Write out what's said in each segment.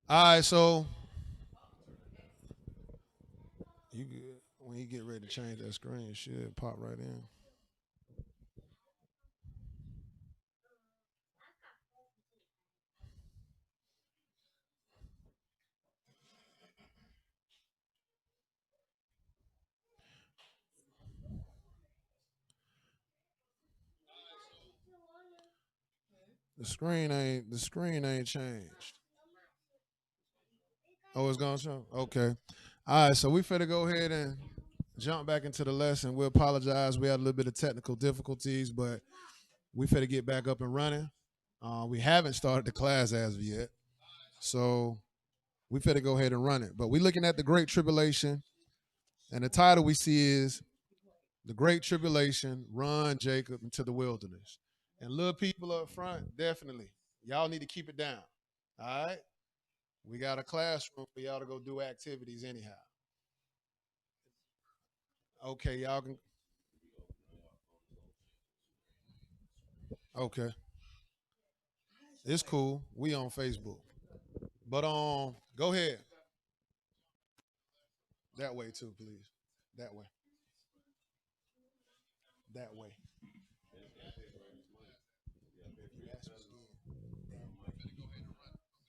All right, so when you get ready to change that screen, it should pop right in. The screen ain't changed. Oh, it's gonna show. Okay. All right, so we finna go ahead and jump back into the lesson. We apologize. We had a little bit of technical difficulties, but we finna get back up and running. We haven't started the class as of yet, so we finna go ahead and run it. But we're looking at the Great Tribulation, and the title we see is "The Great Tribulation: Run Jacob into the Wilderness." And little people up front, definitely, y'all need to keep it down. All right, we got a classroom for y'all to go do activities anyhow. Okay, y'all can. Okay, it's cool. We on Facebook, but go ahead that way too, please. That way, that way.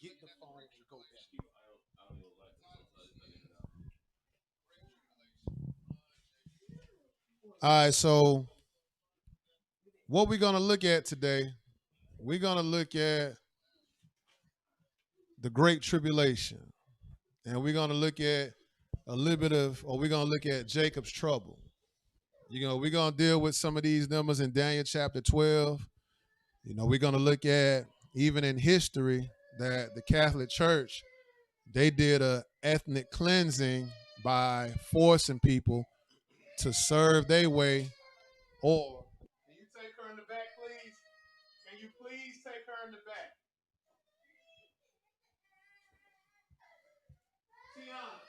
Get the phone and go back. All right, so what we're gonna look at today, we're gonna look at the Great Tribulation, and we're gonna look at a little bit of, or we're gonna look at Jacob's trouble. We're gonna deal with some of these numbers in Daniel chapter 12. We're gonna look at even in history that the Catholic Church they did a ethnic cleansing by forcing people to serve their way. Or can you take her in the back, please? Can you please take her in the back? Tiana.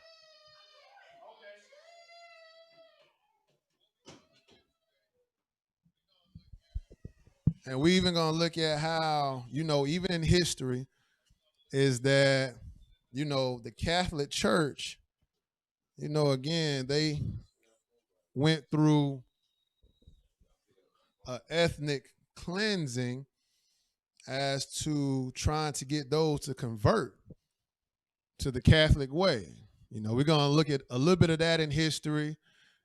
Okay. And we even gonna look at how, even in history, is that, the Catholic Church, again, they went through a ethnic cleansing as to trying to get those to convert to the Catholic way. We're going to look at a little bit of that in history.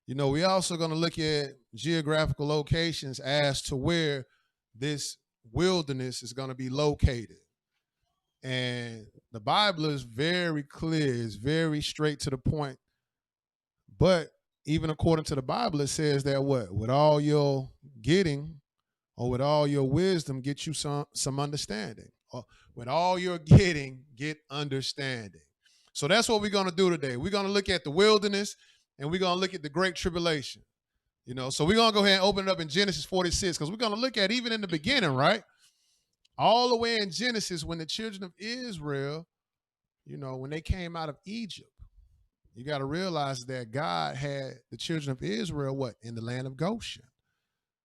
We also going to look at geographical locations as to where this wilderness is going to be located. And the Bible is very clear, it's very straight to the point. But even according to the Bible, it says that what? With all your getting, or with all your wisdom, get you some understanding. Or with all your getting, get understanding. So that's what we're going to do today. We're going to look at the wilderness, and we're going to look at the great tribulation. So we're going to go ahead and open it up in Genesis 46, because we're going to look at even in the beginning, right? All the way in Genesis, when the children of Israel, when they came out of Egypt, you got to realize that God had the children of Israel, what? In the land of Goshen.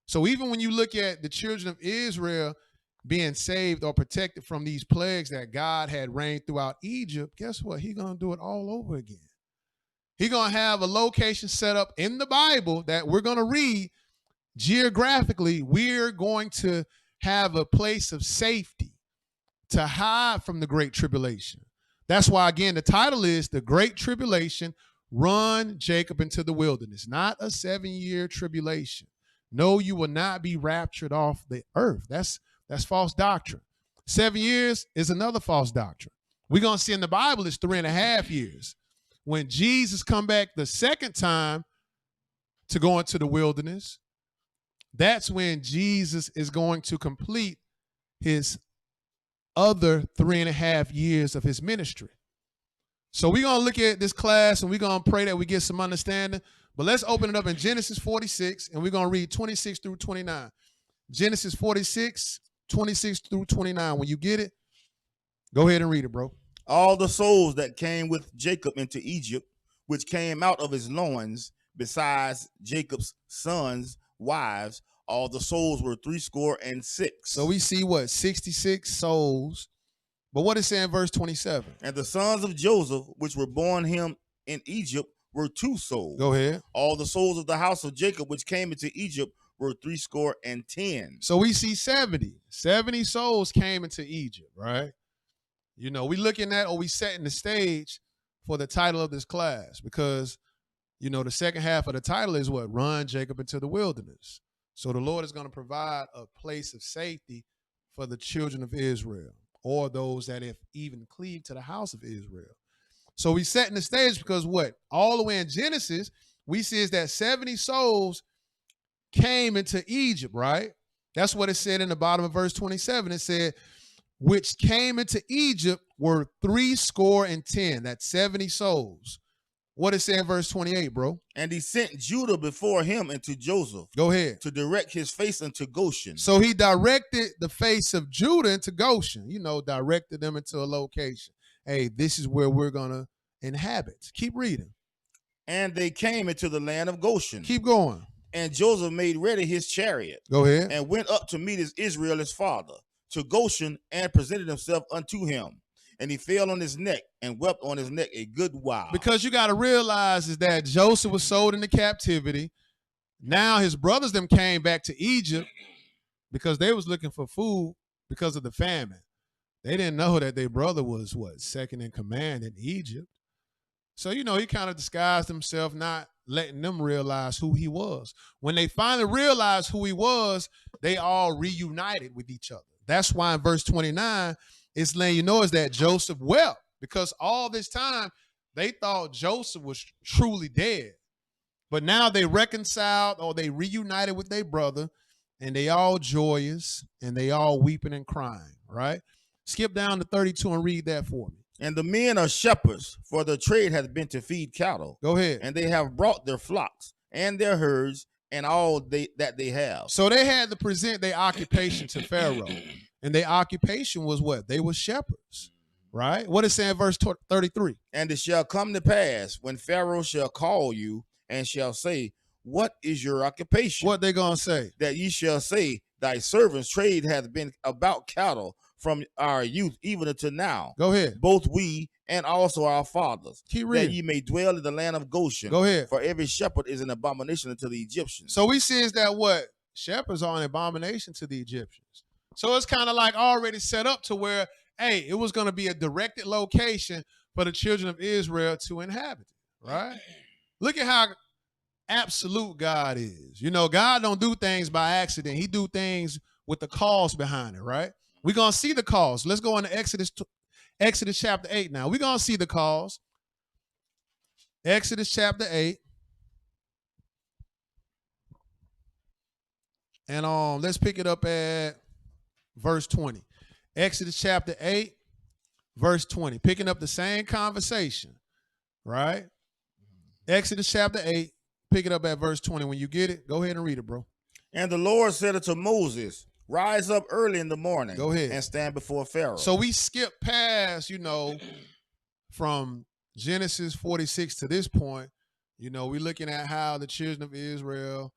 So even when you look at the children of Israel being saved or protected from these plagues that God had rained throughout Egypt, guess what? He's going to do it all over again. He's going to have a location set up in the Bible that we're going to read geographically. We're going to have a place of safety to hide from the Great Tribulation. That's why, again, the title is The Great Tribulation, Run Jacob into the Wilderness, not a 7-year tribulation. No, you will not be raptured off the earth. That's false doctrine. 7 years is another false doctrine. We're going to see in the Bible it's 3.5 years. When Jesus come back the second time to go into the wilderness, that's when Jesus is going to complete his other 3.5 years of his ministry. So we're going to look at this class and we're going to pray that we get some understanding. But let's open it up in Genesis 46, and we're going to read 26 through 29. Genesis 46, 26 through 29. When you get it, go ahead and read it, bro. All the souls that came with Jacob into Egypt, which came out of his loins, besides Jacob's sons' wives, all the souls were 66. So we see what? 66 souls But what it say in verse 27? And the sons of Joseph, which were born him in Egypt, were 2 souls. Go ahead. All the souls of the house of Jacob, which came into Egypt, were 70. So we see 70. 70 souls came into Egypt, right? You know, we looking at, or we setting the stage for the title of this class, because, you know, the second half of the title is what? Run Jacob into the wilderness. So the Lord is going to provide a place of safety for the children of Israel, or those that have even cleaved to the house of Israel. So we setting the stage because what? All the way in Genesis, we see is that 70 souls came into Egypt, right? That's what it said in the bottom of verse 27. It said, which came into Egypt were 70. That's 70 souls. What it say in verse 28, bro? And he sent Judah before him into Joseph. Go ahead. To direct his face unto Goshen. So he directed the face of Judah into Goshen, you know, directed them into a location. Hey, this is where we're going to inhabit. Keep reading. And they came into the land of Goshen. Keep going. And Joseph made ready his chariot. Go ahead. And went up to meet Israel his father to Goshen, and presented himself unto him. And he fell on his neck and wept on his neck a good while. Because you got to realize is that Joseph was sold into captivity. Now his brothers them came back to Egypt because they was looking for food because of the famine. They didn't know that their brother was what? Second in command in Egypt. So, you know, he kind of disguised himself, not letting them realize who he was. When they finally realized who he was, they all reunited with each other. That's why in verse 29, it's letting you know is that Joseph wept, because all this time they thought Joseph was truly dead. But now they reconciled, or they reunited with their brother, and they all joyous and they all weeping and crying, right? Skip down to 32 and read that for me. And the men are shepherds, for their trade has been to feed cattle. Go ahead. And they have brought their flocks and their herds and all that they have. So they had to present their occupation to Pharaoh. And their occupation was what? They were shepherds, right? What is saying verse 33? And it shall come to pass when Pharaoh shall call you and shall say, what is your occupation? What they gonna say? That ye shall say, thy servant's trade hath been about cattle from our youth even until now. Go ahead. Both we and also our fathers. Keep reading. That ye may dwell in the land of Goshen. Go ahead. For every shepherd is an abomination unto the Egyptians. So we see is that what? Shepherds are an abomination to the Egyptians. So it's kind of like already set up to where, hey, it was going to be a directed location for the children of Israel to inhabit, right? Look at how absolute God is. You know, God don't do things by accident. He do things with the cause behind it, right? We're going to see the cause. Let's go into Exodus chapter 8 now. We're going to see the cause. Exodus chapter 8. And let's pick it up at verse 20. Exodus chapter 8, verse 20. Picking up the same conversation, right? Exodus chapter 8, pick it up at verse 20. When you get it, go ahead and read it, bro. And the Lord said unto Moses, rise up early in the morning. Go ahead. And stand before Pharaoh. So we skip past, you know, from Genesis 46 to this point. You know, we're looking at how the children of Israel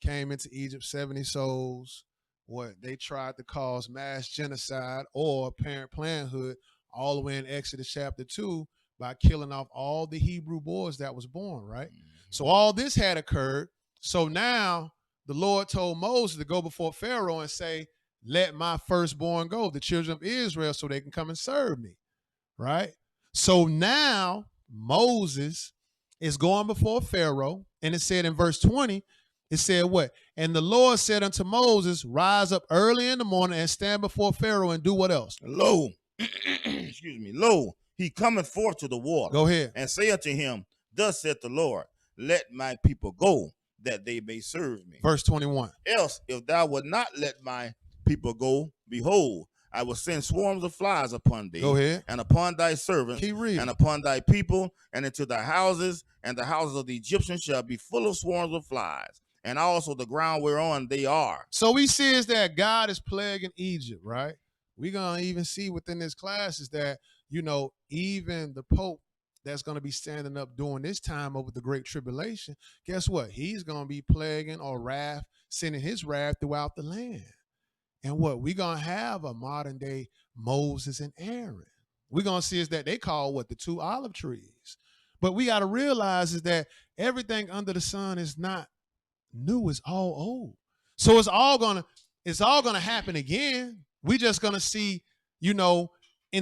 came into Egypt, 70 souls. What they tried to cause mass genocide or parent parenthood all the way in Exodus chapter 2 by killing off all the Hebrew boys that was born, right? So all this had occurred. So now the Lord told Moses to go before Pharaoh and say, let my firstborn go, the children of Israel, so they can come and serve me, right? So now Moses is going before Pharaoh, and it said in verse 20, it said what? And the Lord said unto Moses, rise up early in the morning and stand before Pharaoh and do what else? Lo, excuse me, lo, he cometh forth to the water. Go ahead. And say unto him, thus saith the Lord, let my people go, that they may serve me. Verse 21. Else, if thou would not let my people go, behold, I will send swarms of flies upon thee. Go ahead. And upon thy servants. Keep reading. And upon thy people, and into thy houses, and the houses of the Egyptians shall be full of swarms of flies, and also the ground whereon they are. So we see is that God is plaguing Egypt, right? We're going to even see within this class is that, you know, even the Pope that's going to be standing up during this time over the Great Tribulation, guess what? He's going to be plaguing or sending his wrath throughout the land. And what we're going to have a modern day Moses and Aaron. We're going to see is that they call what the two olive trees. But we got to realize is that everything under the sun is not new, it's all old. So it's all gonna happen again. We just gonna see, in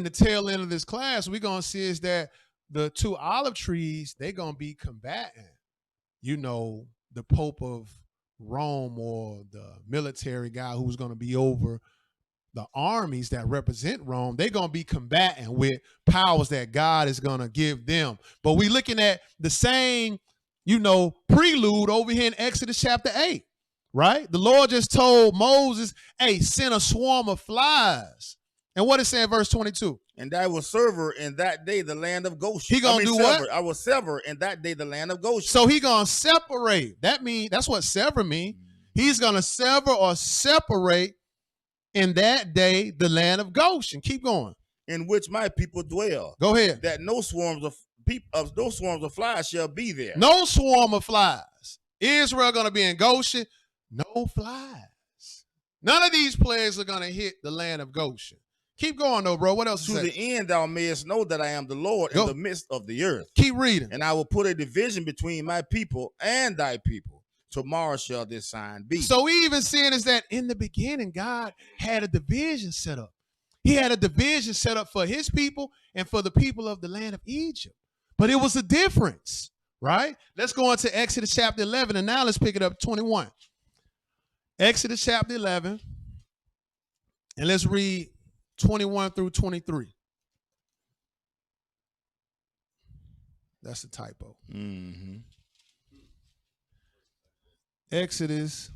the tail end of this class, we're gonna see is that the two olive trees, they're gonna be combating, the Pope of Rome or the military guy who's gonna be over the armies that represent Rome. They're going to be combating with powers that God is going to give them. But we looking at the same, prelude over here in Exodus chapter 8, right? The Lord just told Moses, hey, send a swarm of flies. And what it say in verse 22? And I will sever in that day the land of Goshen. He going to do sever. what? I will sever in that day the land of Goshen. So he going to separate. That's what sever means. He's going to sever or separate in that day the land of Goshen. Keep going. In which my people dwell. Go ahead. That no swarms of flies shall be there. No swarm of flies. Israel going to be in Goshen. No flies. None of these plagues are going to hit the land of Goshen. Keep going though, bro. What else? To the end thou mayest know that I am the Lord in the midst of the earth. Keep reading. And I will put a division between my people and thy people. Tomorrow shall this sign be. So we even seeing is that in the beginning, God had a division set up. He had a division set up for his people and for the people of the land of Egypt. But it was a difference, right? Let's go on to Exodus chapter 11, and now let's pick it up 21. Exodus chapter 11, and let's read 21 through 23. That's a typo. Mm-hmm. Exodus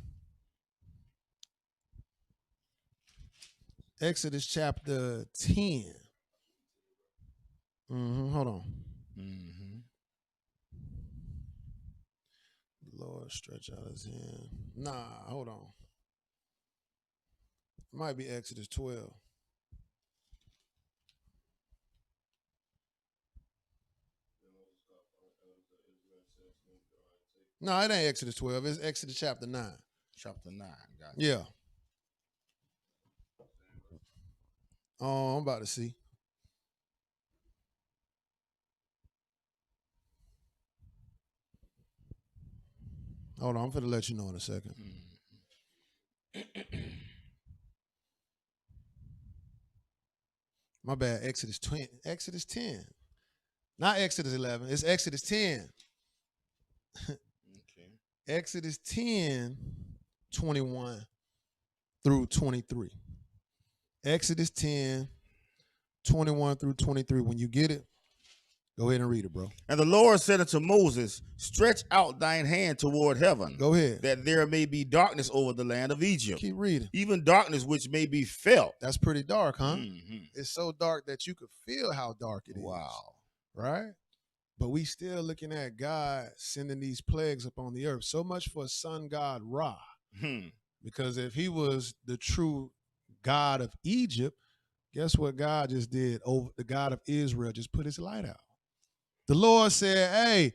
chapter 10. Hold on. Lord, stretch out his hand. Nah, hold on. It might be Exodus 12. No, it ain't Exodus 12. It's Exodus chapter 9. Chapter 9. Gotcha. Yeah. Oh, I'm about to see. Hold on, I'm going to let you know in a second. My bad, Exodus 10. Not Exodus 11, it's Exodus 10. Okay. Exodus 10, 21 through 23. Exodus 10, 21 through 23. When you get it, go ahead and read it, bro. And the Lord said unto Moses, stretch out thine hand toward heaven. Go ahead. That there may be darkness over the land of Egypt. Keep reading. Even darkness which may be felt. That's pretty dark, huh? Mm-hmm. It's so dark that you could feel how dark it is. Wow. Right? But we still looking at God sending these plagues upon the earth. So much for sun god Ra. Because if he was the true God of Egypt, guess what God just did? Over the God of Israel just put his light out. The Lord said, hey,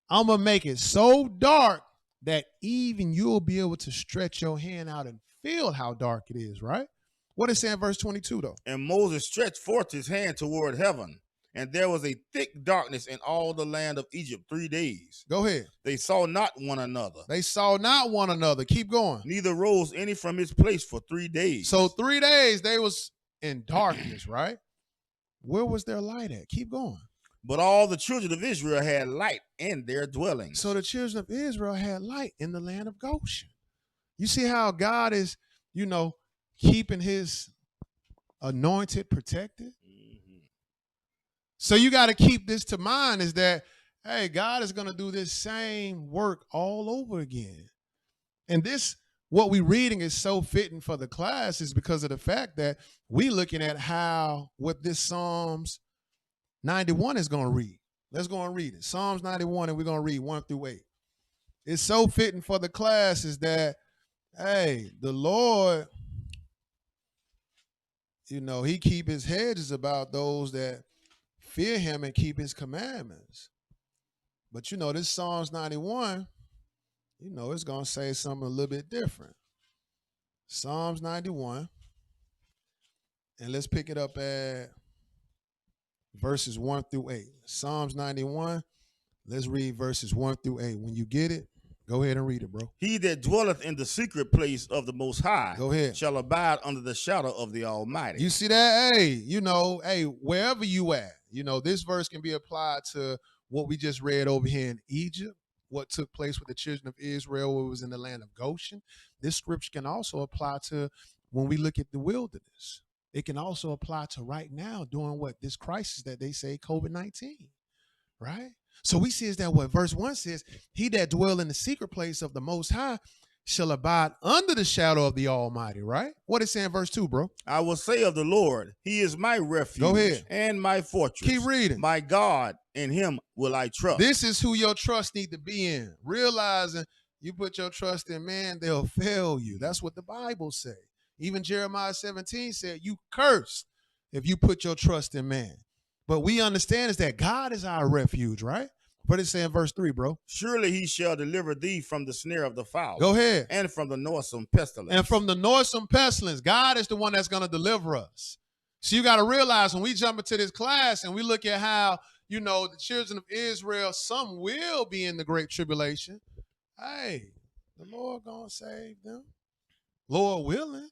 I'm going to make it so dark that even you'll be able to stretch your hand out and feel how dark it is, right? What is it in verse 22, though? And Moses stretched forth his hand toward heaven, and there was a thick darkness in all the land of Egypt 3 days. Go ahead. They saw not one another. They saw not one another. Keep going. Neither rose any from his place for 3 days. So 3 days they was in darkness, right? Where was their light at? Keep going. But all the children of Israel had light in their dwellings. So the children of Israel had light in the land of Goshen. You see how God is, keeping his anointed protected? Mm-hmm. So you got to keep this to mind is that, hey, God is going to do this same work all over again. And this, what we're reading is so fitting for the class is because of the fact that we looking at what this Psalms 91 is going to read. Let's go and read it. Psalms 91, and we're going to read 1 through 8. It's so fitting for the class is that, hey, the Lord, he keep his hedges about those that fear him and keep his commandments. But, this Psalms 91, it's going to say something a little bit different. Psalms 91. And let's pick it up at verses 1 through 8. Psalms 91. Let's read verses 1 through 8. When you get it, go ahead and read it, bro. He that dwelleth in the secret place of the Most High Go ahead. shall abide under the shadow of the Almighty. You see that? Hey, wherever you at, this verse can be applied to what we just read over here in Egypt, what took place with the children of Israel when it was in the land of Goshen. This scripture can also apply to when we look at the wilderness. It can also apply to right now during this crisis that they say COVID-19, right? So we see is that what verse 1 says, he that dwell in the secret place of the Most High shall abide under the shadow of the Almighty, right? What is saying verse 2, bro? I will say of the Lord, he is my refuge. Go ahead. And my fortress. Keep reading. My God, in him will I trust. This is who your trust need to be in. Realizing you put your trust in man, they'll fail you. That's what the Bible say. Even Jeremiah 17 said, you cursed if you put your trust in man. But we understand is that God is our refuge, right? What it say in verse 3, bro? Surely he shall deliver thee from the snare of the fowler. Go ahead. And from the noisome pestilence. And from the noisome pestilence, God is the one that's going to deliver us. So you got to realize when we jump into this class and we look at how, the children of Israel, some will be in the great tribulation. Hey, the Lord going to save them. Lord willing.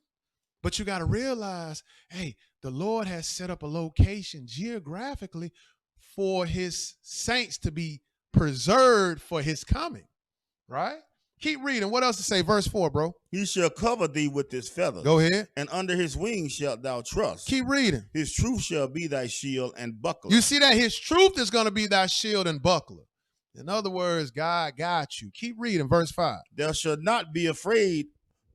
But you got to realize, hey, the Lord has set up a location geographically for his saints to be preserved for his coming, right? Keep reading. What else to say? Verse 4, bro. He shall cover thee with his feathers. Go ahead. And under his wings shalt thou trust. Keep reading. His truth shall be thy shield and buckler. You see that? His truth is going to be thy shield and buckler. In other words, God got you. Keep reading. Verse 5. Thou shalt not be afraid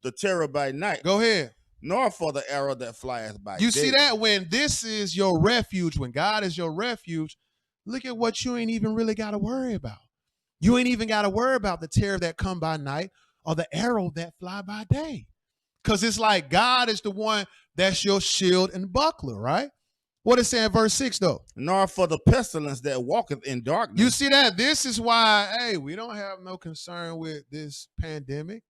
the terror by night. Go ahead. Nor for the arrow that flieth by day. You see that? When this is your refuge, when God is your refuge, look at what you ain't even really got to worry about. You ain't even got to worry about the terror that come by night or the arrow that fly by day. Because it's like God is the one that's your shield and buckler, right? What is saying verse 6, though? Nor for the pestilence that walketh in darkness. You see that? This is why, hey, we don't have no concern with this pandemic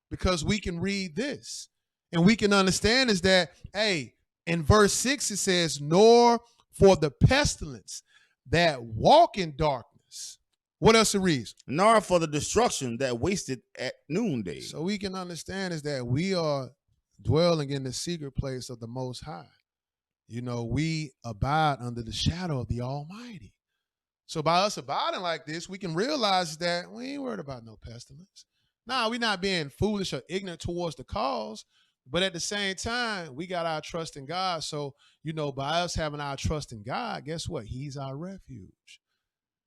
because we can read this. And we can understand is that, hey, in verse 6, it says, nor for the pestilence that walk in darkness. What else it reads? Nor for the destruction that wasted at noonday. So we can understand is that we are dwelling in the secret place of the Most High. We abide under the shadow of the Almighty. So by us abiding like this, we can realize that we ain't worried about no pestilence. Nah, we're not being foolish or ignorant towards the cause. But at the same time, we got our trust in God. So, by us having our trust in God, guess what? He's our refuge.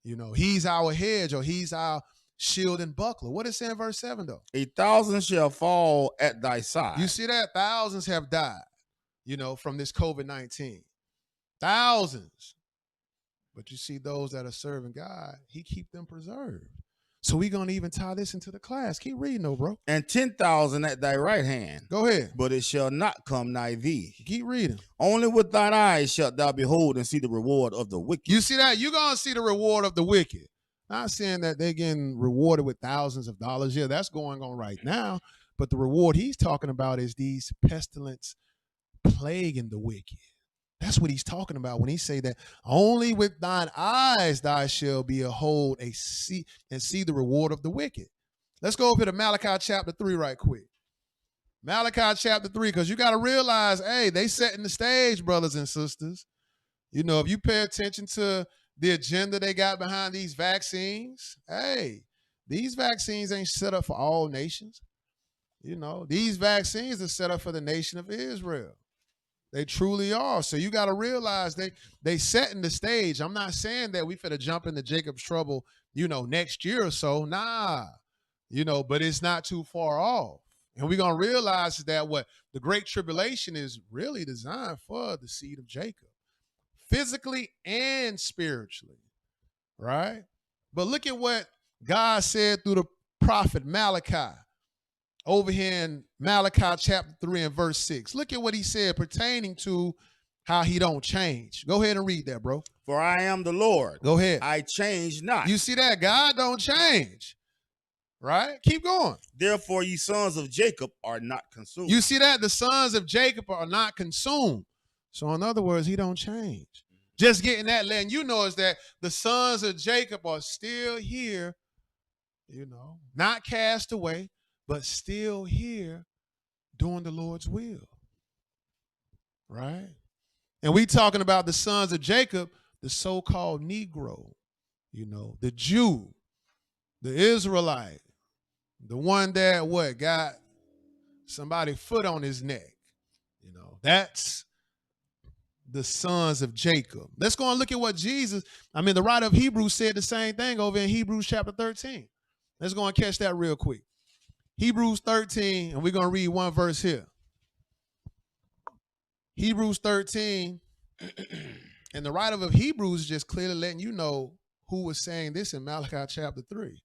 He's our hedge or he's our shield and buckler. What is it in verse 7, though? 1,000 shall fall at thy side. You see that? Thousands have died, from this COVID-19. Thousands. But you see those that are serving God, he keep them preserved. So we're going to even tie this into the class. Keep reading, though, bro. And 10,000 at thy right hand. Go ahead. But it shall not come nigh thee. Keep reading. Only with thine eyes shalt thou behold and see the reward of the wicked. You see that? You're going to see the reward of the wicked. Not saying that they're getting rewarded with thousands of dollars. Yeah, that's going on right now. But the reward he's talking about is these pestilence plaguing the wicked. That's what he's talking about when he say that only with thine eyes thou shalt behold and see the reward of the wicked. Let's go over to Malachi chapter 3 right quick. Malachi chapter 3, because you got to realize, hey, they setting the stage, brothers and sisters. If you pay attention to the agenda they got behind these vaccines, hey, these vaccines ain't set up for all nations. These vaccines are set up for the nation of Israel. They truly are. So you got to realize they setting the stage. I'm not saying that we finna jump into Jacob's trouble, next year or so. Nah, but it's not too far off. And we're going to realize that what the Great Tribulation is really designed for the seed of Jacob, physically and spiritually, right? But look at what God said through the prophet Malachi. Over here in Malachi chapter 3 and verse 6. Look at what he said pertaining to how he don't change. Go ahead and read that, bro. For I am the Lord. Go ahead. I change not. You see that? God don't change, right? Keep going. Therefore, ye sons of Jacob are not consumed. You see that? The sons of Jacob are not consumed. So in other words, he don't change. Just getting that, letting you know is that the sons of Jacob are still here, not cast away, but still here doing the Lord's will, right? And we talking about the sons of Jacob, the so-called Negro, the Jew, the Israelite, the one that got somebody's foot on his neck. That's the sons of Jacob. Let's go and look at what the writer of Hebrews said the same thing over in Hebrews chapter 13. Let's go and catch that real quick. Hebrews 13, and we're going to read one verse here. Hebrews 13, and the writer of Hebrews is just clearly letting you know who was saying this in Malachi chapter 3.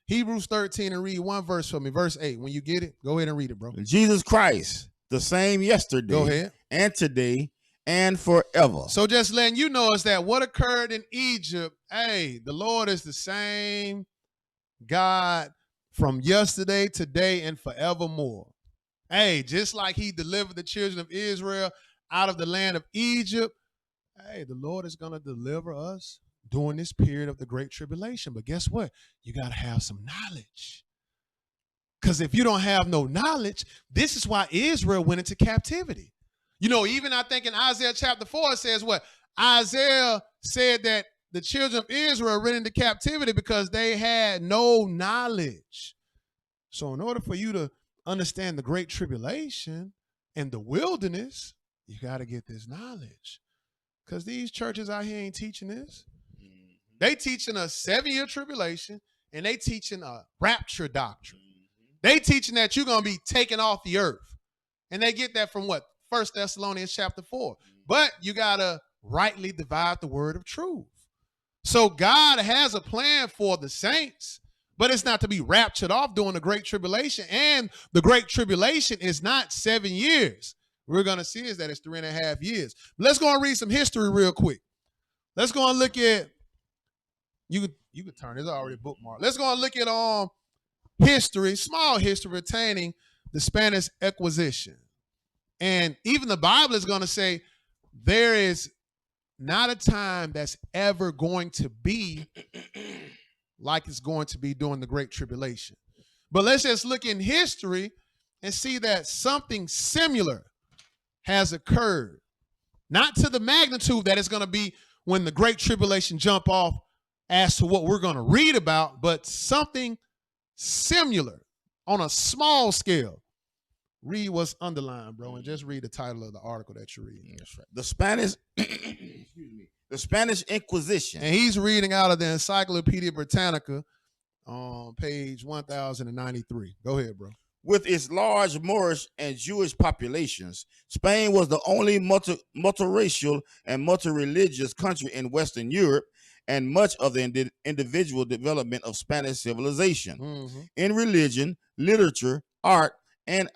Hebrews 13, and read one verse for me. Verse 8. When you get it, go ahead and read it, bro. Jesus Christ, the same yesterday, go ahead, and today, and forever. So just letting you know is that what occurred in Egypt, the Lord is the same God from yesterday, today, and forevermore. Just like he delivered the children of Israel out of the land of Egypt, the Lord is going to deliver us during this period of the Great Tribulation. But guess what? You got to have some knowledge. Because if you don't have no knowledge, this is why Israel went into captivity. Even I think in Isaiah chapter 4, it says what? Isaiah said that the children of Israel went into captivity because they had no knowledge. So in order for you to understand the Great Tribulation and the wilderness, you got to get this knowledge. Because these churches out here ain't teaching this. They teaching a 7-year tribulation, and they teaching a rapture doctrine. They teaching that you're going to be taken off the earth. And they get that from what? 1 Thessalonians chapter 4. But you got to rightly divide the word of truth. So God has a plan for the saints, but it's not to be raptured off during the Great Tribulation. And the Great Tribulation is not 7 years. We're going to see is that it's 3.5 years. But let's go and read some history real quick. Let's go and look at, you could turn, it's already bookmarked. Let's go and look at history, small history pertaining the Spanish Inquisition. And even the Bible is going to say there is not a time that's ever going to be like it's going to be during the Great Tribulation. But let's just look in history and see that something similar has occurred. Not to the magnitude that it's going to be when the Great Tribulation jump off as to what we're going to read about, but something similar on a small scale. Read what's underlined, bro, and just read the title of the article that you're reading. That's right. The Spanish, the Spanish Inquisition. And he's reading out of the Encyclopedia Britannica on page 1093. Go ahead, bro. With its large Moorish and Jewish populations, Spain was the only multiracial and multireligious country in Western Europe, and much of the individual development of Spanish civilization in religion, literature, art, and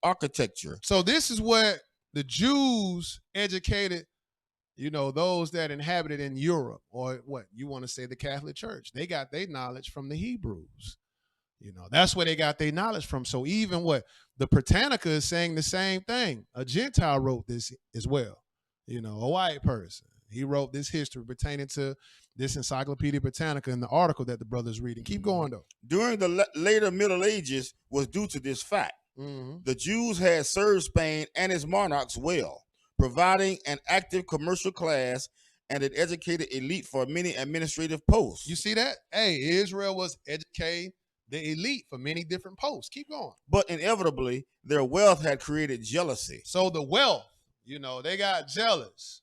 architecture. So this is what the Jews educated, those that inhabited in Europe, or what you want to say the Catholic Church. They got their knowledge from the Hebrews. That's where they got their knowledge from. So even what the Britannica is saying the same thing. A Gentile wrote this as well. A white person. He wrote this history pertaining to this Encyclopedia Britannica in the article that the brother's reading. Keep going, though. During the later Middle Ages was due to this fact. The Jews had served Spain and its monarchs well, providing an active commercial class and an educated elite for many administrative posts. You see that? Israel was educating the elite for many different posts. Keep going. But inevitably, their wealth had created jealousy. So the wealth, they got jealous,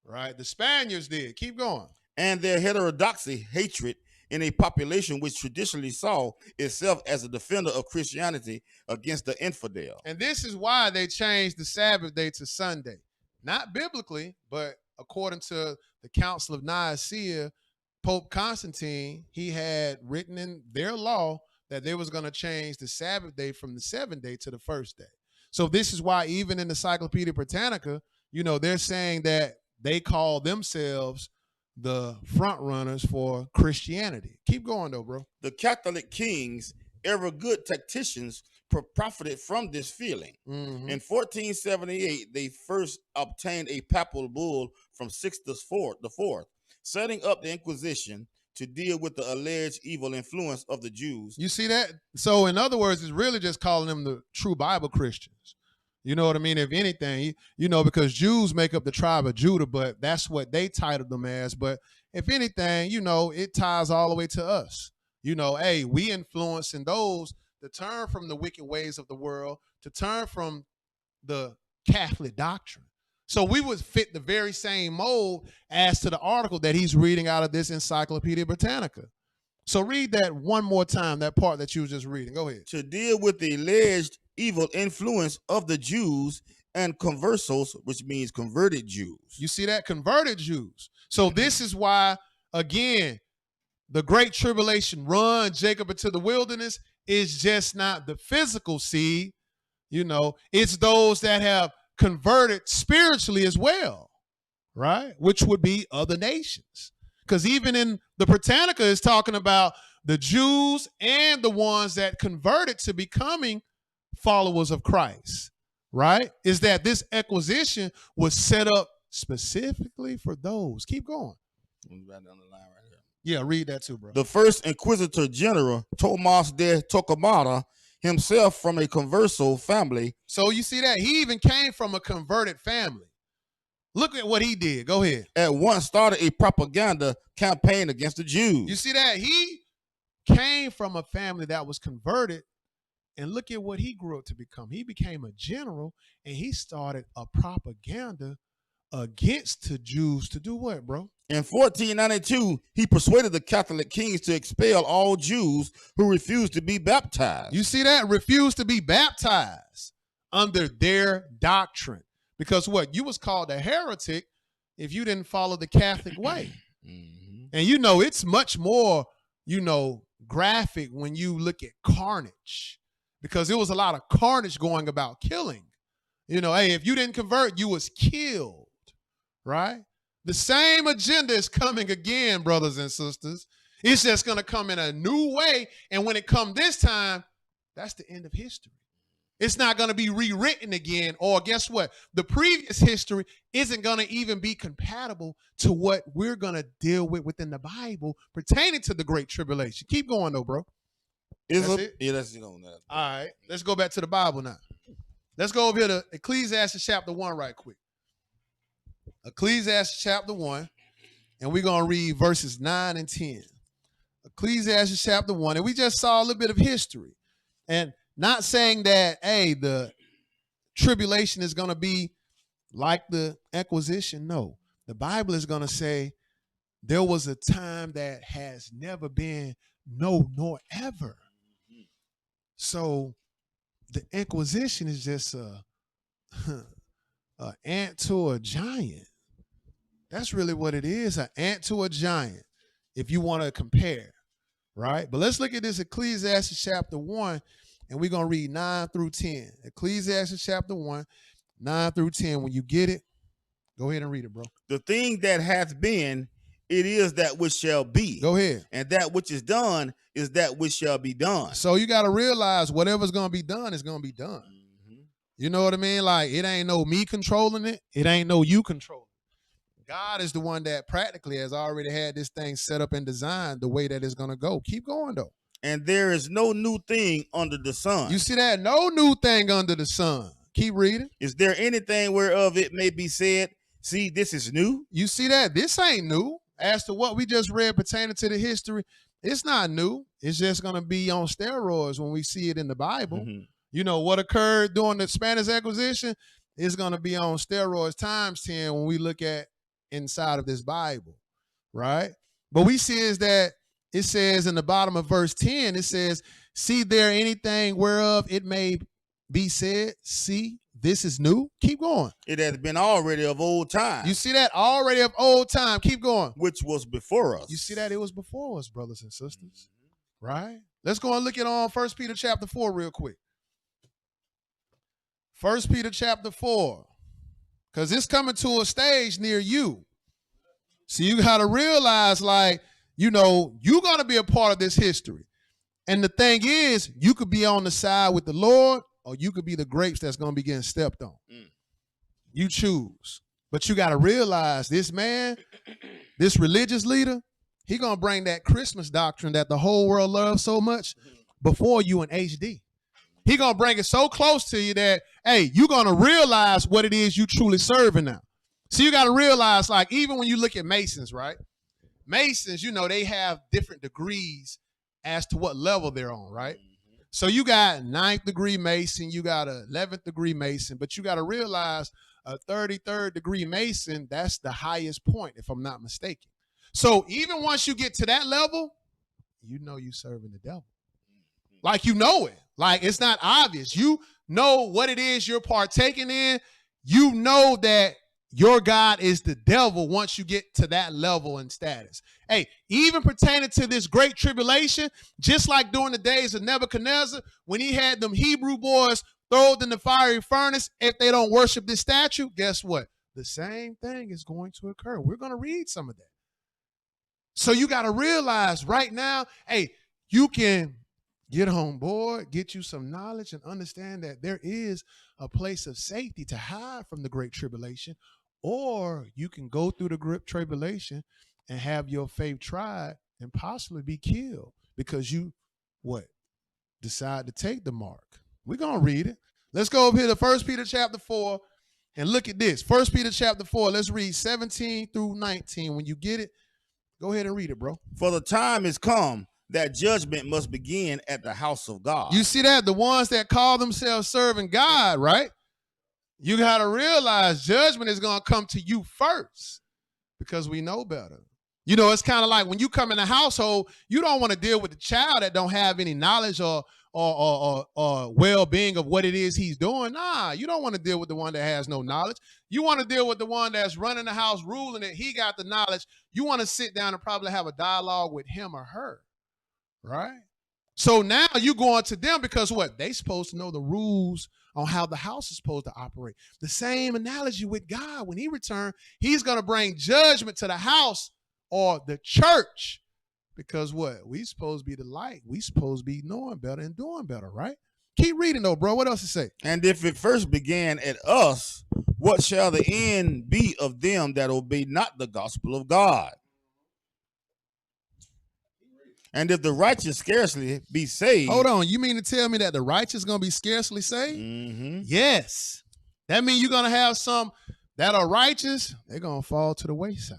right? The Spaniards did. Keep going. And their heterodoxy, hatred in a population which traditionally saw itself as a defender of Christianity against the infidel. And this is why they changed the Sabbath day to Sunday. Not biblically, but according to the Council of Nicaea, Pope Constantine, he had written in their law that they was going to change the Sabbath day from the 7th day to the 1st day. So this is why even in the Encyclopedia Britannica, they're saying that they call themselves the front runners for Christianity. Keep going though, bro. The Catholic kings, ever good tacticians, profited from this feeling. Mm-hmm. In 1478, they first obtained a papal bull from Sixtus IV, setting up the Inquisition to deal with the alleged evil influence of the Jews. You see that? So in other words, it's really just calling them the true Bible Christians. You know what I mean? If anything, you know, because Jews make up the tribe of Judah, but that's what they titled them as. But if anything, you know, it ties all the way to us. You know, hey, we influencing those to turn from the wicked ways of the world, to turn from the Catholic doctrine. So we would fit the very same mold as to the article that he's reading out of this Encyclopedia Britannica. So read that one more time, that part that you were just reading. Go ahead. To deal with the alleged evil influence of the Jews and conversos, which means converted Jews. You see that? Converted Jews. So this is why, again, the great tribulation run Jacob into the wilderness is just not the physical seed. You know, it's those that have converted spiritually as well, right? Which would be other nations. Because even in the Britannica is talking about the Jews and the ones that converted to becoming followers of Christ, right? Is that this acquisition was set up specifically for those. Keep going. Right down the line right here. Yeah, read that too, bro. The first Inquisitor General, Tomas de Torquemada, himself from a converso family. So you see that? He even came from a converted family. Look at what he did. Go ahead. At once started a propaganda campaign against the Jews. You see that? He came from a family that was converted, and look at what he grew up to become. He became a general, and he started a propaganda against the Jews to do what, bro? In 1492, he persuaded the Catholic kings to expel all Jews who refused to be baptized. You see that? Refused to be baptized under their doctrine. Because what? You was called a heretic if you didn't follow the Catholic way. Mm-hmm. And you know, it's much more, you know, graphic when you look at carnage. Because there was a lot of carnage going about killing. You know, hey, if you didn't convert, you was killed, right? The same agenda is coming again, brothers and sisters. It's just going to come in a new way. And when it comes this time, that's the end of history. It's not going to be rewritten again. Or guess what? The previous history isn't going to even be compatible to what we're going to deal with within the Bible pertaining to the Great Tribulation. Keep going, though, bro. That's it? Yeah, that's it on that. All right. Let's go back to the Bible now. Let's go over here to Ecclesiastes chapter 1 right quick. Ecclesiastes chapter 1, and we're going to read verses 9 and 10. Ecclesiastes chapter 1, and we just saw a little bit of history. And not saying that, hey, the tribulation is going to be like the acquisition. No. The Bible is going to say there was a time that has never been, no, nor ever. So the acquisition is just a ant to a giant. That's really what it is, an ant to a giant, if you want to compare, right? But let's look at this Ecclesiastes chapter 1, and we're going to read 9 through 10. Ecclesiastes chapter 1, 9 through 10. When you get it, go ahead and read it, bro. The thing that hath been, it is that which shall be. Go ahead. And that which is done is that which shall be done. So you got to realize whatever's going to be done is going to be done. Mm-hmm. You know what I mean? Like, it ain't no me controlling it. It ain't no you controlling it. God is the one that practically has already had this thing set up and designed the way that it's going to go. Keep going, though. And there is no new thing under the sun. You see that? No new thing under the sun. Keep reading. Is there anything whereof it may be said, see, this is new? You see that? This ain't new. As to what we just read pertaining to the history, it's not new. It's just going to be on steroids when we see it in the Bible. Mm-hmm. You know, what occurred during the Spanish acquisition is going to be on steroids times 10 when we look at inside of this Bible, right? But we see is that it says in the bottom of verse 10, it says, see there anything whereof it may be said, see, this is new. Keep going. It has been already of old time. You see that? Already of old time. Keep going. Which was before us. You see that? It was before us, brothers and sisters. Right? Let's go and look at 1 Peter chapter 4 real quick. 1 Peter chapter 4. Because it's coming to a stage near you. So you got to realize, like, you're going to be a part of this history. And the thing is, you could be on the side with the Lord, or you could be the grapes that's going to be getting stepped on. You choose. But you got to realize this man, this religious leader, he going to bring that Christmas doctrine that the whole world loves so much before you in HD. He going to bring it so close to you that, hey, you're going to realize what it is you truly serving now. So you got to realize, like, even when you look at Masons, right? Masons, they have different degrees as to what level they're on, right? So you got 9th degree Mason, you got a 11th degree Mason, but you got to realize a 33rd degree Mason, that's the highest point, if I'm not mistaken. So even once you get to that level, you serving the devil. Like, it. Like, it's not obvious. You know what it is you're partaking in. You know that your God is the devil once you get to that level and status. Hey, even pertaining to this great tribulation, just like during the days of Nebuchadnezzar, when he had them Hebrew boys thrown in the fiery furnace, if they don't worship this statue, guess what? The same thing is going to occur. We're going to read some of that. So you got to realize right now, hey, you can get on board, get you some knowledge, and understand that there is a place of safety to hide from the great tribulation, or you can go through the great tribulation and have your faith tried and possibly be killed because you, decide to take the mark. We're going to read it. Let's go over here to 1 Peter chapter 4 and look at this. 1 Peter chapter 4, let's read 17 through 19. When you get it, go ahead and read it, bro. For the time is come that judgment must begin at the house of God. You see that? The ones that call themselves serving God, right? You got to realize judgment is going to come to you first because we know better. It's kind of like when you come in a household, you don't want to deal with the child that don't have any knowledge or well-being of what it is he's doing. Nah, you don't want to deal with the one that has no knowledge. You want to deal with the one that's running the house, ruling it. He got the knowledge. You want to sit down and probably have a dialogue with him or her, right? So now you going to them because they supposed to know the rules on how the house is supposed to operate. The same analogy with God. When he returns, he's going to bring judgment to the house or the church because we supposed to be the light. We supposed to be knowing better and doing better, right? Keep reading though, bro. What else it say? And if it first began at us, what shall the end be of them that obey not the gospel of God? And if the righteous scarcely be saved. Hold on. You mean to tell me that the righteous going to be scarcely saved? Mm-hmm. Yes. That means you're going to have some that are righteous. They're going to fall to the wayside.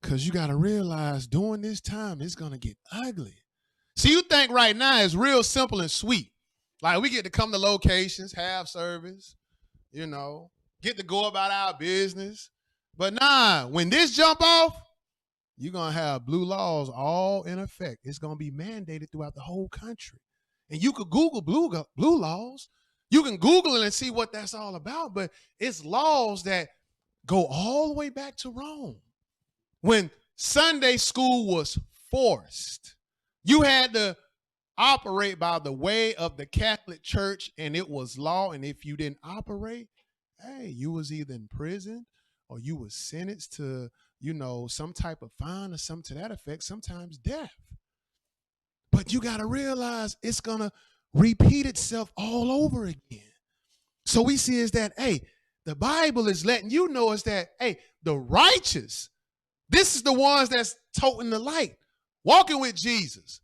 Because you got to realize during this time, it's going to get ugly. See, you think right now it's real simple and sweet. Like we get to come to locations, have service, get to go about our business. But nah, when this jump off, you're going to have blue laws all in effect. It's going to be mandated throughout the whole country. And you could Google blue laws. You can Google it and see what that's all about. But it's laws that go all the way back to Rome. When Sunday school was forced, you had to operate by the way of the Catholic Church, and it was law. And if you didn't operate, hey, you was either in prison or you was sentenced to some type of fine or something to that effect, sometimes death. But you got to realize it's going to repeat itself all over again. So we see is that, hey, the Bible is letting you know is that, hey, the righteous, this is the ones that's toting the light, walking with Jesus.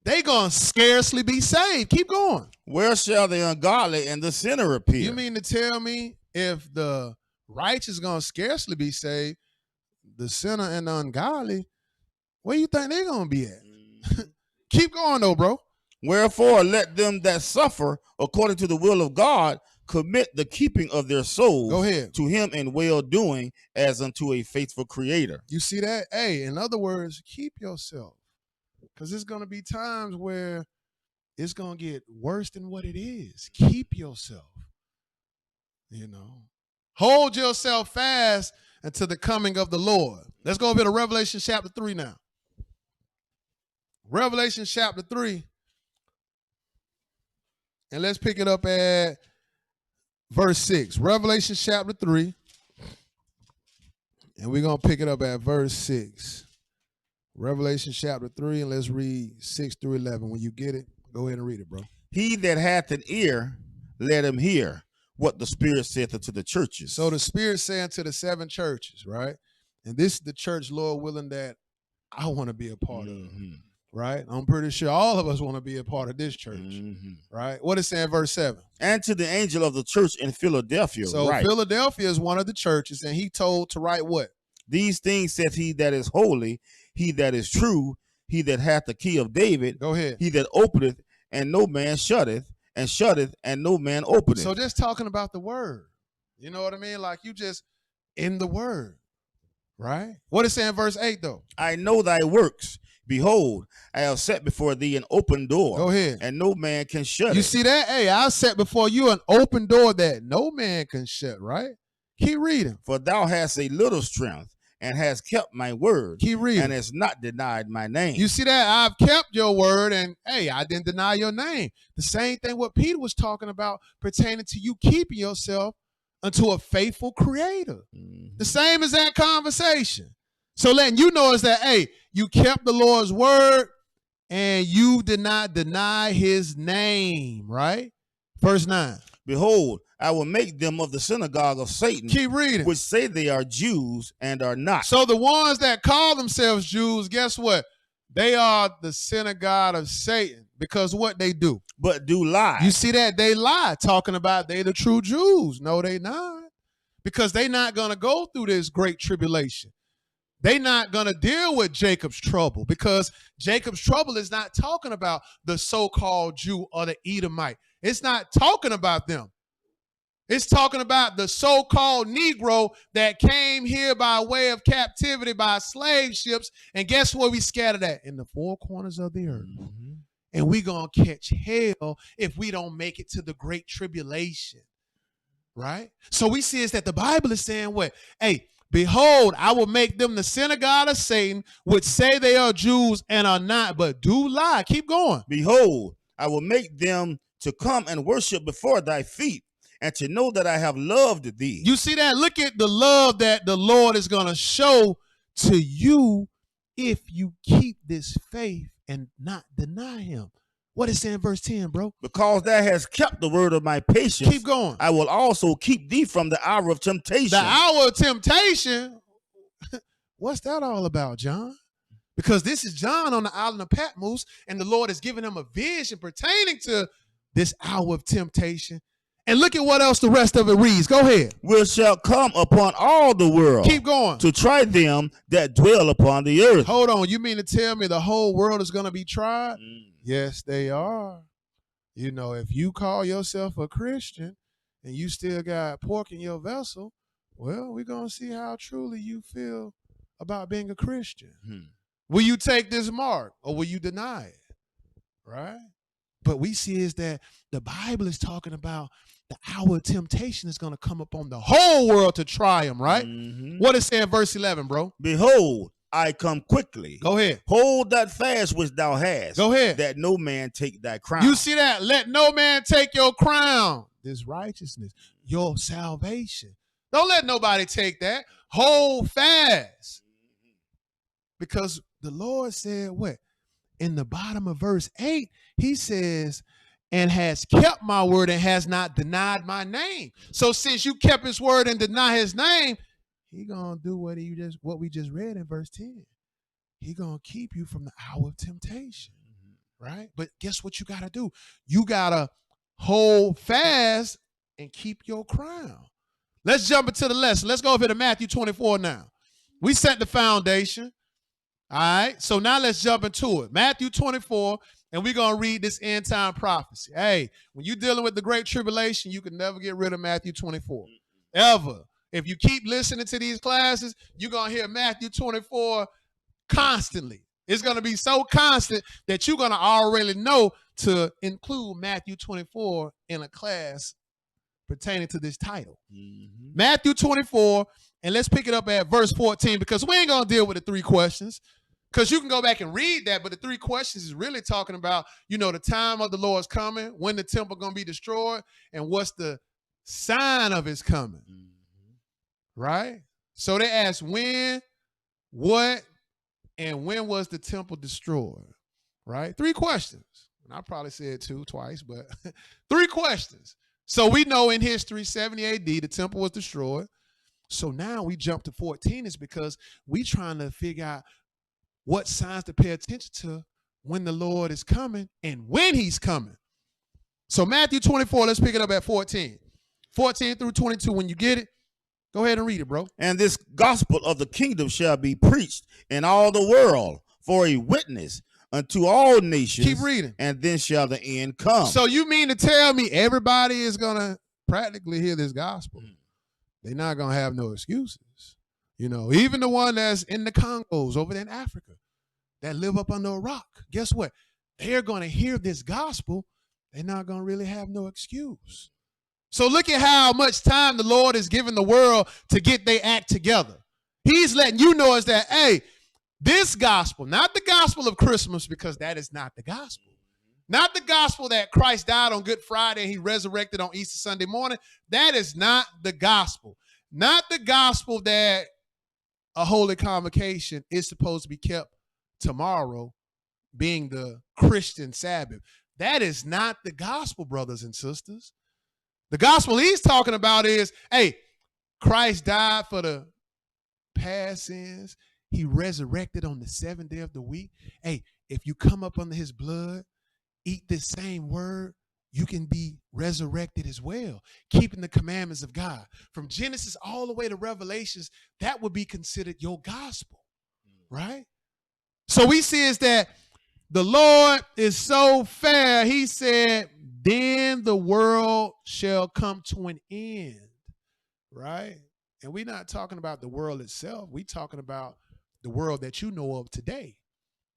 They going to scarcely be saved. Keep going. Where shall the ungodly and the sinner appear? You mean to tell me if the righteous going to scarcely be saved, the sinner and the ungodly, where you think they're going to be at? Keep going though, bro. Wherefore, let them that suffer according to the will of God commit the keeping of their souls to him in well-doing as unto a faithful creator. You see that? Hey, in other words, keep yourself. Because there's going to be times where it's going to get worse than what it is. Keep yourself. Hold yourself fast until the coming of the Lord. Let's go over to Revelation chapter 3 now. Revelation chapter 3. And let's pick it up at verse 6. Revelation chapter 3. And we're going to pick it up at verse 6. Revelation chapter 3, and let's read 6 through 11. When you get it, go ahead and read it, bro. He that hath an ear, let him hear what the Spirit saith unto the churches. So the Spirit saying to the 7 churches, right? And this is the church, Lord willing, that I want to be a part of, right? I'm pretty sure all of us want to be a part of this church, right? What is saying, verse 7? And to the angel of the church in Philadelphia, So write. Philadelphia is one of the churches, and he told to write what? These things saith he that is holy, he that is true, he that hath the key of David. Go ahead. He that openeth, and no man shutteth, and shutteth, and no man openeth. So just talking about the word. You know what I mean? Like you just in the word, right? What is saying, verse 8, though? I know thy works. Behold, I have set before thee an open door. Go ahead. And no man can shut it. You see that? Hey, I set before you an open door that no man can shut, right? Keep reading. For thou hast a little strength, and hast kept my word. Keep reading. And hast not denied my name. You see that? I've kept your word, and hey, I didn't deny your name. The same thing what Peter was talking about pertaining to you keeping yourself unto a faithful creator. The same as that conversation. So letting you know is that, hey, you kept the Lord's word and you did not deny his name, right? Verse 9. Behold, I will make them of the synagogue of Satan. Keep reading. Which say they are Jews and are not. So the ones that call themselves Jews, guess what? They are the synagogue of Satan because what they do. But do lie. You see that? They lie, talking about they the true Jews. No, they not. Because they not going to go through this great tribulation. They not going to deal with Jacob's trouble because Jacob's trouble is not talking about the so-called Jew or the Edomite. It's not talking about them. It's talking about the so-called Negro that came here by way of captivity by slave ships. And guess where we scattered at? In the 4 corners of the earth. And we going to catch hell if we don't make it to the great tribulation. Right? So we see is that the Bible is saying what? Hey, behold, I will make them the synagogue of Satan, which say they are Jews and are not, but do lie. Keep going. Behold, I will make them to come and worship before thy feet, and to know that I have loved thee. You see that? Look at the love that the Lord is going to show to you if you keep this faith and not deny him. What is saying verse 10, bro? Because thou hast kept the word of my patience. Keep going. I will also keep thee from the hour of temptation. The hour of temptation? What's that all about, John? Because this is John on the island of Patmos, and the Lord has given him a vision pertaining to this hour of temptation. And look at what else the rest of it reads. Go ahead. Which shall come upon all the world. Keep going. To try them that dwell upon the earth. Hold on. You mean to tell me the whole world is going to be tried? Yes, they are. You know, if you call yourself a Christian and you still got pork in your vessel, well, we're going to see how truly you feel about being a Christian. Will you take this mark or will you deny it? Right? But we see is that the Bible is talking about the hour of temptation is going to come upon the whole world to try them, right? What is saying verse 11, bro? Behold, I come quickly. Go ahead. Hold that fast which thou hast. Go ahead. That no man take thy crown. You see that? Let no man take your crown. This righteousness, your salvation. Don't let nobody take that. Hold fast. Because the Lord said what? In the bottom of verse 8, he says, and has kept my word and has not denied my name. So since you kept his word and deny his name, he gonna do what we just read in verse 10. He gonna keep you from the hour of temptation, right? But guess what you gotta do? You gotta hold fast and keep your crown. Let's jump into the lesson. Let's go over to Matthew 24 now. We set the foundation. All right, so now let's jump into it. Matthew 24, and we're going to read this end time prophecy. Hey, when you're dealing with the great tribulation, you can never get rid of Matthew 24, ever. If you keep listening to these classes, you're going to hear Matthew 24 constantly. It's going to be so constant that you're going to already know to include Matthew 24 in a class pertaining to this title. Matthew 24, and let's pick it up at verse 14 because we ain't going to deal with the 3 questions. Because you can go back and read that, but the 3 questions is really talking about, you know, the time of the Lord's coming, when the temple going to be destroyed, and what's the sign of his coming. Right? So they asked when, what, and when was the temple destroyed? Right? 3 questions. And I probably said 2 twice, but 3 questions. So we know in history, 70 AD, the temple was destroyed. So now we jump to 14 is because we trying to figure out what signs to pay attention to when the Lord is coming and when he's coming. So Matthew 24, let's pick it up at 14. 14 through 22, when you get it, go ahead and read it, bro. And this gospel of the kingdom shall be preached in all the world for a witness unto all nations. Keep reading. And then shall the end come. So you mean to tell me everybody is going to practically hear this gospel? They're not going to have no excuses. You know, even the one that's in the Congos over there in Africa that live up under a rock, guess what? They're going to hear this gospel. They're not going to really have no excuse. So look at how much time the Lord is giving the world to get their act together. He's letting you know is that, hey, this gospel, not the gospel of Christmas, because that is not the gospel. Not the gospel that Christ died on Good Friday and he resurrected on Easter Sunday morning. That is not the gospel. Not the gospel that a holy convocation is supposed to be kept tomorrow, being the Christian Sabbath. That is not the gospel, brothers and sisters. The gospel he's talking about is, hey, Christ died for the past sins. He resurrected on the 7th day of the week. Hey, if you come up under his blood, eat this same word, you can be resurrected as well, keeping the commandments of God. From Genesis all the way to Revelations, that would be considered your gospel, right? So we see is that the Lord is so fair. He said, then the world shall come to an end, right? And we're not talking about the world itself. We're talking about the world that you know of today.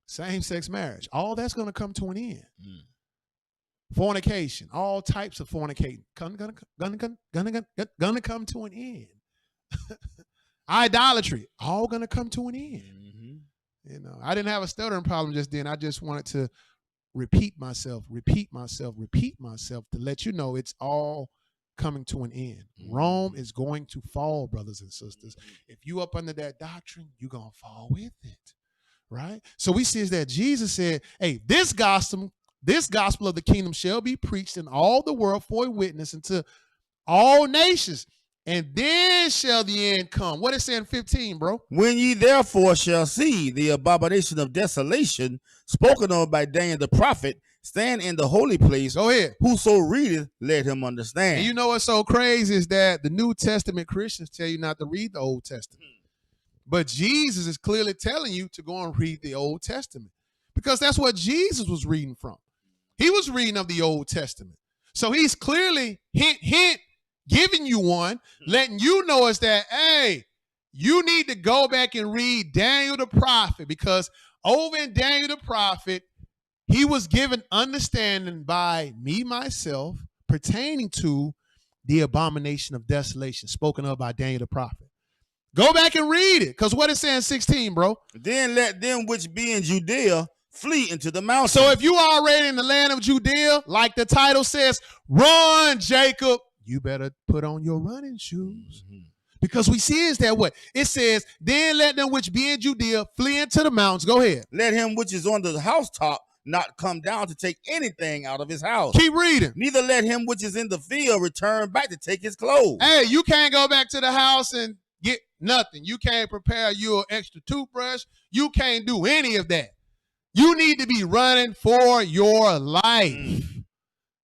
Same-sex marriage. All that's going to come to an end. Fornication. All types of fornicating. Gonna come to an end. Idolatry. All going to come to an end. You know, I didn't have a stuttering problem just then. I just wanted to repeat myself to let you know it's all coming to an end. Rome is going to fall, brothers and sisters. If you up under that doctrine, you're going to fall with it, right? So we see is that Jesus said, hey, this gospel of the kingdom shall be preached in all the world for a witness unto all nations. And then shall the end come. What is saying 15, bro? When ye therefore shall see the abomination of desolation spoken of by Daniel the prophet stand in the holy place. Go ahead. Whoso readeth, let him understand. And you know what's so crazy is that the New Testament Christians tell you not to read the Old Testament. But Jesus is clearly telling you to go and read the Old Testament because that's what Jesus was reading from. He was reading of the Old Testament. So he's clearly, hint, giving you one, letting you know is that, hey, you need to go back and read Daniel the prophet because over in Daniel the prophet, he was given understanding by me, myself, pertaining to the abomination of desolation spoken of by Daniel the prophet. Go back and read it because what it says in 16, bro. Then let them which be in Judea flee into the mountains. So if you are already in the land of Judea, like the title says, run, Jacob. You better put on your running shoes. Because we see is that what? It says, then let them which be in Judea flee into the mountains. Go ahead. Let him which is on the housetop not come down to take anything out of his house. Keep reading. Neither let him which is in the field return back to take his clothes. Hey, you can't go back to the house and get nothing. You can't prepare your extra toothbrush. You can't do any of that. You need to be running for your life.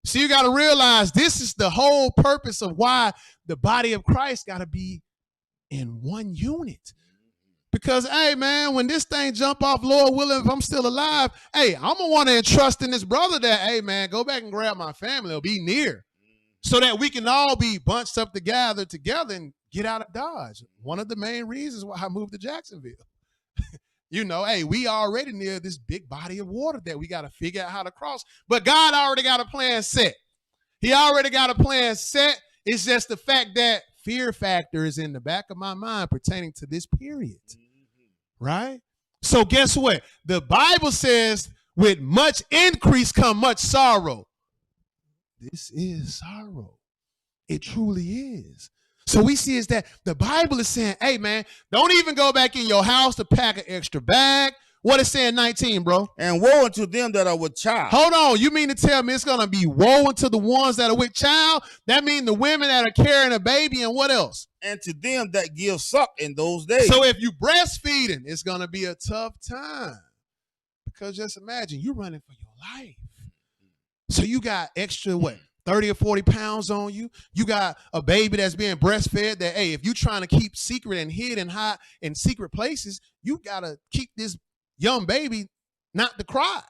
So you got to realize this is the whole purpose of why the body of Christ got to be in one unit. Because, hey, man, when this thing jump off, Lord willing, if I'm still alive, hey, I'm going to want to entrust in this brother that, hey, man, go back and grab my family or be near so that we can all be bunched up together and get out of Dodge. One of the main reasons why I moved to Jacksonville. You know, hey, we already near this big body of water that we got to figure out how to cross. But God already got a plan set. He already got a plan set. It's just the fact that fear factor is in the back of my mind pertaining to this period. Right? So guess what? The Bible says with much increase come much sorrow. This is sorrow. It truly is. So we see is that the Bible is saying, hey, man, don't even go back in your house to pack an extra bag. What is saying 19, bro? And woe unto them that are with child. Hold on. You mean to tell me it's going to be woe unto the ones that are with child? That means the women that are carrying a baby, and what else? And to them that give suck in those days. So if you breastfeeding, it's going to be a tough time. Because just imagine, you're running for your life. So you got extra, what, 30 or 40 pounds on you. You got a baby that's being breastfed that, hey, if you're trying to keep secret and hid and hide in secret places, you got to keep this young baby not to cry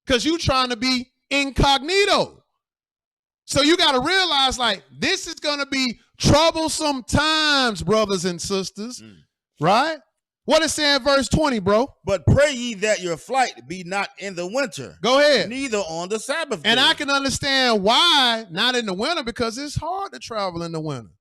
because you trying to be incognito. So you got to realize, like, this is going to be troublesome times, brothers and sisters, right? What is saying verse 20, bro? But pray ye that your flight be not in the winter. Go ahead. Neither on the Sabbath day. And I can understand why not in the winter, because it's hard to travel in the winter,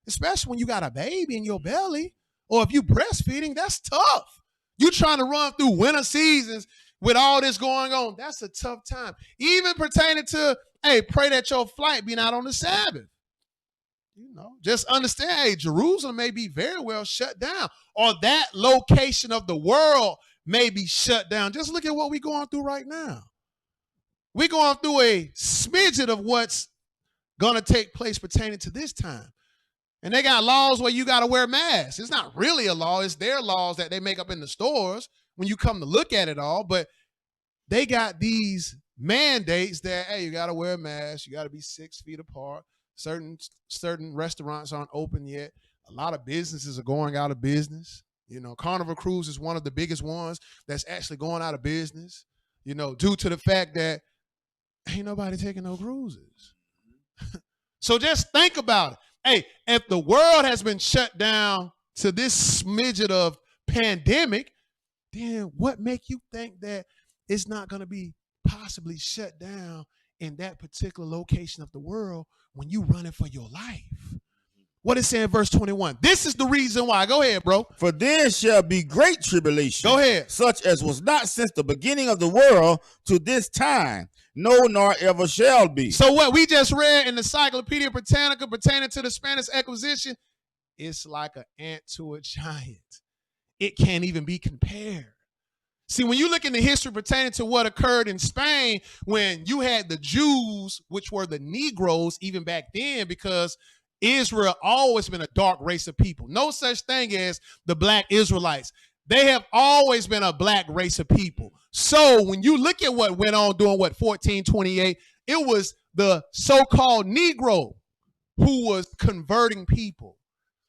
especially when you got a baby in your belly, or if you breastfeeding, that's tough. You trying to run through winter seasons with all this going on. That's a tough time. Even pertaining to, hey, pray that your flight be not on the Sabbath. You know, just understand, hey, Jerusalem may be very well shut down, or that location of the world may be shut down. Just look at what we're going through right now. We're going through a smidget of what's going to take place pertaining to this time. And they got laws where you got to wear masks. It's not really a law. It's their laws that they make up in the stores when you come to look at it all. But they got these mandates that, hey, you got to wear a mask. You got to be 6 feet apart. Certain restaurants aren't open yet. A lot of businesses are going out of business. You know, Carnival Cruise is one of the biggest ones that's actually going out of business, you know, due to the fact that ain't nobody taking no cruises. So just think about it. Hey, if the world has been shut down to this smidget of pandemic, then what make you think that it's not going to be possibly shut down in that particular location of the world when you running for your life? What is saying in verse 21? This is the reason why. Go ahead, bro. For then shall be great tribulation. Go ahead. Such as was not since the beginning of the world to this time, no, nor ever shall be. So what we just read in the Encyclopedia Britannica pertaining to the Spanish Inquisition, it's like an ant to a giant. It can't even be compared. See, when you look in the history pertaining to what occurred in Spain, when you had the Jews, which were the Negroes even back then, because Israel always been a dark race of people. No such thing as the black Israelites. They have always been a black race of people. So when you look at what went on during 1428, it was the so-called Negro who was converting people.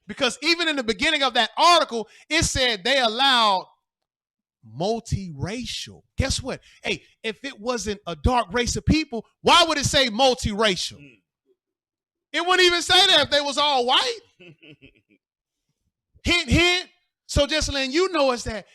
Because even in the beginning of that article, it said they allowed multiracial. Guess what? Hey, if it wasn't a dark race of people, why would it say multiracial? It wouldn't even say that if they was all white. Hint, hint. So just letting you know is that,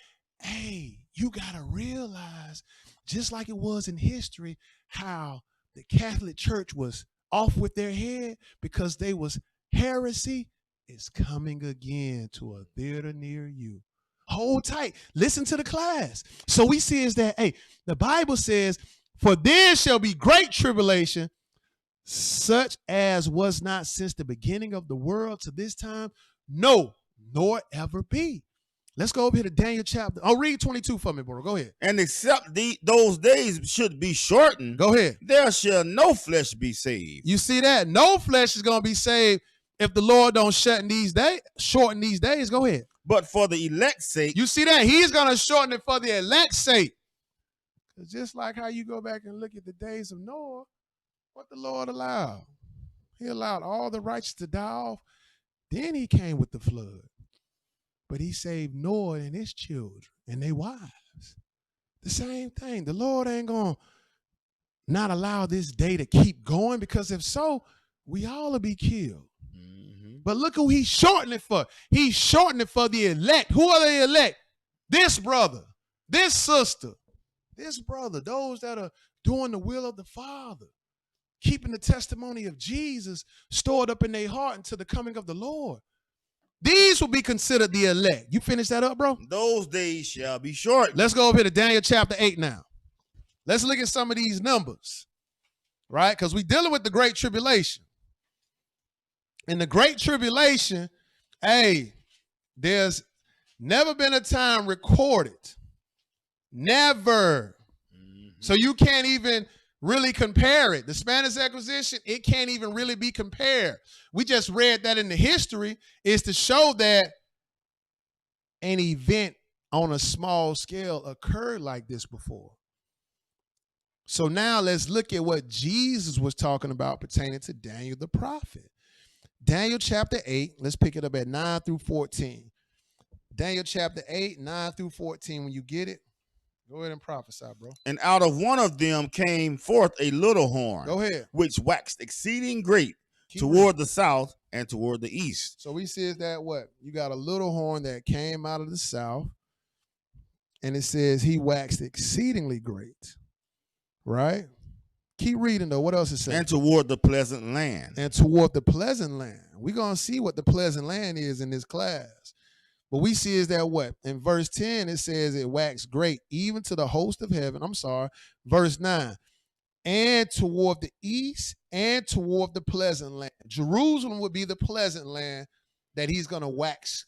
hey, you got to realize, just like it was in history, how the Catholic Church was off with their head because they was heresy, is coming again to a theater near you. Hold tight. Listen to the class. So we see is that, hey, the Bible says, for there shall be great tribulation, such as was not since the beginning of the world to this time, no, nor ever be. Let's go over here to Daniel chapter. I'll read 22 for me, bro. Go ahead. And except those days should be shortened, go ahead. There shall no flesh be saved. You see that? No flesh is going to be saved if the Lord don't shorten these days. Go ahead. But for the elect's sake. You see that? He's going to shorten it for the elect's sake. Just like how you go back and look at the days of Noah, what the Lord allowed. He allowed all the righteous to die off. Then he came with the flood. But he saved Noah and his children and their wives. The same thing. The Lord ain't going to not allow this day to keep going, because if so, we all will be killed. Mm-hmm. But look who he's shortening it for. He's shortening it for the elect. Who are the elect? This brother, this sister, this brother, those that are doing the will of the Father, keeping the testimony of Jesus stored up in their heart until the coming of the Lord. These will be considered the elect. You finish that up, bro? Those days shall be short. Let's go over here to Daniel chapter 8 now. Let's look at some of these numbers, right? Because we're dealing with the Great Tribulation. In the Great Tribulation, hey, there's never been a time recorded. Never. So you can't even really compare it. The Spanish Inquisition, it can't even really be compared. We just read that in the history is to show that an event on a small scale occurred like this before. So now let's look at what Jesus was talking about pertaining to Daniel the prophet. Daniel chapter 8, let's pick it up at 9 through 14. Daniel chapter 8, 9 through 14. When you get it, go ahead and prophesy, bro. And out of one of them came forth a little horn, Go ahead. which waxed exceeding great toward the south and toward the east. So we says that what? You got a little horn that came out of the south, and it says he waxed exceedingly great, right? Keep reading, though. What else it says? And toward the pleasant land. And toward the pleasant land. We're going to see what the pleasant land is in this class. But we see is that what? In verse 10, it says it waxed great, even to the host of heaven. I'm sorry. Verse 9. And toward the east and toward the pleasant land. Jerusalem would be the pleasant land that he's going to wax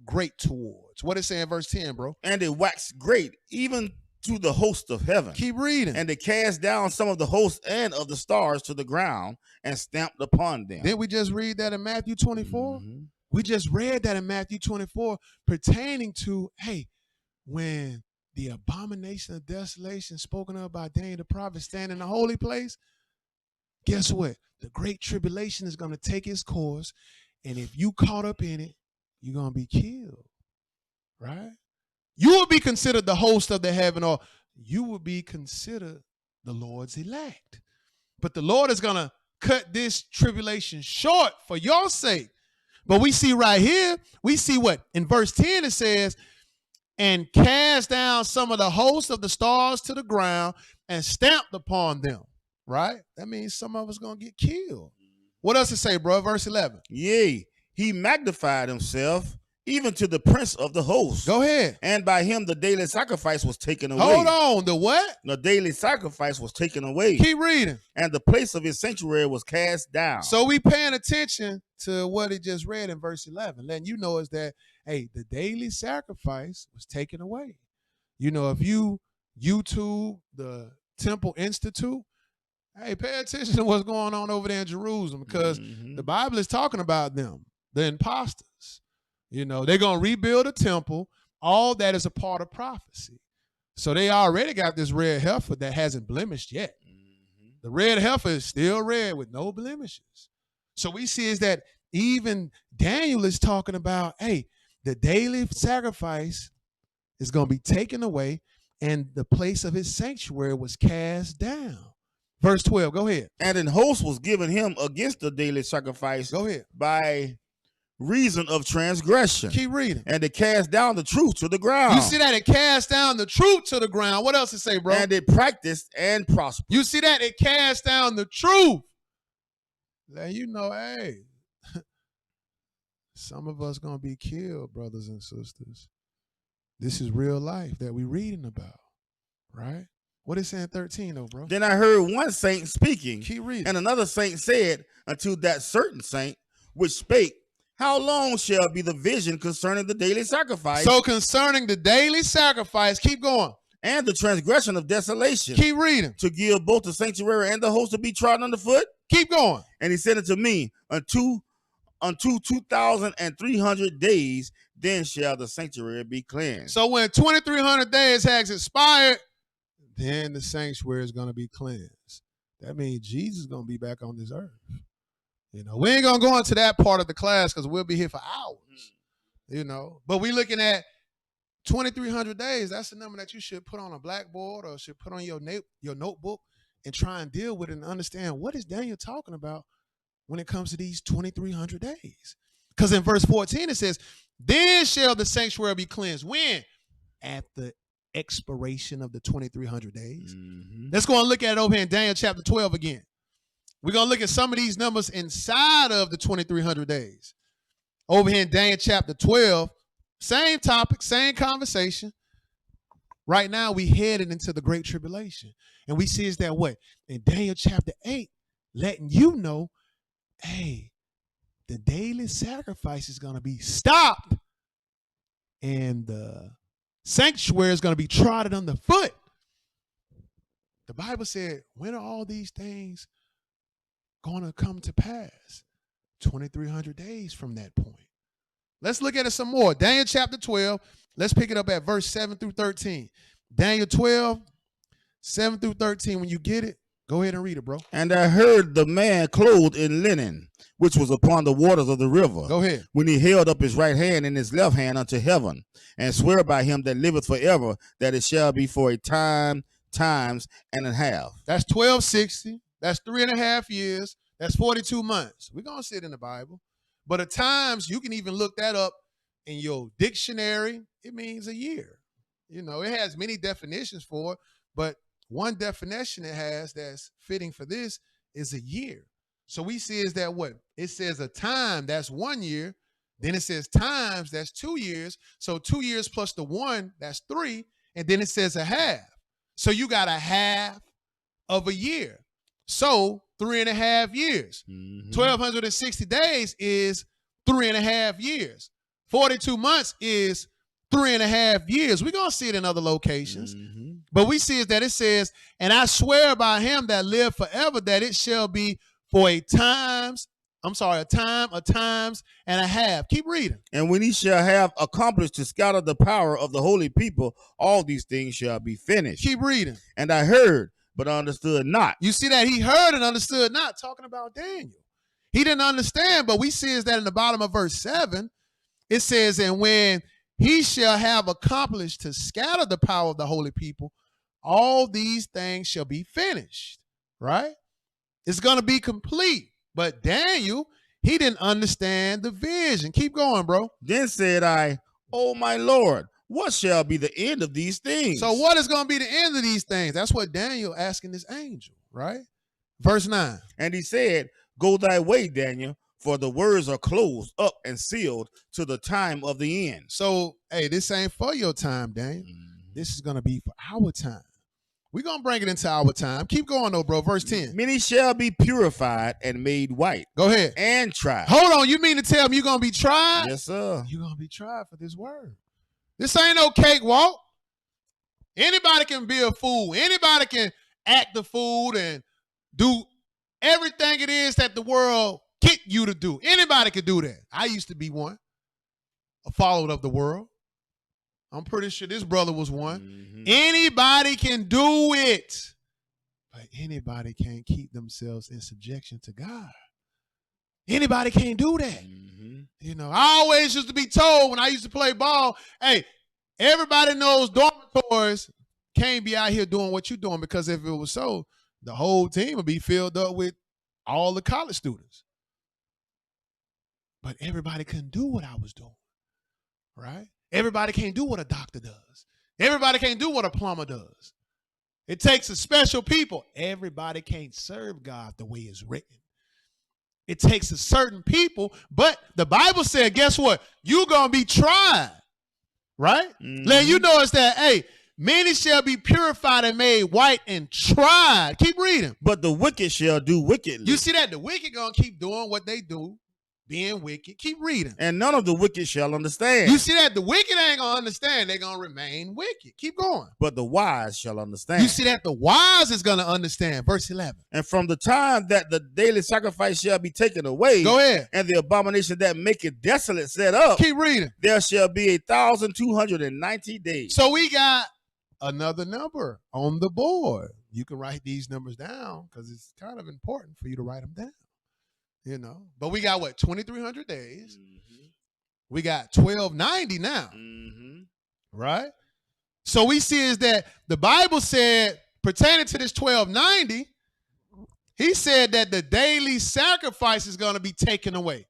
great towards. What it say in verse 10, bro? And it waxed great, even to the host of heaven. Keep reading. And they cast down some of the hosts and of the stars to the ground and stamped upon them. Didn't we just read that in Matthew 24? Mm-hmm. We just read that in Matthew 24 pertaining to, hey, when the abomination of desolation spoken of by Daniel the prophet stand in the holy place, guess what? The great tribulation is going to take its course. And if you caught up in it, you're going to be killed, right? You will be considered the host of the heaven, or you will be considered the Lord's elect. But the Lord is going to cut this tribulation short for your sake. But we see right here, we see what? In verse 10 it says, and cast down some of the hosts of the stars to the ground and stamped upon them, right? That means some of us going to get killed. What else it say, bro? Verse 11. Yea, he magnified himself even to the prince of the host. Go ahead. And by him the daily sacrifice was taken away. Hold on. The what? The daily sacrifice was taken away. Keep reading. And the place of his sanctuary was cast down. So we paying attention to what it just read in verse 11. Letting you know is that, hey, the daily sacrifice was taken away. You know, if you YouTube the Temple Institute, hey, pay attention to what's going on over there in Jerusalem, because the Bible is talking about them, the imposters. You know, they're going to rebuild a temple. All that is a part of prophecy. So they already got this red heifer that hasn't blemished yet. The red heifer is still red with no blemishes. So we see is that even Daniel is talking about, hey, the daily sacrifice is going to be taken away, and the place of his sanctuary was cast down. Verse 12, go ahead. And an host was given him against the daily sacrifice. Go ahead. By reason of transgression. Keep reading. And it cast down the truth to the ground. You see that? It cast down the truth to the ground. What else it say, bro? And it practiced and prospered. You see that? It cast down the truth. Now you know, hey, some of us going to be killed, brothers and sisters. This is real life that we reading about, right? What is saying 13 though, bro? Then I heard one saint speaking. Keep reading. And another saint said unto that certain saint which spake, how long shall be the vision concerning the daily sacrifice? So concerning the daily sacrifice, keep going. And the transgression of desolation. Keep reading. To give both the sanctuary and the host to be trodden underfoot. Keep going. And he said unto me, unto 2,300 days, then shall the sanctuary be cleansed. So when 2,300 days has expired, then the sanctuary is going to be cleansed. That means Jesus is going to be back on this earth. You know, we ain't going to go into that part of the class because we'll be here for hours, you know. But we looking at 2,300 days. That's the number that you should put on a blackboard or should put on your notebook and try and deal with it and understand what is Daniel talking about when it comes to these 2,300 days. Because in verse 14 it says, then shall the sanctuary be cleansed. When? At the expiration of the 2,300 days. Let's go and look at it over here in Daniel chapter 12 again. We're going to look at some of these numbers inside of the 2,300 days. Over here in Daniel chapter 12, same topic, same conversation. Right now, we headed into the Great Tribulation. And we see is that what? In Daniel chapter 8, letting you know, hey, the daily sacrifice is going to be stopped and the sanctuary is going to be trodden underfoot. The Bible said, when are all these things going to come to pass? 2,300 days from that point. Let's look at it some more. Daniel chapter 12. Let's pick it up at verse 7 through 13. Daniel 12, 7 through 13. When you get it, go ahead and read it, bro. And I heard the man clothed in linen, which was upon the waters of the river. Go ahead. When he held up his right hand and his left hand unto heaven, and swear by him that liveth forever, that it shall be for a time, times, and a half. That's 1260. That's 3.5 years. That's 42 months. We're going to see it in the Bible. But at times, you can even look that up in your dictionary. It means a year. You know, it has many definitions for it, but one definition it has that's fitting for this is a year. So we see is that what? It says a time, that's 1 year. Then it says times, that's 2 years. So 2 years plus the 1, that's 3. And then it says a half. So you got a half of a year. So 3.5 years. 1,260 days is 3.5 years. 42 months is 3.5 years. We're going to see it in other locations. But we see is that it says, and I swear by him that live forever, that it shall be for a time, a times, and a half. Keep reading. And when he shall have accomplished to scatter the power of the holy people, all these things shall be finished. Keep reading. And I heard, but understood not. You see that? He heard and understood not, talking about Daniel. He didn't understand, but we see is that in the bottom of verse 7, it says, and when he shall have accomplished to scatter the power of the holy people, all these things shall be finished, right? It's going to be complete. But Daniel, he didn't understand the vision. Keep going, bro. Then said I, O my Lord, what shall be the end of these things? So what is going to be the end of these things? That's what Daniel asking this angel, right? Verse 9. And he said, go thy way, Daniel, for the words are closed up and sealed to the time of the end. So, hey, this ain't for your time, Daniel. This is going to be for our time. We're going to bring it into our time. Keep going, though, bro. Verse 10. Many shall be purified and made white. Go ahead. And tried. Hold on. You mean to tell me you're going to be tried? Yes, sir. You're going to be tried for this word. This ain't no cakewalk. Anybody can be a fool. Anybody can act a fool and do everything it is that the world kick you to do. Anybody can do that. I used to be one, a follower of the world. I'm pretty sure this brother was one. Anybody can do it, but anybody can't keep themselves in subjection to God. Anybody can't do that. You know, I always used to be told when I used to play ball, hey, everybody knows dormitories can't be out here doing what you're doing, because if it was so, the whole team would be filled up with all the college students. But everybody couldn't do what I was doing, right? Everybody can't do what a doctor does. Everybody can't do what a plumber does. It takes a special people. Everybody can't serve God the way it's written. It takes a certain people, but the Bible said, guess what? You're going to be tried, right? Let you know it's that, hey, many shall be purified and made white and tried. Keep reading. But the wicked shall do wickedly. You see that? The wicked going to keep doing what they do, being wicked. Keep reading. And none of the wicked shall understand. You see that? The wicked ain't going to understand. They're going to remain wicked. Keep going. But the wise shall understand. You see that? The wise is going to understand. Verse 11. And from the time that the daily sacrifice shall be taken away, Go ahead. and the abomination that maketh desolate set up, Keep reading. there shall be 1,290 days. So we got another number on the board. You can write these numbers down because it's kind of important for you to write them down. You know, but we got what, 2,300 days. We got 1,290 now, right? So we see is that the Bible said, pertaining to this 1,290, he said that the daily sacrifice is going to be taken away.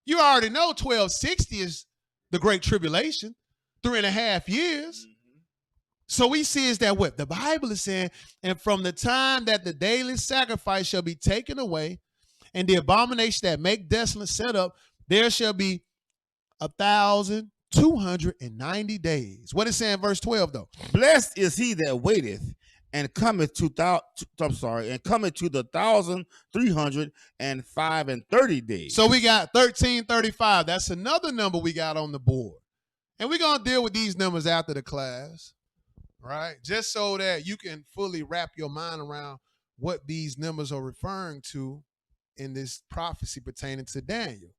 You already know 1,260 is the Great Tribulation, 3.5 years. So we see is that what the Bible is saying, and from the time that the daily sacrifice shall be taken away, and the abomination that make desolate set up, there shall be 1,290 days. What is saying, verse 12, though? Blessed is he that waiteth and cometh to and cometh to the 1,305 and 30 days. So we got 1335. That's another number we got on the board. And we're going to deal with these numbers after the class, right? Just so that you can fully wrap your mind around what these numbers are referring to in this prophecy pertaining to Daniel,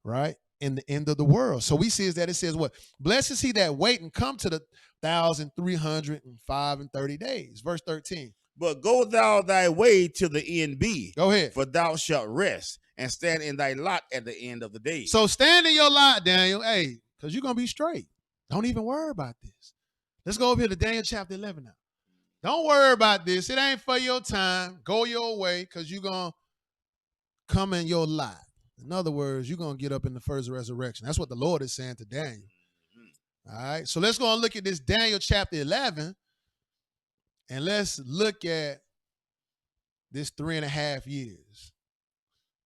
right? In the end of the world. So we see is that it says what? Blessed is he that wait and come to the 1,305 and 30 days. Verse 13. But go thou thy way till the end be. Go ahead. For thou shalt rest and stand in thy lot at the end of the day. So stand in your lot, Daniel. Hey, because you're going to be straight. Don't even worry about this. Let's go over here to Daniel chapter 11 now. Don't worry about this. It ain't for your time. Go your way because you're going to come in your lot. In other words, you're going to get up in the first resurrection. That's what the Lord is saying to Daniel. All right. So let's go and look at this Daniel chapter 11. And let's look at this 3.5 years.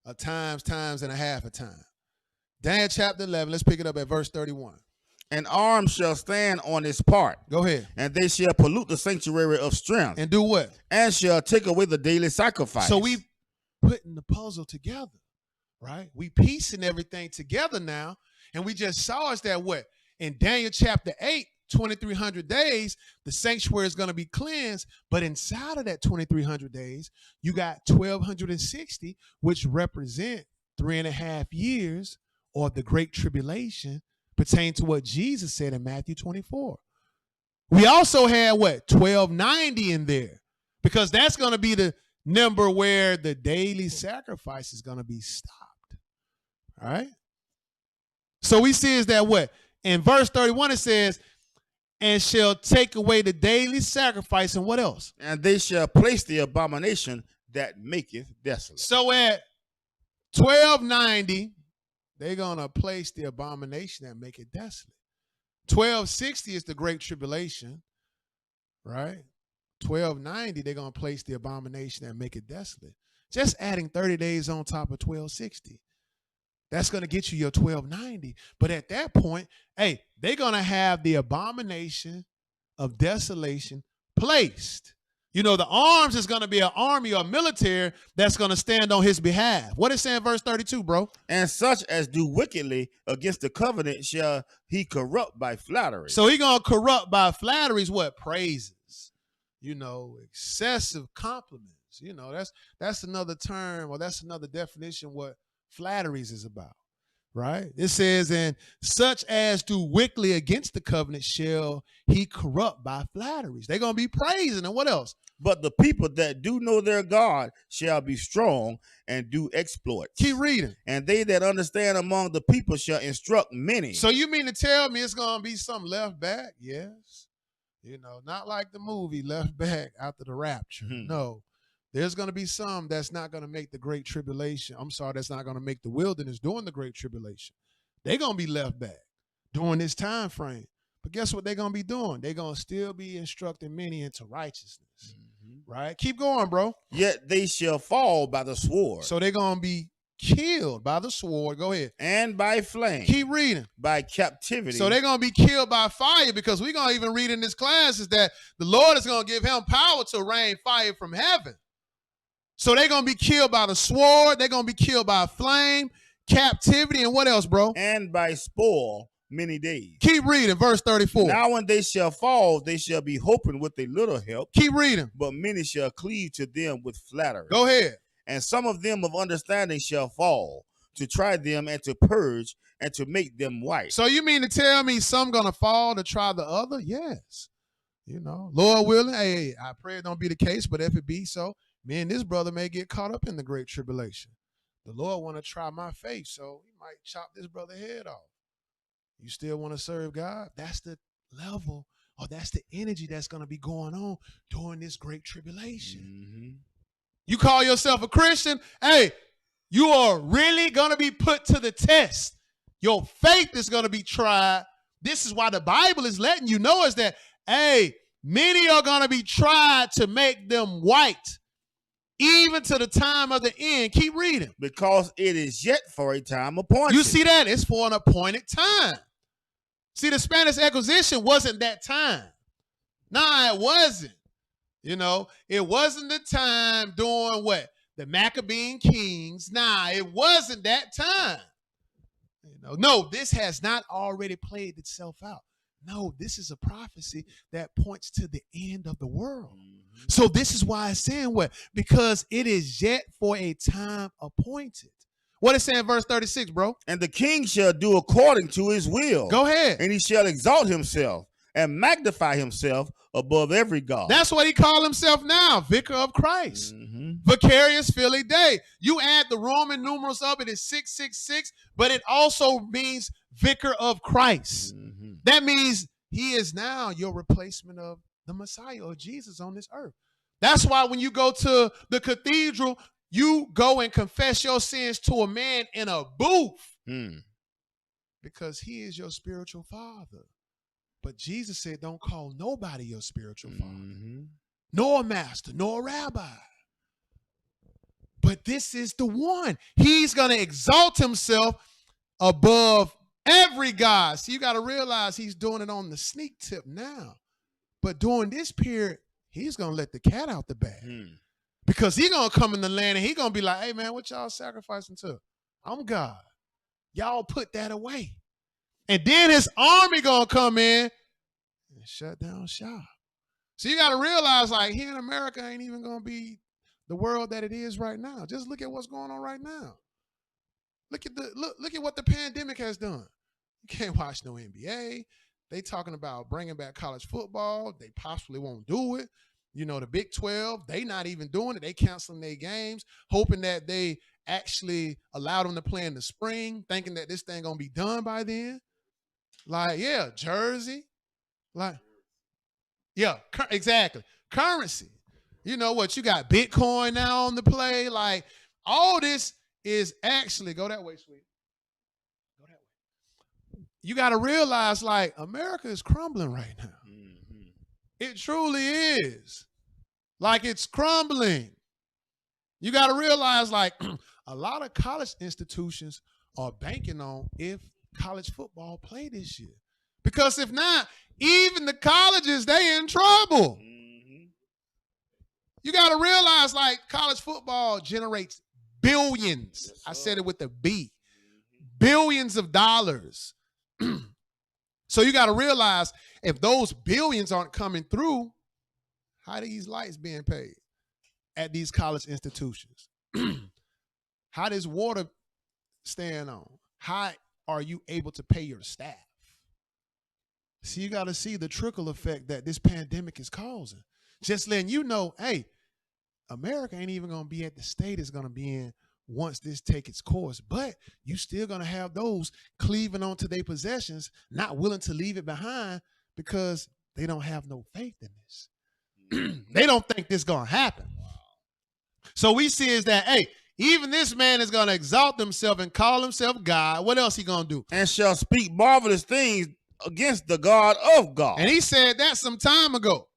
A times and a half a time. Daniel chapter 11. Let's pick it up at verse 31. An arm shall stand on its part. Go ahead. And they shall pollute the sanctuary of strength. And do what? And shall take away the daily sacrifice. So we putting the puzzle together. Right? We piecing everything together now. And we just saw us that what? In Daniel chapter 8, 2,300 days, the sanctuary is going to be cleansed. But inside of that 2,300 days, you got 1,260, which represent 3.5 years or the Great Tribulation pertaining to what Jesus said in Matthew 24. We also had what? 1,290 in there because that's going to be the number where the daily sacrifice is going to be stopped. All right. So we see is that what? In verse 31, it says, and shall take away the daily sacrifice. And what else? And they shall place the abomination that maketh desolate. So at 1,290, they're going to place the abomination that make it desolate. 1,260 is the Great Tribulation, right? 1,290, they're going to place the abomination that make it desolate. Just adding 30 days on top of 1,260. That's going to get you your 1,290. But at that point, hey, they're going to have the abomination of desolation placed. You know, the arms is going to be an army or military that's going to stand on his behalf. What is saying verse 32, bro? And such as do wickedly against the covenant shall he corrupt by flattery. So he going to corrupt by flatteries, what? Praises. You know, excessive compliments. You know, that's another term or that's another definition what flatteries is about, right? It says, and such as do wickedly against the covenant shall he corrupt by flatteries. They're going to be praising. And what else? But the people that do know their God shall be strong and do exploits. Keep reading. And they that understand among the people shall instruct many. So you mean to tell me it's going to be some left back? Yes. You know, not like the movie Left Back after the rapture. No. There's going to be some that's not going to make the Great Tribulation. I'm sorry, that's not going to make the wilderness during the Great Tribulation. They're going to be left back during this time frame. But guess what they're going to be doing? They're going to still be instructing many into righteousness. Right? Keep going, bro. Yet they shall fall by the sword. So they're going to be killed by the sword. Go ahead. And by flame. Keep reading. By captivity. So they're going to be killed by fire because we're going to even read in this class is that the Lord is going to give him power to rain fire from heaven. So they're going to be killed by the sword. They're going to be killed by flame, captivity, and what else, bro? And by spoil many days. Keep reading, verse 34. Now when they shall fall, they shall be hoping with a little help. Keep reading. But many shall cleave to them with flattery. Go ahead. And some of them of understanding shall fall, to try them and to purge and to make them white. So you mean to tell me some going to fall to try the other? Yes. You know, Lord willing, hey, I pray it don't be the case, but if it be so, me and this brother may get caught up in the Great Tribulation. The Lord want to try my faith, so he might chop this brother head off. You still want to serve God? That's the level or that's the energy that's going to be going on during this Great Tribulation. You call yourself a Christian, hey, you are really going to be put to the test. Your faith is going to be tried. This is why the Bible is letting you know is that, hey, many are going to be tried to make them white. Even to the time of the end. Keep reading. Because it is yet for a time appointed. You see that? It's for an appointed time. See, the Spanish Inquisition wasn't that time. Nah, it wasn't. You know, it wasn't the time during what? The Maccabean Kings. Nah, it wasn't that time. You know, no, this has not already played itself out. No, this is a prophecy that points to the end of the world. So this is why it's saying what? Because it is yet for a time appointed. What is saying verse 36, bro? And the king shall do according to his will. Go ahead. And he shall exalt himself and magnify himself above every God. That's what he called himself now, Vicar of Christ. Vicarious Filii Dei. You add the Roman numerals of it is 666, but it also means Vicar of Christ. That means he is now your replacement of the Messiah or Jesus on this earth. That's why when you go to the cathedral, you go and confess your sins to a man in a booth because he is your spiritual father. But Jesus said, don't call nobody your spiritual father, nor a master, nor a rabbi. But this is the one. He's going to exalt himself above every God. So you got to realize he's doing it on the sneak tip now. But during this period, he's going to let the cat out the bag. Because he's going to come in the land and he's going to be like, hey, man, what y'all sacrificing to? I'm God. Y'all put that away. And then his army going to come in and shut down shop. So you got to realize, like, here in America ain't even going to be the world that it is right now. Just look at what's going on right now. Look at what the pandemic has done. You can't watch no NBA. They talking about bringing back college football. They possibly won't do it. You know, the Big 12, they not even doing it. They canceling their games, hoping that they actually allow them to play in the spring, thinking that this thing going to be done by then. Like, yeah, Jersey. Like, yeah, exactly. Currency. You know what? You got Bitcoin now on the play. Like, all this is actually, go that way, sweet. Go that way. You got to realize, like, America is crumbling right now. It truly is. Like, it's crumbling. You got to realize, like, a lot of college institutions are banking on if college football play this year. Because if not, even the colleges, they in trouble. You got to realize, like, college football generates billions. Yes, I said it with a B. Billions of dollars. So you got to realize, if those billions aren't coming through, how are these lights being paid at these college institutions? How does water stand on? How are you able to pay your staff? See, you got to see the trickle effect that this pandemic is causing. Just letting you know, hey, America ain't even going to be at the state it's going to be in once this take its course. But you still going to have those cleaving onto their possessions, not willing to leave it behind because they don't have no faith in this. They don't think this going to happen. So we see is that, hey, even this man is going to exalt himself and call himself God. What else he going to do? And shall speak marvelous things against the God of God. And he said that some time ago.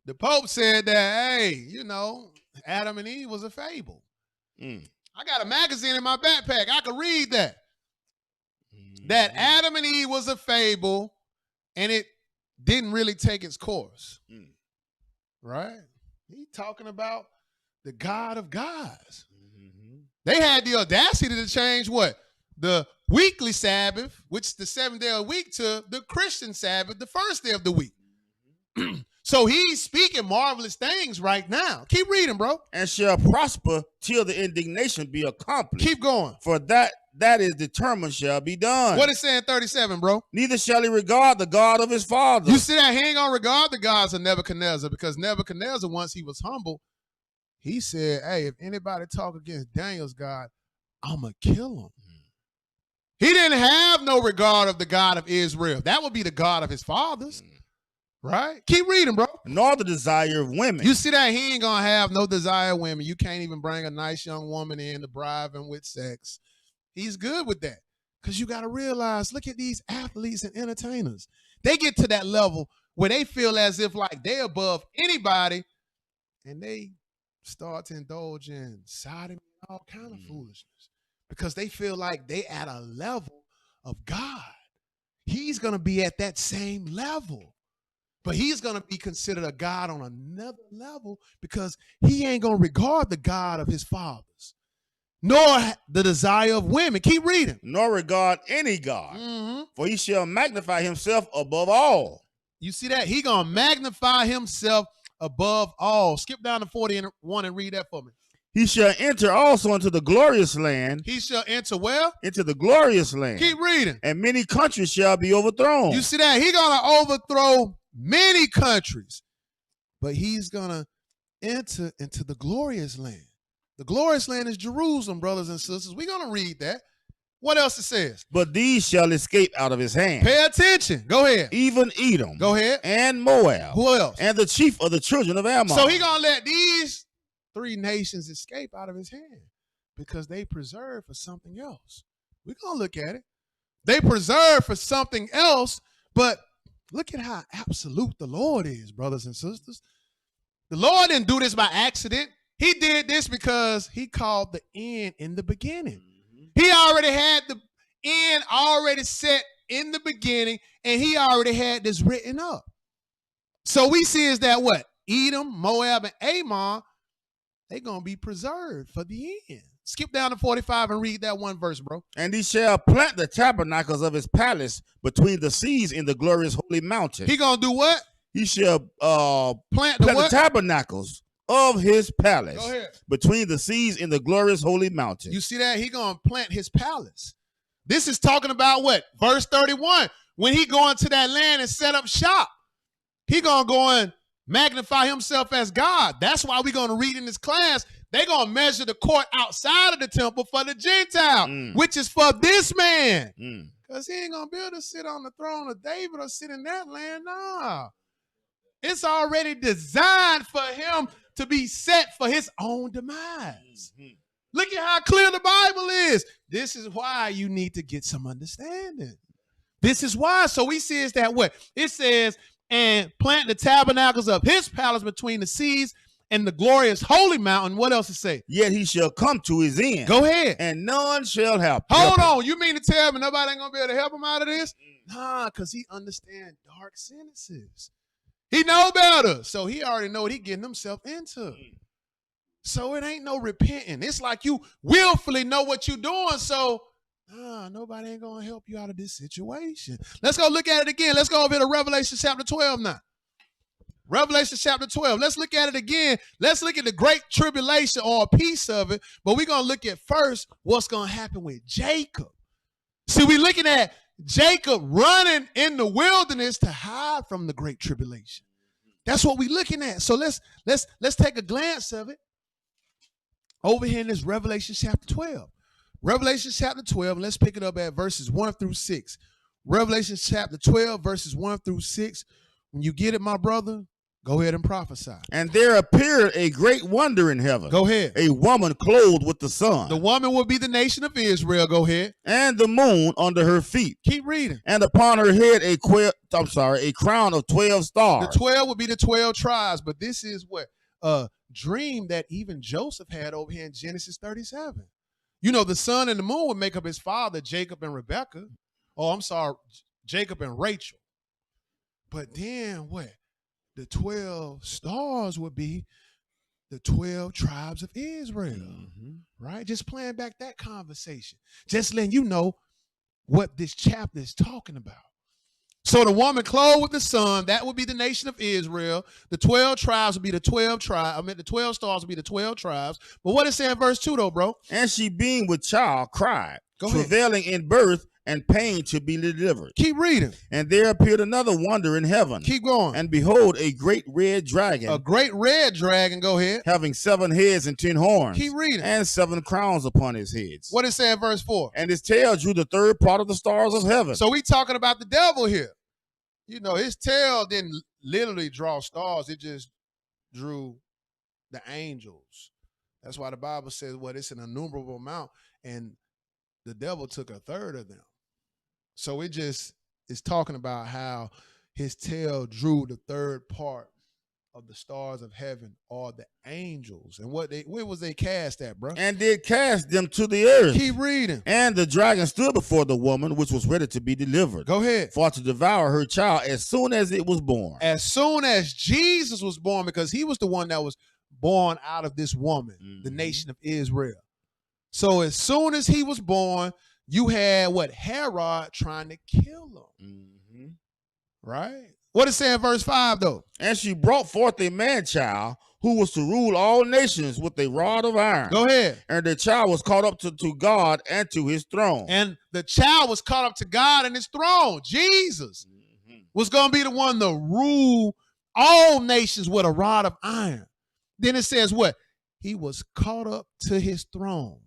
The Pope said that, hey, you know, Adam and Eve was a fable. I got a magazine in my backpack. I could read that. That Adam and Eve was a fable, and it didn't really take its course. Right? He's talking about the God of gods. They had the audacity to change what? The weekly Sabbath, which is the 7th day of the week, to the Christian Sabbath, the first day of the week. So he's speaking marvelous things right now. Keep reading, bro. And shall prosper till the indignation be accomplished. Keep going. For that is determined shall be done. What is saying 37, bro? Neither shall he regard the God of his father. You see that? He ain't going to regard the gods of Nebuchadnezzar, because Nebuchadnezzar, once he was humble, he said, hey, if anybody talk against Daniel's God, I'm going to kill him. He didn't have no regard of the God of Israel. That would be the God of his fathers. Right? Keep reading, bro. Nor the desire of women. You see that? He ain't going to have no desire of women. You can't even bring a nice young woman in to bribe him with sex. He's good with that. Because you got to realize, look at these athletes and entertainers. They get to that level where they feel as if like they're above anybody, and they start to indulge in sodomy and all kind of foolishness because they feel like they at a level of God. He's going to be at that same level. But he's going to be considered a God on another level because he ain't going to regard the God of his fathers, nor the desire of women. Keep reading. Nor regard any God, for he shall magnify himself above all. You see that? He going to magnify himself above all. Skip down to 41 and read that for me. He shall enter also into the glorious land. He shall enter where? Into the glorious land. Keep reading. And many countries shall be overthrown. You see that? He's going to overthrow many countries, but he's going to enter into the glorious land. The glorious land is Jerusalem, brothers and sisters. We're going to read that. What else it says? But these shall escape out of his hand. Pay attention. Go ahead. Even Edom. Go ahead. And Moab. Who else? And the chief of the children of Ammon. So he's going to let these 3 nations escape out of his hand because they preserve for something else. We're going to look at it. They preserve for something else, but look at how absolute the Lord is, brothers and sisters. The Lord didn't do this by accident. He did this because he called the end in the beginning. He already had the end already set in the beginning, and he already had this written up. So we see is that what? Edom, Moab, and Ammon, they're going to be preserved for the end. Skip down to 45 and read that one verse, bro. And he shall plant the tabernacles of his palace between the seas in the glorious holy mountain. He going to do what? He shall plant the tabernacles of his palace Go ahead. between the seas in the glorious holy mountain. You see that? He going to plant his palace. This is talking about what? Verse 31. When he go into that land and set up shop, he going to go and magnify himself as God. That's why we're going to read in this class. They're going to measure the court outside of the temple for the Gentile, which is for this man. Because he ain't going to be able to sit on the throne of David or sit in that land. Nah. It's already designed for him to be set for his own demise. Look at how clear the Bible is. This is why you need to get some understanding. This is why. So we see is that what? It says, and plant the tabernacles of his palace between the seas and the glorious holy mountain. What else it say? Yet he shall come to his end. Go ahead. And none shall help. Hold on. You mean to tell me nobody ain't going to be able to help him out of this? Nah, because he understands dark sentences. He know better. So he already know what he getting himself into. So it ain't no repenting. It's like you willfully know what you're doing. So nobody ain't going to help you out of this situation. Let's go look at it again. Let's go over to Revelation chapter 12 now. Revelation chapter 12. Let's look at it again. Let's look at the great tribulation or a piece of it. But we're going to look at first what's going to happen with Jacob. See, we're looking at Jacob running in the wilderness to hide from the great tribulation. That's what we're looking at. So let's take a glance of it over here in this Revelation chapter 12. Revelation chapter 12, and let's pick it up at verses 1 through 6. Revelation chapter 12, verses 1 through 6. When you get it, my brother, go ahead and prophesy. And there appeared a great wonder in heaven. Go ahead. A woman clothed with the sun. The woman will be the nation of Israel. Go ahead. And the moon under her feet. Keep reading. And upon her head a crown of 12 stars. The 12 will be the 12 tribes, but this is what a dream that even Joseph had over here in Genesis 37. You know, the sun and the moon would make up his father, Jacob and Rebekah. Oh, I'm sorry, Jacob and Rachel. But then what? The 12 stars would be the 12 tribes of Israel, right? Just playing back that conversation. Just letting you know what this chapter is talking about. So the woman clothed with the sun, that would be the nation of Israel. The 12 tribes would be the 12 tribes. The 12 stars would be the 12 tribes. But what it say in verse 2 though, bro? And she being with child cried, travailing in birth and pain to be delivered. Keep reading. And there appeared another wonder in heaven. Keep going. And behold, a great red dragon. A great red dragon, go ahead. Having 7 heads and 10 horns. Keep reading. And 7 crowns upon his heads. What it say in verse 4? And his tail drew the third part of the stars of heaven. So we talking about the devil here. You know, his tail didn't literally draw stars. It just drew the angels. That's why the Bible says, it's an innumerable amount. And the devil took a third of them. So it just is talking about how his tail drew the third part of the stars of heaven are the angels. And where was they cast at, bro? And did cast them to the earth. Keep reading. And the dragon stood before the woman, which was ready to be delivered. Go ahead. For to devour her child as soon as it was born. As soon as Jesus was born, because he was the one that was born out of this woman, the nation of Israel. So as soon as he was born, you had what? Herod trying to kill him. Right? What it say in verse 5, though? And she brought forth a man-child who was to rule all nations with a rod of iron. Go ahead. And the child was caught up to God and to his throne. And the child was caught up to God and his throne. Jesus was going to be the one to rule all nations with a rod of iron. Then it says what? He was caught up to his throne.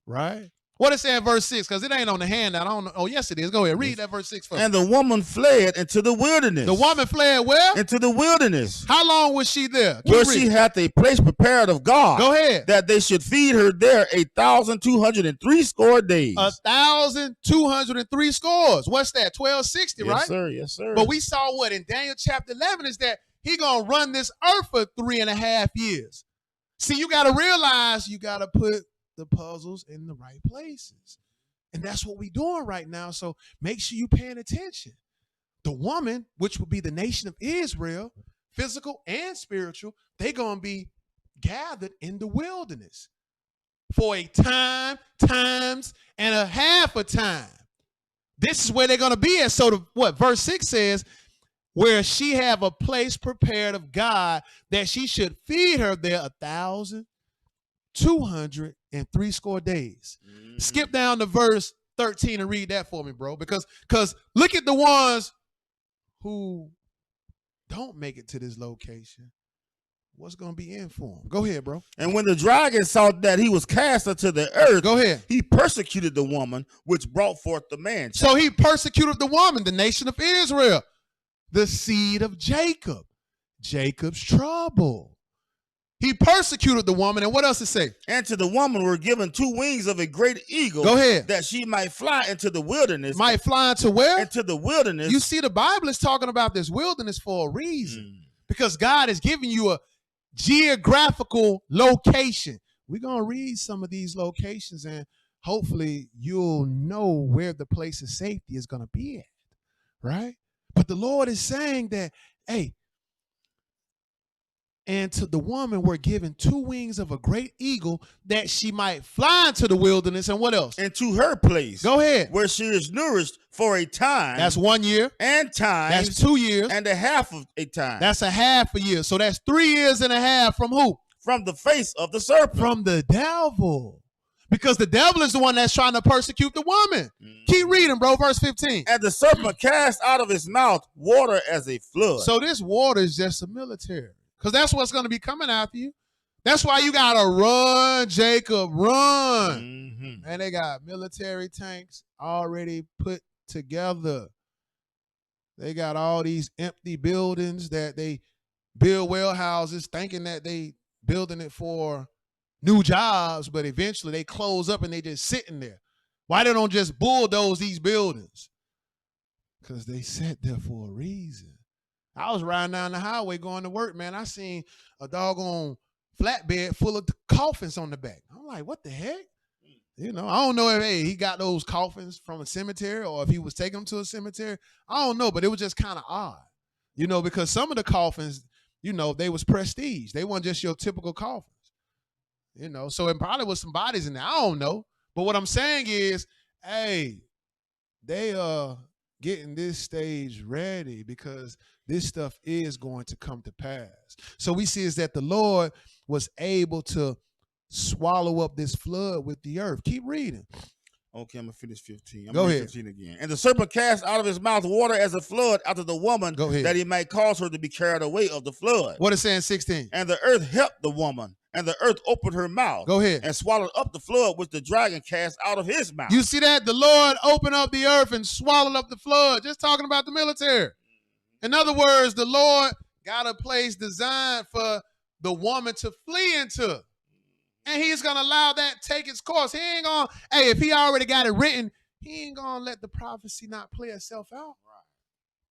Right? What it say in verse 6? Because it ain't on the handout. I don't know. Oh, yes, it is. Go ahead. Read that verse 6 first. And the woman fled into the wilderness. The woman fled where? Into the wilderness. How long was she there? Where she had a place prepared of God. Go ahead. That they should feed her there 1,203 score days. 1,203 scores. What's that? 1260, right? Yes, sir. Yes, sir. But we saw what in Daniel chapter 11 is that he going to run this earth for 3.5 years. See, you got to realize you got to put the puzzles in the right places. And that's what we're doing right now. So make sure you're paying attention. The woman, which will be the nation of Israel, physical and spiritual, they're going to be gathered in the wilderness for a time, times, and a half a time. This is where they're going to be at. So verse 6 says, where she have a place prepared of God that she should feed her there 1,203 score days. Skip down to verse 13 and read that for me, bro. Because look at the ones who don't make it to this location. What's going to be in for them? Go ahead, bro. And when the dragon saw that he was cast unto the earth, go ahead. He persecuted the woman which brought forth the man. So he persecuted the woman, the nation of Israel, the seed of Jacob, Jacob's trouble. He persecuted the woman, and what else it say? And to the woman were given 2 wings of a great eagle. Go ahead. That she might fly into the wilderness. Might fly into where? Into the wilderness. You see, the Bible is talking about this wilderness for a reason. Because God is giving you a geographical location. We're going to read some of these locations, and hopefully you'll know where the place of safety is going to be at, right? But the Lord is saying that, hey, and to the woman were given 2 wings of a great eagle that she might fly into the wilderness. And what else? And to her place. Go ahead. Where she is nourished for a time. That's 1 year. And time. That's 2 years. And a half of a time. That's a half a year. So that's 3 years and a half from who? From the face of the serpent. From the devil. Because the devil is the one that's trying to persecute the woman. Keep reading, bro. Verse 15. And the serpent cast out of his mouth water as a flood. So this water is just a military. Because that's what's going to be coming after you. That's why you got to run, Jacob, run. And they got military tanks already put together. They got all these empty buildings that they build warehouses thinking that they building it for new jobs, but eventually they close up and they just sitting there. Why they don't just bulldoze these buildings? Because they sat there for a reason. I was riding down the highway going to work, man. I seen a doggone flatbed full of coffins on the back. I'm like, what the heck? You know, I don't know if he got those coffins from a cemetery or if he was taking them to a cemetery. I don't know, but it was just kind of odd, you know, because some of the coffins, you know, they was prestige. They weren't just your typical coffins, you know. So it probably was some bodies in there. I don't know. But what I'm saying is, hey, they are getting this stage ready because this stuff is going to come to pass. So we see is that the Lord was able to swallow up this flood with the earth. Keep reading. Okay, I'm going to finish 15. Go ahead. 15 again. And the serpent cast out of his mouth water as a flood after the woman, that he might cause her to be carried away of the flood. What is saying 16? And the earth helped the woman, and the earth opened her mouth. Go ahead. And swallowed up the flood which the dragon cast out of his mouth. You see that? The Lord opened up the earth and swallowed up the flood. Just talking about the military. In other words, the Lord got a place designed for the woman to flee into. And he's going to allow that take its course. He ain't going to, hey, if he already got it written, he ain't going to let the prophecy not play itself out.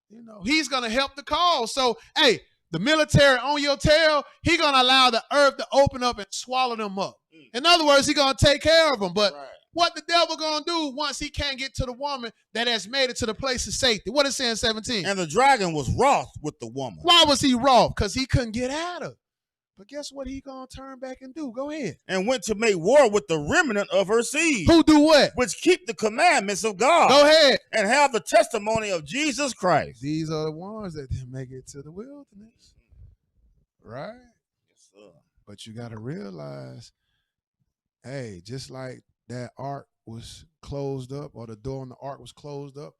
You know, he's going to help the cause. So, hey, the military on your tail, he going to allow the earth to open up and swallow them up. In other words, he going to take care of them. But what the devil going to do once he can't get to the woman that has made it to the place of safety? What is it in 17? And the dragon was wroth with the woman. Why was he wroth? Because he couldn't get at her. But guess what he going to turn back and do? Go ahead. And went to make war with the remnant of her seed. Who do what? Which keep the commandments of God. Go ahead. And have the testimony of Jesus Christ. These are the ones that didn't make it to the wilderness. Right? Yes, sir. But you got to realize, hey, just like that ark was closed up, or the door on the ark was closed up,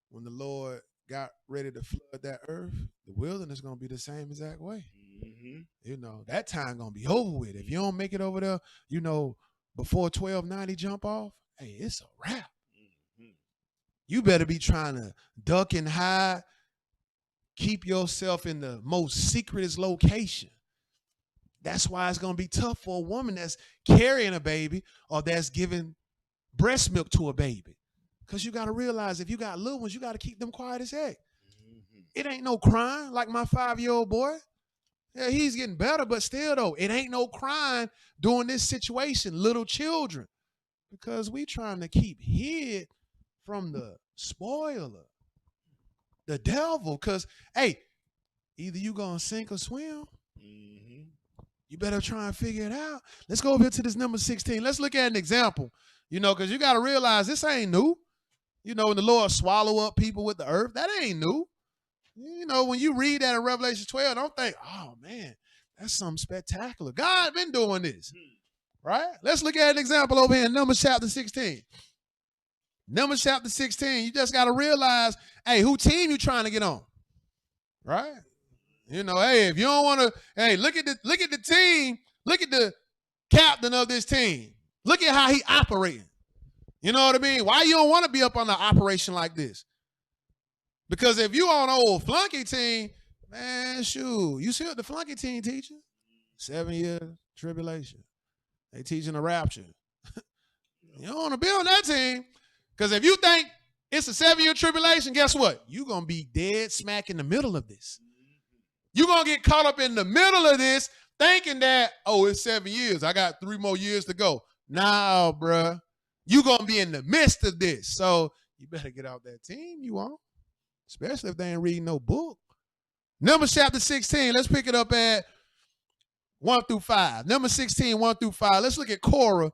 when the Lord got ready to flood that earth, the wilderness is going to be the same exact way. Mm-hmm. You know, that time going to be over with. If you don't make it over there, you know, before 1290 jump off, hey, it's a wrap. Mm-hmm. You better be trying to duck and hide, keep yourself in the most secretest location. That's why it's going to be tough for a woman that's carrying a baby or that's giving breast milk to a baby. Because you got to realize if you got little ones, you got to keep them quiet as heck. Mm-hmm. It ain't no crying like my 5-year-old boy. Yeah, he's getting better, but still, though, it ain't no crying during this situation, little children. Because we trying to keep hid from the spoiler, the devil. Because, hey, either you going to sink or swim. Mm-hmm. You better try and figure it out. Let's go over to this number 16. Let's look at an example, you know, because you got to realize this ain't new. You know, when the Lord swallow up people with the earth, that ain't new. You know, when you read that in Revelation 12, don't think, oh, man, that's something spectacular. God been doing this, right? Let's look at an example over here in Numbers chapter 16. Numbers chapter 16, you just got to realize, hey, who team you trying to get on, right? You know, hey, if you don't want to, hey, look at the team. Look at the captain of this team. Look at how he operating. You know what I mean? Why you don't want to be up on an operation like this? Because if you on an old flunky team, man, shoot, you see what the flunky team teaching? 7-year tribulation. They teaching the rapture. You don't want to be on that team. Because if you think it's a 7-year tribulation, guess what? You're going to be dead smack in the middle of this. You're going to get caught up in the middle of this thinking that, oh, it's 7 years. I got 3 more years to go. Nah, bruh. You're going to be in the midst of this. So you better get out that team you on, especially if they ain't reading no book. Numbers chapter 16, let's pick it up at 1 through 5. Number 16, 1 through 5. Let's look at Korah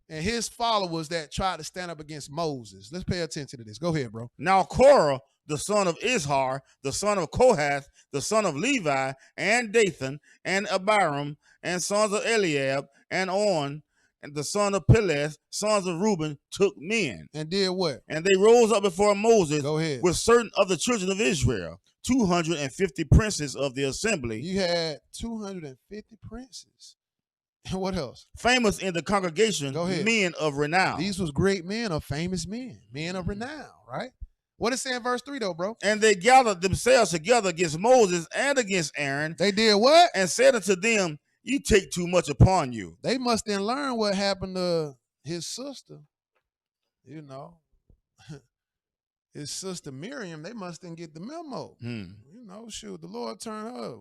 and his followers that tried to stand up against Moses. Let's pay attention to this. Go ahead, bro. Now Korah, the son of Izhar, the son of Kohath, the son of Levi, and Dathan, and Abiram, and sons of Eliab, and On, and the son of Peleth, sons of Reuben, took men. And did what? And they rose up before Moses. Go ahead. With certain of the children of Israel, 250 princes of the assembly. You had 250 princes. And what else? Famous in the congregation, men of renown. These was great men or famous men of renown, right? What it say in verse 3 though, bro? And they gathered themselves together against Moses and against Aaron. They did what? And said unto them, you take too much upon you. They must then learn what happened to his sister. You know, his sister Miriam, they must then get the memo. You know, shoot, the Lord turned her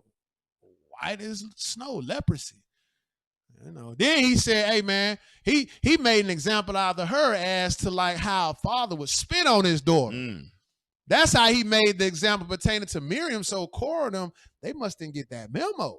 white as snow, leprosy. You know, then he said, hey, man, he made an example out of her as to like how a father would spit on his daughter. That's how he made the example pertaining to Miriam. So Korah them, they must then get that memo.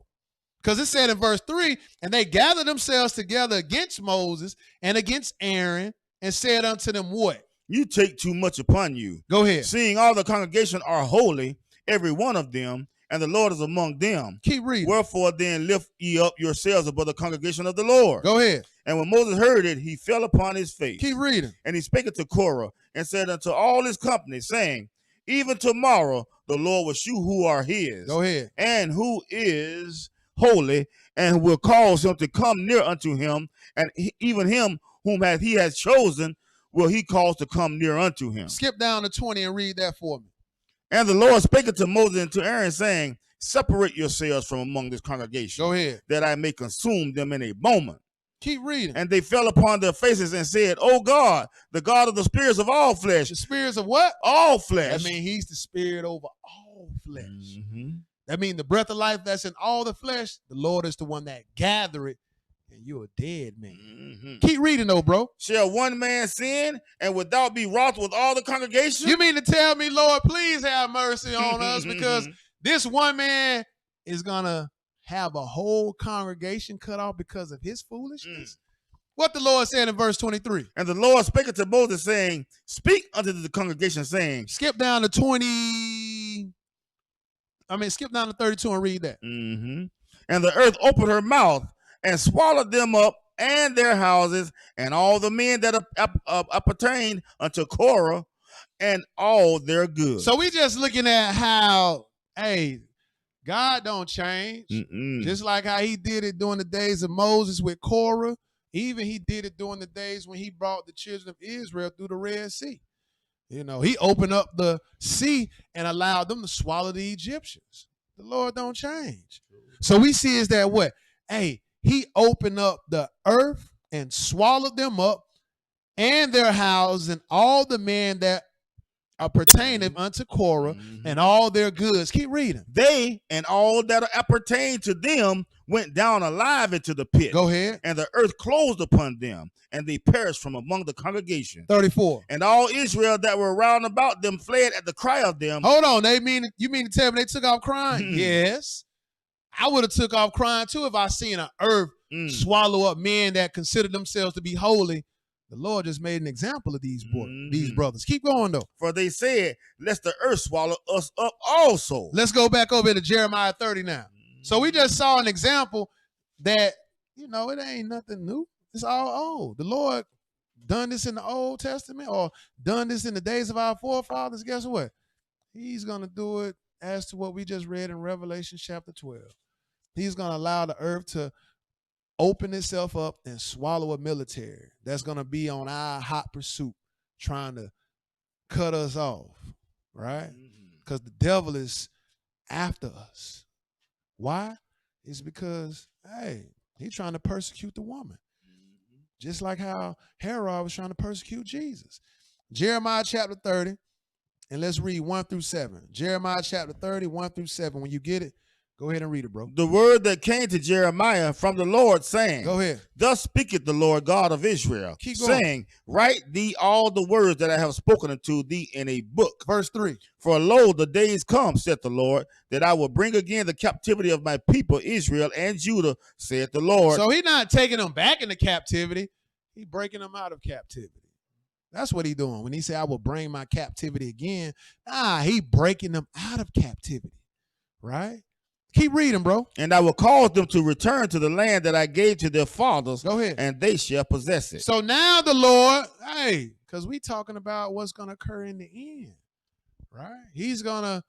Because it said in verse 3, and they gathered themselves together against Moses and against Aaron and said unto them what? You take too much upon you. Go ahead. Seeing all the congregation are holy, every one of them, and the Lord is among them. Keep reading. Wherefore then lift ye up yourselves above the congregation of the Lord. Go ahead. And when Moses heard it, he fell upon his face. Keep reading. And he spake unto Korah and said unto all his company, saying, even tomorrow the Lord will shew who are his. Go ahead. And who is holy, and will cause him to come near unto him, and even him whom he has chosen will he cause to come near unto him. Skip down to 20 and read that for me. And the Lord spake unto Moses and to Aaron, saying, separate yourselves from among this congregation. Go ahead. That I may consume them in a moment. Keep reading. And they fell upon their faces and said, O God, the God of the spirits of all flesh. The spirits of what? All flesh. I mean, he's the spirit over all flesh. That means the breath of life that's in all the flesh, the Lord is the one that gather it, and you're a dead man. Mm-hmm. Keep reading though, bro. Shall one man sin and without be wroth with all the congregation? You mean to tell me, Lord, please have mercy on us, because this one man is going to have a whole congregation cut off because of his foolishness? What the Lord said in verse 23. And the Lord spake unto Moses, saying, speak unto the congregation, saying. Skip down to 32 and read that. Mm-hmm. And the earth opened her mouth and swallowed them up and their houses and all the men that appertained unto Korah and all their goods. So we just looking at how, hey, God don't change. Just like how he did it during the days of Moses with Korah. Even he did it during the days when he brought the children of Israel through the Red Sea. You know, he opened up the sea and allowed them to swallow the Egyptians. The Lord don't change. So we see is that what? Hey, he opened up the earth and swallowed them up and their houses and all the men that are pertaining unto Korah and all their goods. Keep reading. They and all that appertain to them went down alive into the pit. Go ahead. And the earth closed upon them, and they perished from among the congregation. 34. And all Israel that were round about them fled at the cry of them. Hold on. You mean to tell me they took off crying? Yes. I would have took off crying too if I seen an earth swallow up men that consider themselves to be holy. The Lord just made an example of these brothers. Keep going, though. For they said, lest the earth swallow us up also. Let's go back over to Jeremiah 30 now. So we just saw an example that, you know, it ain't nothing new. It's all old. The Lord done this in the Old Testament or done this in the days of our forefathers. Guess what? He's going to do it as to what we just read in Revelation chapter 12. He's going to allow the earth to open itself up and swallow a military that's going to be on our hot pursuit trying to cut us off, right? Because the devil is after us. Why? It's because, hey, he's trying to persecute the woman. Just like how Herod was trying to persecute Jesus. Jeremiah chapter 30, and let's read 1 through 7. Jeremiah chapter 30, 1 through 7. When you get it, go ahead and read it, bro. The word that came to Jeremiah from the Lord, saying, go ahead. Thus speaketh the Lord God of Israel, keep going, saying, write thee all the words that I have spoken unto thee in a book. Verse 3. For lo, the days come, saith the Lord, that I will bring again the captivity of my people Israel and Judah, saith the Lord. So he's not taking them back into captivity. He's breaking them out of captivity. That's what he's doing. When he say, I will bring my captivity again, he breaking them out of captivity, right? Keep reading, bro. And I will cause them to return to the land that I gave to their fathers. Go ahead. And they shall possess it. So now the Lord, because we talking about what's going to occur in the end, right? He's going to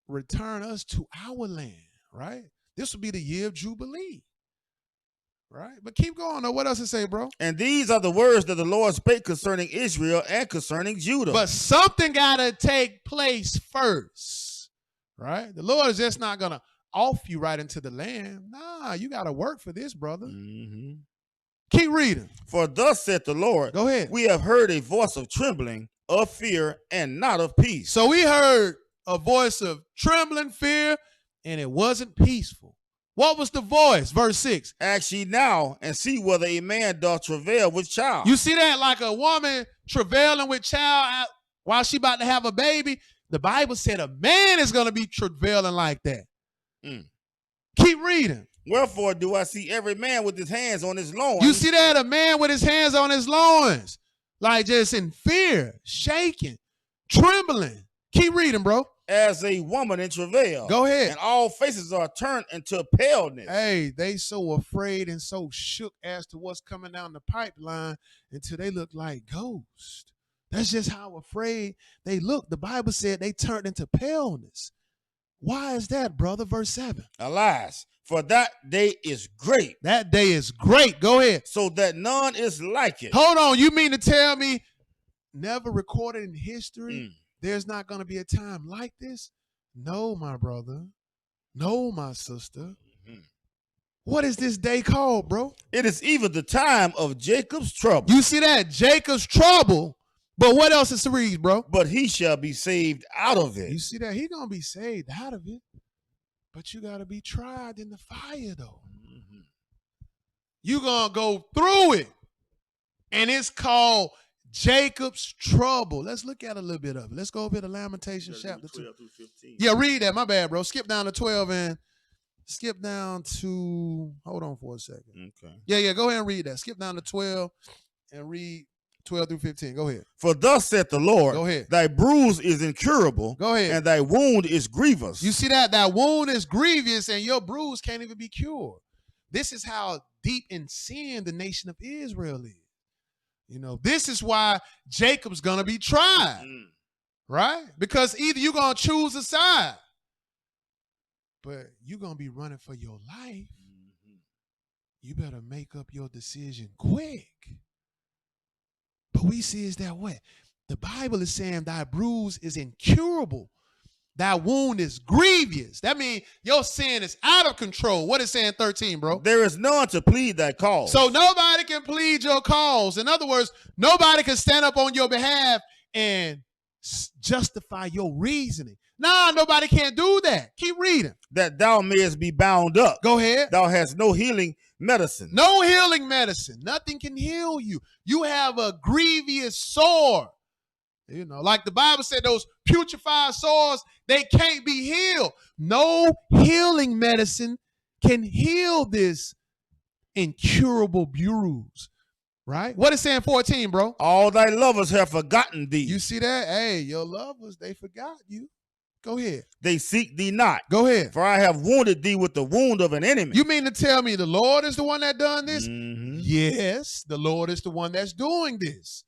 return us to our land, right? This will be the year of Jubilee, right? But keep going, though. What else it say, bro? And these are the words that the Lord spake concerning Israel and concerning Judah. But something got to take place first, right? The Lord is just not going to off you right into the land. Nah, you got to work for this, brother. Keep reading. For thus saith the Lord, go ahead. We have heard a voice of trembling, of fear, and not of peace. So we heard a voice of trembling, fear, and it wasn't peaceful. What was the voice? Verse 6. Ask ye now and see whether a man doth travail with child. You see that? Like a woman travailing with child while she about to have a baby. The Bible said a man is going to be travailing like that. Keep reading. Wherefore do I see every man with his hands on his loins. You see that? A man with his hands on his loins. Like just in fear, shaking, trembling. Keep reading, bro. As a woman in travail. Go ahead. And all faces are turned into paleness. Hey, they so afraid and so shook as to what's coming down the pipeline until they look like ghosts. That's just how afraid they look. The Bible said they turned into paleness. Why is that, brother? Verse 7. Alas, for that day is great. That day is great. Go ahead. So that none is like it. Hold on. You mean to tell me never recorded in history, there's not going to be a time like this? No, my brother. No, my sister. What is this day called, bro? It is even the time of Jacob's trouble. You see that? Jacob's trouble. But what else is to read, bro? But he shall be saved out of it. You see that? He going to be saved out of it. But you got to be tried in the fire, though. You're going to go through it. And it's called Jacob's trouble. Let's look at a little bit of it. Let's go over to Lamentations chapter 2. Yeah, read that. My bad, bro. Skip down to 12 and skip down to, hold on for a second. Okay. Yeah, go ahead and read that. Skip down to 12 and read 12 through 15. Go ahead. For thus saith the Lord, go ahead. Thy bruise is incurable. Go ahead. And thy wound is grievous. You see that? That wound is grievous and your bruise can't even be cured. This is how deep in sin the nation of Israel is. You know, this is why Jacob's going to be tried, right? Because either you're going to choose a side, but you're going to be running for your life. You better make up your decision quick. But we see is that what? The Bible is saying thy bruise is incurable. Thy wound is grievous. That means your sin is out of control. What is saying 13, bro? There is none to plead thy cause. So nobody can plead your cause. In other words, nobody can stand up on your behalf and justify your reasoning. Nah, nobody can't do that. Keep reading. That thou mayest be bound up. Go ahead. Thou hast no healing medicine. No healing medicine. Nothing can heal you. You have a grievous sore. You know, like the Bible said, those putrefied sores, they can't be healed. No healing medicine can heal this incurable bruise. Right? What is saying 14, bro? All thy lovers have forgotten thee. You see that? Hey, your lovers, they forgot you. Go ahead. They seek thee not. Go ahead. For I have wounded thee with the wound of an enemy. You mean to tell me the Lord is the one that done this? Mm-hmm. Yes, the Lord is the one that's doing this.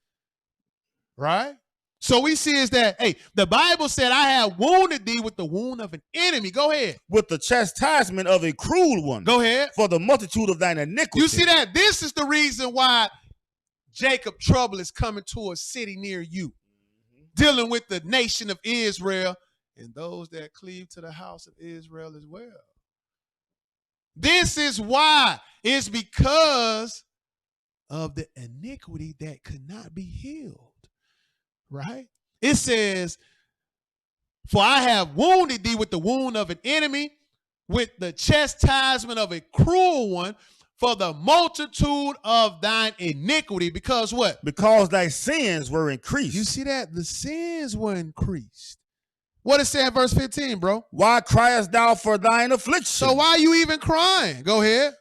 Right? So we see is that, hey, the Bible said, I have wounded thee with the wound of an enemy. Go ahead. With the chastisement of a cruel one. Go ahead. For the multitude of thine iniquity. You see that? This is the reason why Jacob trouble is coming to a city near you. Dealing with the nation of Israel and those that cleave to the house of Israel as well. This is why. It's because of the iniquity that could not be healed. Right? It says, for I have wounded thee with the wound of an enemy, with the chastisement of a cruel one, for the multitude of thine iniquity. Because what? Because thy sins were increased. You see that? The sins were increased. What is saying verse 15, bro? Why criest thou for thine affliction? So why are you even crying? Go ahead.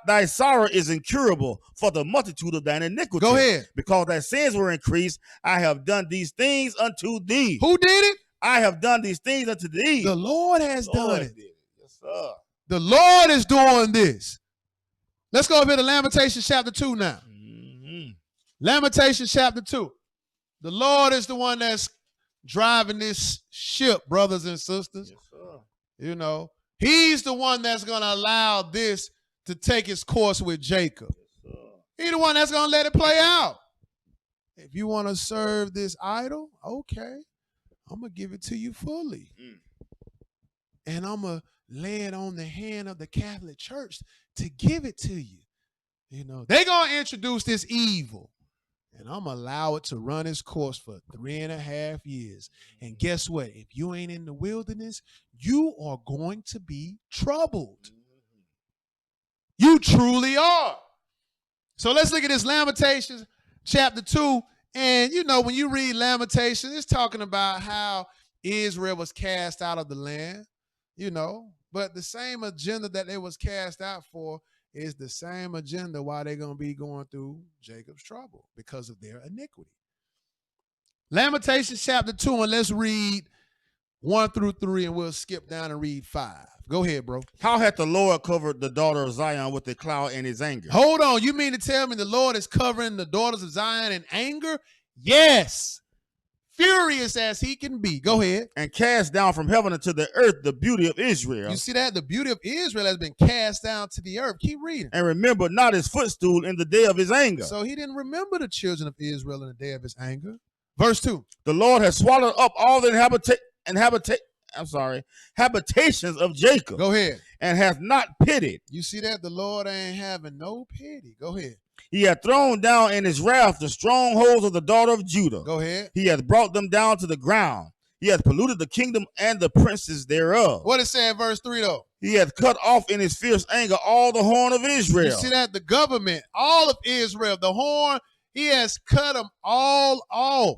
Thy sorrow is incurable for the multitude of thine iniquity. Go ahead. Because thy sins were increased, I have done these things unto thee. Who did it? I have done these things unto thee. The Lord has done it. Yes, sir. The Lord is doing this. Let's go over to Lamentations chapter 2 now. Mm-hmm. Lamentations chapter 2. The Lord is the one that's driving this ship, brothers and sisters. Yes, sir. You know, he's the one that's going to allow this to take its course with Jacob. Yes, sir. He's the one that's going to let it play out. If you want to serve this idol, okay, I'm going to give it to you fully. And I'm going to lay it on the hand of the Catholic Church to give it to you. You know, they're going to introduce this evil. And I'm going to allow it to run its course for 3.5 years. And guess what? If you ain't in the wilderness, you are going to be troubled. You truly are. So let's look at this Lamentations chapter 2. And, you know, when you read Lamentations, it's talking about how Israel was cast out of the land, you know. But the same agenda that they was cast out for is the same agenda why they're going to be going through Jacob's trouble, because of their iniquity. Lamentations chapter 2, and let's read 1 through 3, and we'll skip down and read 5. Go ahead, bro. How hath the Lord covered the daughter of Zion with a cloud in his anger? Hold on. You mean to tell me the Lord is covering the daughters of Zion in anger? Yes. Furious as he can be. Go ahead. And cast down from heaven into the earth the beauty of Israel. You see that? The beauty of Israel has been cast down to the earth. Keep reading. And remember not his footstool in the day of his anger. So he didn't remember the children of Israel in the day of his anger. Verse 2. The Lord has swallowed up all the habitations of Jacob. Go ahead. And hath not pitied. You see that? The Lord ain't having no pity. Go ahead. He hath thrown down in his wrath the strongholds of the daughter of Judah. Go ahead. He hath brought them down to the ground. He hath polluted the kingdom and the princes thereof. What it say in verse 3 though? He hath cut off in his fierce anger all the horn of Israel. You see that? The government, all of Israel, the horn, he has cut them all off,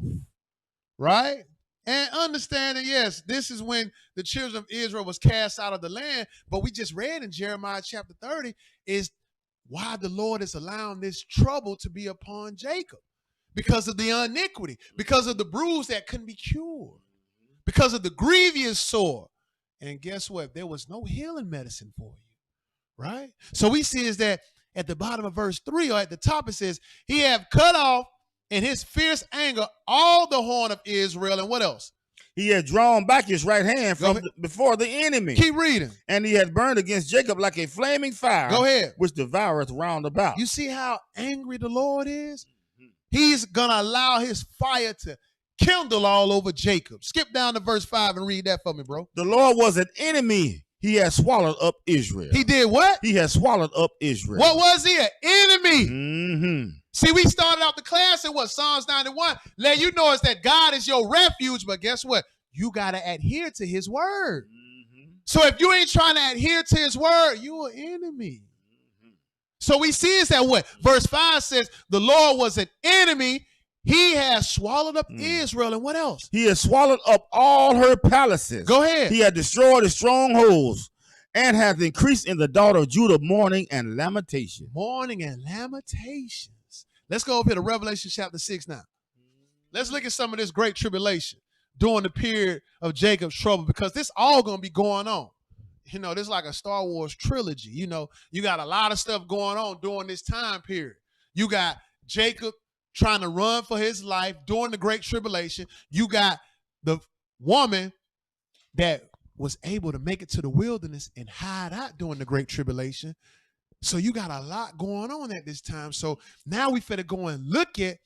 right? And understanding, yes, this is when the children of Israel was cast out of the land, but we just read in Jeremiah chapter 30 is why the Lord is allowing this trouble to be upon Jacob. Because of the iniquity, because of the bruise that couldn't be cured, because of the grievous sore. And guess what? There was no healing medicine for you, right? So we see is that at the bottom of verse 3 or at the top it says, he have cut off in his fierce anger all the horn of Israel. And what else? He had drawn back his right hand from before the enemy. Keep reading. And he had burned against Jacob like a flaming fire. Go ahead. Which devoureth round about. You see how angry the Lord is? He's going to allow his fire to kindle all over Jacob. Skip down to verse 5 and read that for me, bro. The Lord was an enemy. He has swallowed up Israel. He did what? He has swallowed up Israel. What was he? An enemy. Mm-hmm. See, we started out the class in what? Psalms 91. Let you know it's that God is your refuge, but guess what? You got to adhere to his word. Mm-hmm. So if you ain't trying to adhere to his word, you're an enemy. So we see is that what? Verse 5 says, the Lord was an enemy. He has swallowed up Israel. And what else? He has swallowed up all her palaces. Go ahead. He had destroyed the strongholds and hath increased in the daughter of Judah mourning and lamentation. Mourning and lamentations. Let's go over here to Revelation chapter 6 now. Let's look at some of this great tribulation during the period of Jacob's trouble, because this all going to be going on. You know, this is like a Star Wars trilogy. You know, you got a lot of stuff going on during this time period. You got Jacob trying to run for his life during the Great Tribulation. You got the woman that was able to make it to the wilderness and hide out during the Great Tribulation. So you got a lot going on at this time. So now we finna go and look at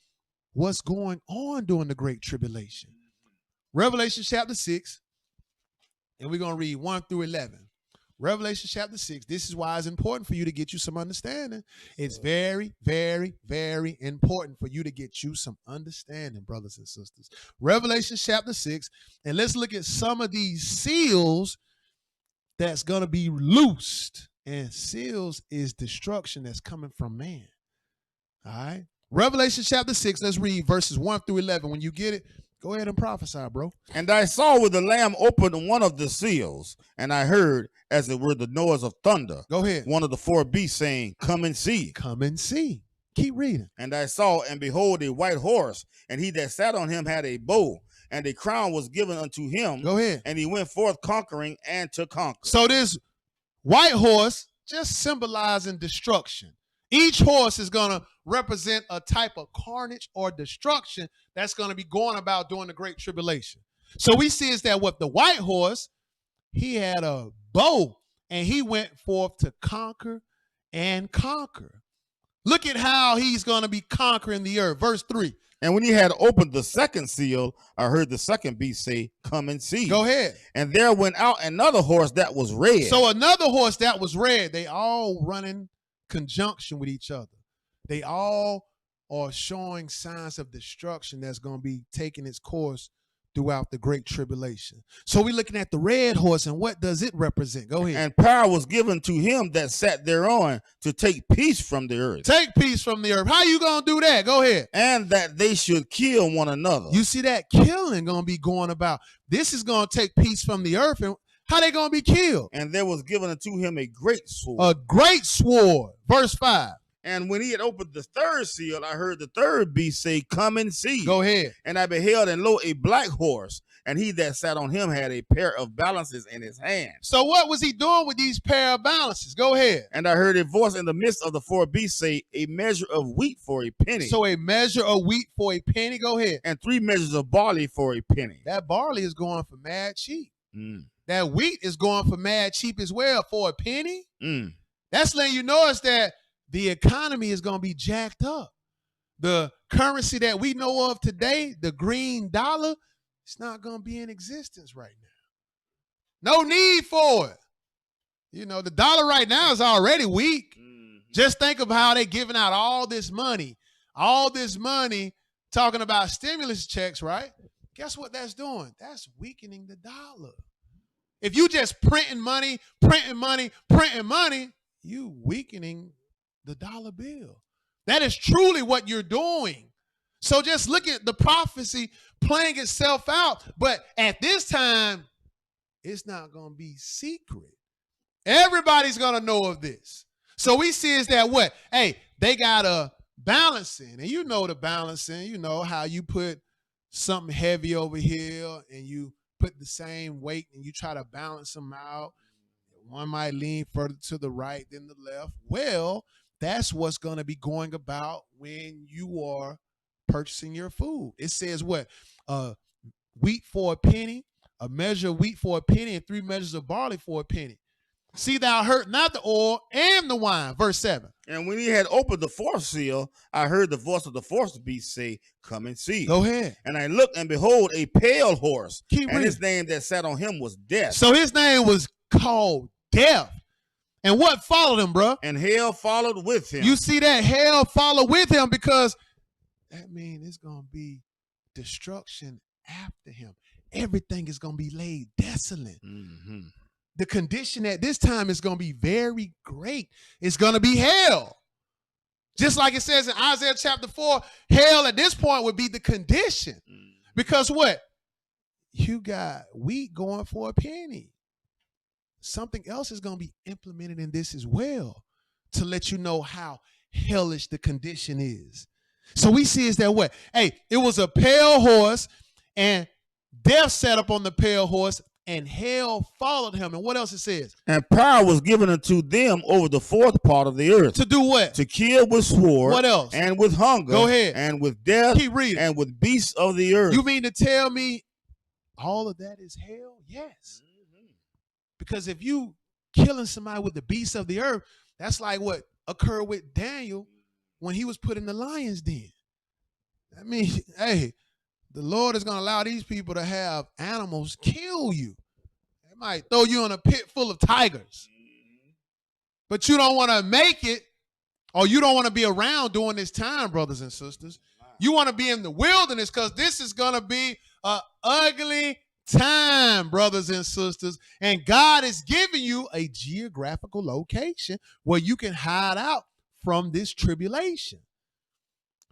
what's going on during the Great Tribulation. Revelation chapter 6, and we're going to read 1 through 11. Revelation chapter 6. This is why it's important for you to get you some understanding. It's very, very, very important for you to get you some understanding, brothers and sisters. Revelation chapter 6. And let's look at some of these seals that's going to be loosed. And seals is destruction that's coming from man. All right. Revelation chapter 6. Let's read verses 1 through 11. When you get it, go ahead and prophesy, bro. And I saw with the Lamb open one of the seals, and I heard, as it were, the noise of thunder. Go ahead. One of the four beasts saying, come and see. Come and see. Keep reading. And I saw, and behold, a white horse, and he that sat on him had a bow, and a crown was given unto him. Go ahead. And he went forth conquering and to conquer. So this white horse just symbolizing destruction. Each horse is going to represent a type of carnage or destruction that's going to be going about during the Great Tribulation. So we see is that what the white horse, he had a bow and he went forth to conquer and conquer. Look at how he's going to be conquering the earth. Verse 3. And when he had opened the second seal, I heard the second beast say, come and see. Go ahead. And there went out another horse that was red. So another horse that was red, they all running conjunction with each other. They all are showing signs of destruction that's going to be taking its course throughout the Great Tribulation. So we're looking at the red horse, and what does it represent? Go ahead. And power was given to him that sat thereon to take peace from the earth. Take peace from the earth. How you going to do that? Go ahead. And that they should kill one another. You see that killing going to be going about. This is going to take peace from the earth, and how they going to be killed? And there was given unto him a great sword. A great sword. Verse 5. And when he had opened the third seal, I heard the third beast say, come and see. Go ahead. And I beheld, and lo, a black horse, and he that sat on him had a pair of balances in his hand. So what was he doing with these pair of balances? Go ahead. And I heard a voice in the midst of the four beasts say, a measure of wheat for a penny. So a measure of wheat for a penny. Go ahead. And 3 measures of barley for a penny. That barley is going for mad cheap. Mm. That wheat is going for mad cheap as well for a penny. Mm. That's letting you know is that the economy is going to be jacked up. The currency that we know of today, the green dollar, it's not going to be in existence right now. No need for it. You know, the dollar right now is already weak. Mm-hmm. Just think of how they're giving out all this money talking about stimulus checks, right? guess what that's doing? That's weakening the dollar. If you just printing money, printing money, printing money, you weakening the dollar bill. That is truly what you're doing. So just look at the prophecy playing itself out. But at this time, it's not going to be secret. Everybody's going to know of this. So we see is that what? Hey, they got a balancing. And you know the balancing. You know how you put something heavy over here and you put the same weight and you try to balance them out. One might lean further to the right than the left. Well, that's what's going to be going about when you are purchasing your food. It says what? Wheat for a penny, a measure of wheat for a penny, and 3 measures of barley for a penny. See thou hurt not the oil and the wine. Verse 7. And when he had opened the 4th seal, I heard the voice of the 4th beast say, come and see. Go ahead. And I looked, and behold, a pale horse. Keep and reading. his name that sat on him was Death. So his name was called Death. And what followed him, bro? And hell followed with him. You see that? Hell followed with him, because that means it's going to be destruction after him. Everything is going to be laid desolate. Mm-hmm. The condition at this time is going to be very great. It's going to be hell. Just like it says in Isaiah chapter 4, hell at this point would be the condition. Because what? You got wheat going for a penny. Something else is going to be implemented in this as well to let you know how hellish the condition is. So we see is that what? Hey, it was a pale horse, and Death sat up on the pale horse, and hell followed him. And what else it says? And power was given unto them over the 4th part of the earth. To do what? To kill with sword. What else? And with hunger. Go ahead. And with death. Keep reading. And with beasts of the earth. You mean to tell me all of that is hell? Yes. Mm-hmm. Because if you killing somebody with the beasts of the earth, that's like what occurred with Daniel when he was put in the lion's den. I mean, hey, the Lord is going to allow these people to have animals kill you. They might throw you in a pit full of tigers. But you don't want to make it, or you don't want to be around during this time, brothers and sisters. You want to be in the wilderness, because this is going to be an ugly time, brothers and sisters. And God is giving you a geographical location where you can hide out from this tribulation.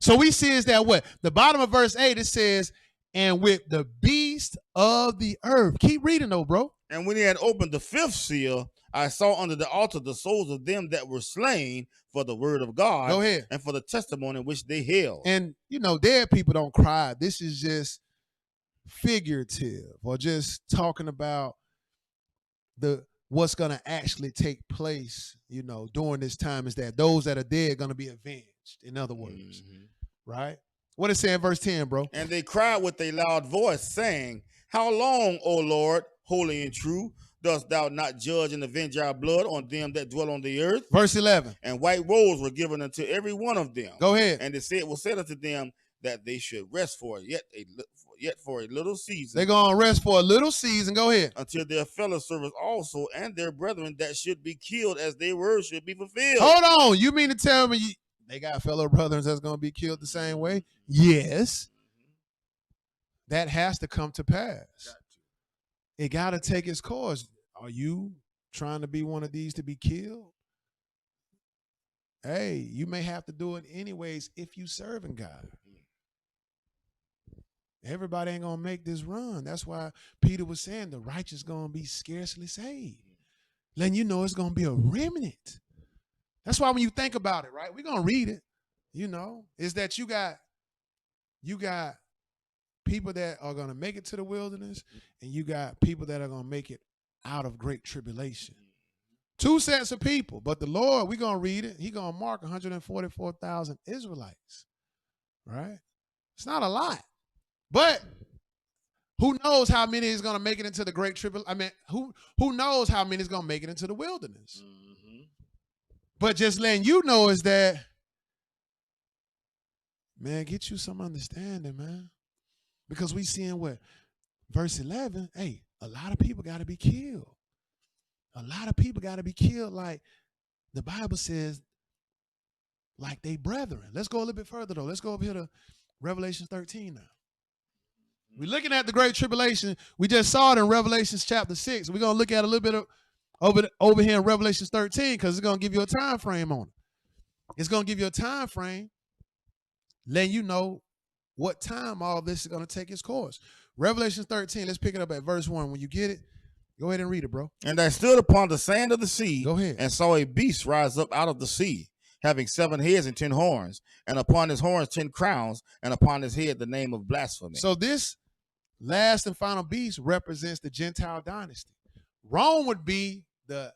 So we see is that what? The bottom of verse 8, it says, and with the beast of the earth. Keep reading though, bro. And when he had opened the 5th seal, I saw under the altar the souls of them that were slain for the word of God. Go ahead. And for the testimony which they held. And, you know, dead people don't cry. This is just figurative, or just talking about what's going to actually take place, you know, during this time, is that those that are dead are going to be avenged, in other words. Mm-hmm. Right? What it say in verse 10, bro? And they cried with a loud voice, saying, how long, O Lord, holy and true, dost thou not judge and avenge our blood on them that dwell on the earth? Verse 11. And white robes were given unto every one of them. Go ahead. And it was said unto them that they should rest yet for a little season. They're going to rest for a little season. Go ahead. Until their fellow servants also and their brethren that should be killed as they were should be fulfilled. Hold on. You mean to tell me they got fellow brothers that's going to be killed the same way? Yes. That has to come to pass. It got to take its course. Are you trying to be one of these to be killed? Hey, you may have to do it anyways if you serving God. Everybody ain't going to make this run. That's why Peter was saying the righteous going to be scarcely saved. Letting you know it's going to be a remnant. That's why when you think about it, right, we're going to read it, you know, is that you got people that are going to make it to the wilderness, and you got people that are going to make it out of great tribulation. Two sets of people. But the Lord, we're going to read it, He's going to mark 144,000 Israelites, right? It's not a lot. But who knows how many is going to make it into the great tribulation? I mean, who knows how many is going to make it into the wilderness? Mm-hmm. But just letting you know is that, man, get you some understanding, man. Because we seeing what? Verse 11, hey, a lot of people got to be killed. A lot of people got to be killed, like the Bible says, like they brethren. Let's go a little bit further, though. Let's go over here to Revelation 13 now. We're looking at the Great Tribulation. We just saw it in Revelation chapter 6. We're going to look at a little bit of over here in Revelation 13 because it's going to give you a time frame on it. It's going to give you a time frame letting you know what time all this is going to take its course. Revelation 13, let's pick it up at verse 1. When you get it, go ahead and read it, bro. And I stood upon the sand of the sea. Go ahead. And saw a beast rise up out of the sea, having 7 heads and 10 horns, and upon his horns 10 crowns, and upon his head the name of blasphemy. So this last and final beast represents the Gentile dynasty. Rome would be the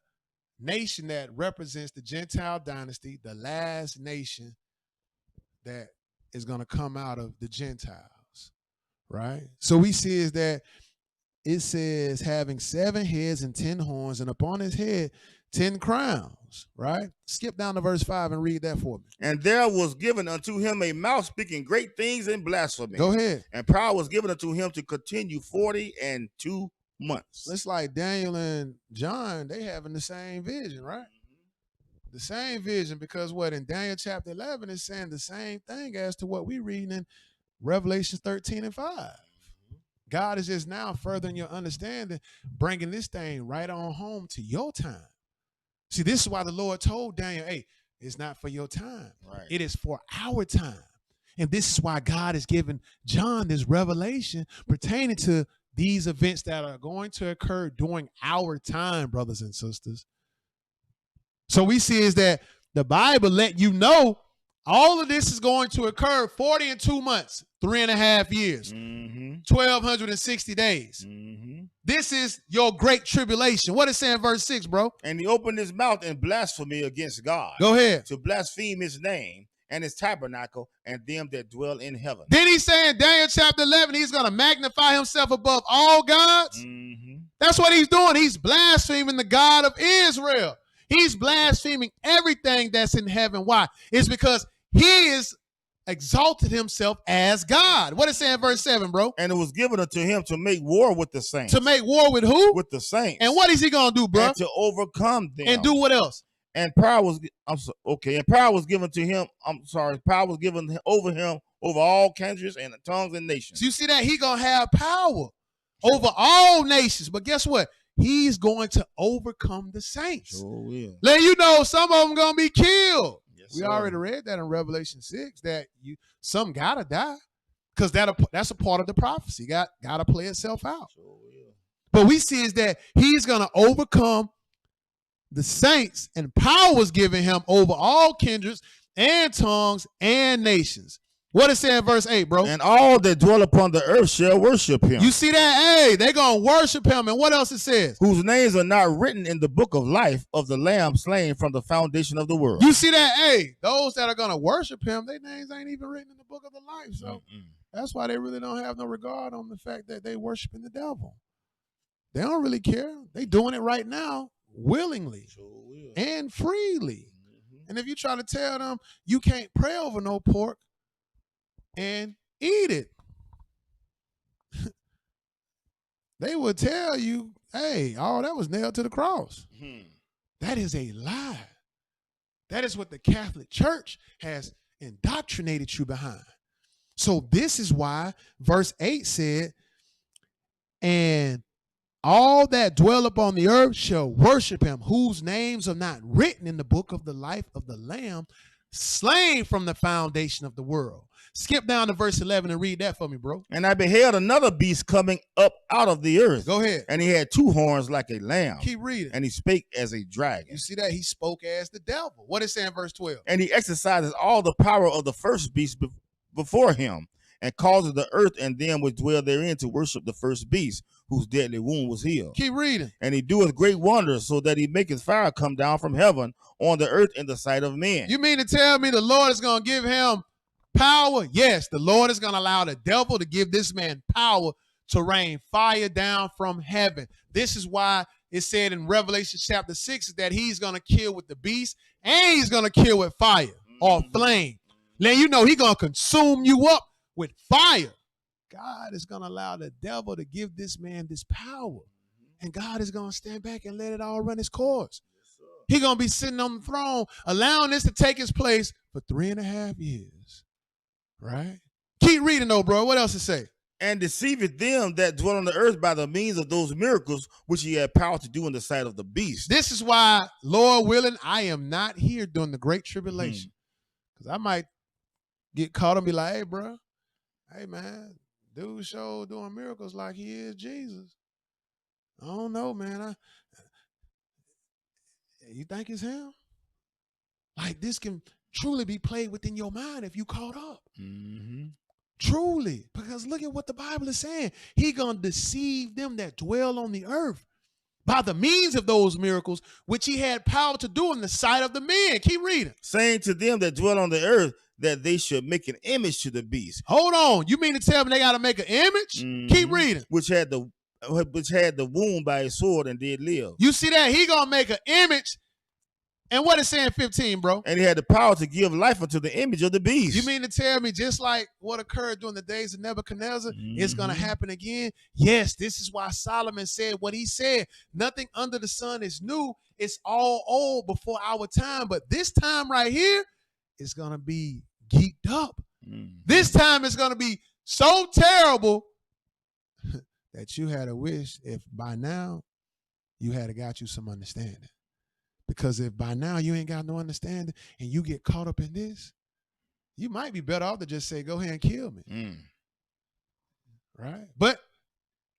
nation that represents the Gentile dynasty, the last nation that is going to come out of the Gentiles, right? So we see is that it says having 7 heads and 10 horns, and upon his head 10 crowns, right? Skip down to verse 5 and read that for me. And there was given unto him a mouth speaking great things and blasphemy. Go ahead. And power was given unto him to continue 42 months. It's like Daniel and John, they having the same vision, right? The same vision, because what in Daniel chapter 11 is saying the same thing as to what we read in Revelation 13 and 5. God is just now furthering your understanding, bringing this thing right on home to your time. See, this is why the Lord told Daniel, hey, it's not for your time. Right. It is for our time. And this is why God has given John this revelation pertaining to these events that are going to occur during our time, brothers and sisters. So we see is that the Bible let you know all of this is going to occur 42 months, 3.5 years, 1,260 days. This is your great tribulation. What is saying verse 6, bro? And he opened his mouth in blasphemy against God. Go ahead. To blaspheme his name and his tabernacle and them that dwell in heaven. Then he say in Daniel chapter 11, he's going to magnify himself above all gods. That's what he's doing. He's blaspheming the God of Israel. He's blaspheming everything that's in heaven. Why? It's because he is exalted himself as God. What is saying in verse 7, bro? And it was given unto him to make war with the saints. To make war with who? With the saints. And what is he going to do, bro? And to overcome them. And do what else? And power was, and power was given to him. Power was given over him over all countries and tongues and nations. So you see that he going to have power over all nations. But guess what? He's going to overcome the saints. Sure will. Let you know some of them going to be killed. Yes, we sir. already read that in Revelation 6 that some got to die because that's a part of the prophecy. Got to play itself out. Sure will. But we see is that he's going to overcome the saints, and power was given him over all kindreds and tongues and nations. What it say in verse 8, bro? And all that dwell upon the earth shall worship him. You see that? Hey, they're going to worship him. And what else it says? Whose names are not written in the book of life of the Lamb slain from the foundation of the world. You see that? Hey, those that are going to worship him, their names ain't even written in the book of the life. So that's why they really don't have no regard on the fact that they worshiping the devil. They don't really care. They doing it right now willingly and freely. And if you try to tell them you can't pray over no pork and eat it, they would tell you, hey, that was nailed to the cross. That is a lie. That is what the Catholic Church has indoctrinated you behind. So this is why verse 8 said, and all that dwell upon the earth shall worship him, whose names are not written in the book of the life of the Lamb, slain from the foundation of the world. Skip down to verse 11 and read that for me, bro. And I beheld another beast coming up out of the earth. Go ahead. And he had 2 horns like a lamb. Keep reading. And he spake as a dragon. You see that? He spoke as the devil. What is it say in verse 12? And he exercises all the power of the first beast before him, and causes the earth and them which dwell therein to worship the first beast, whose deadly wound was healed. Keep reading. And he doeth great wonders, so that he maketh fire come down from heaven on the earth in the sight of men. You mean to tell me the Lord is going to give him power? Yes, the Lord is going to allow the devil to give this man power to rain fire down from heaven. This is why it said in Revelation chapter 6 that he's going to kill with the beast and he's going to kill with fire or flame. Now you know he's going to consume you up with fire. God is going to allow the devil to give this man this power. And God is going to stand back and let it all run its course. He's going to be sitting on the throne, allowing this to take its place for 3.5 years. Right? Keep reading though, bro. What else it say? and deceiveth them that dwell on the earth by the means of those miracles which he had power to do in the sight of the beast. This is why, Lord willing, I am not here during the Great Tribulation. Because I might get caught and be like, hey, bro, hey, man, dude show doing miracles like he is Jesus. I don't know, man. You think it's him? Like, this can truly be played within your mind if you caught up. Truly. Because look at what the Bible is saying. He gonna deceive them that dwell on the earth by the means of those miracles, which he had power to do in the sight of the men. Keep reading. Saying to them that dwell on the earth that they should make an image to the beast. Hold on. You mean to tell me they got to make an image? Keep reading. Which had the wound by his sword and did live. You see that? He going to make an image. And what is saying 15, bro? And he had the power to give life unto the image of the beast. You mean to tell me just like what occurred during the days of Nebuchadnezzar, it's going to happen again? Yes, this is why Solomon said what he said. Nothing under the sun is new. It's all old before our time. But this time right here is going to be geeked up. This time it's going to be so terrible that you had a wish if by now you had got you some understanding. Because if by now you ain't got no understanding and you get caught up in this, you might be better off to just say, go ahead and kill me. Right? But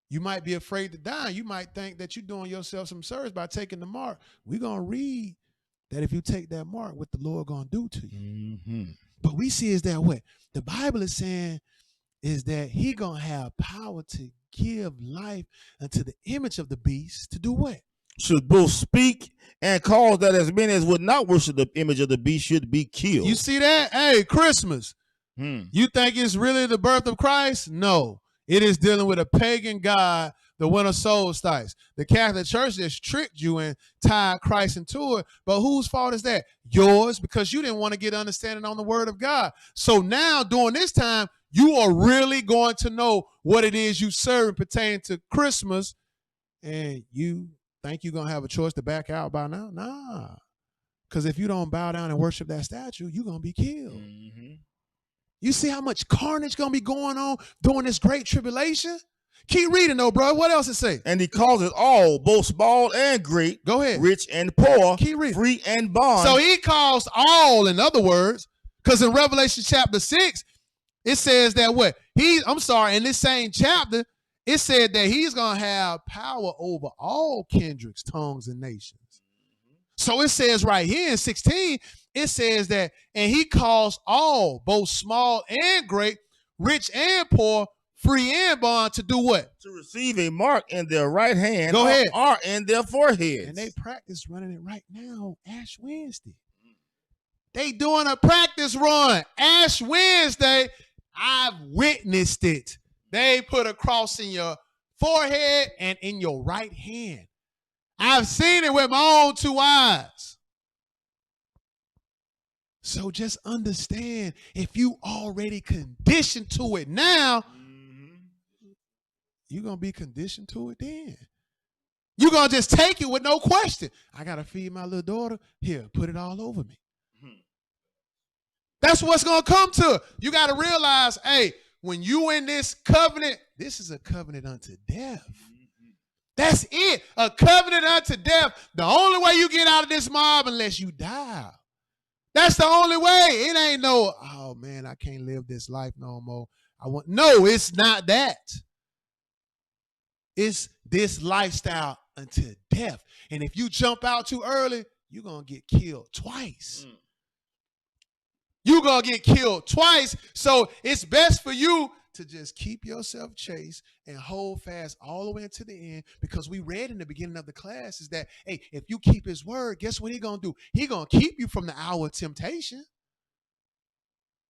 you might be afraid to die. You might think that you're doing yourself some service by taking the mark. We're going to read that if you take that mark, what the Lord going to do to you. But we see is that what the Bible is saying is that he going to have power to give life unto the image of the beast to do what? Should both speak and cause that as many as would not worship the image of the beast should be killed. You see that? Hey, Christmas. You think it's really the birth of Christ? No. It is dealing with a pagan god, the winter solstice. The Catholic Church just tricked you and tied Christ into it. But whose fault is that? Yours, because you didn't want to get understanding on the word of God. So now, during this time, you are really going to know what it is you serve pertaining to Christmas, and you think you're going to have a choice to back out by now? Nah. Because if you don't bow down and worship that statue, you're going to be killed. You see how much carnage going to be going on during this great tribulation? Keep reading, though, bro. What else it say? And he causes all, both small and great, go ahead, rich and poor, keep reading, free and bond. So he calls all, in other words, because in Revelation chapter 6, it says that what? In this same chapter, it said that he's going to have power over all kindreds, tongues, and nations. So it says right here in 16, it says that, and he calls all, both small and great, rich and poor, free and bond, to do what? To receive a mark in their right hand. Go ahead. Or in their foreheads. And they practice running it right now, Ash Wednesday. They doing a practice run. Ash Wednesday, I've witnessed it. They put a cross in your forehead and in your right hand. I've seen it with my own two eyes. So just understand, if you already conditioned to it now, you're going to be conditioned to it then. You're going to just take it with no question. I got to feed my little daughter. Here, put it all over me. That's what's going to come to. You got to realize, hey, when you in this covenant, this is a covenant unto death. That's it. A covenant unto death. The only way you get out of this mob unless you die. That's the only way. It ain't no, oh man, I can't live this life no more. No, it's not that. It's this lifestyle unto death. And if you jump out too early, you're going to get killed twice. You're going to get killed twice. So it's best for you to just keep yourself chaste and hold fast all the way until the end, because we read in the beginning of the class is that, hey, if you keep his word, guess what he's going to do? He's going to keep you from the hour of temptation.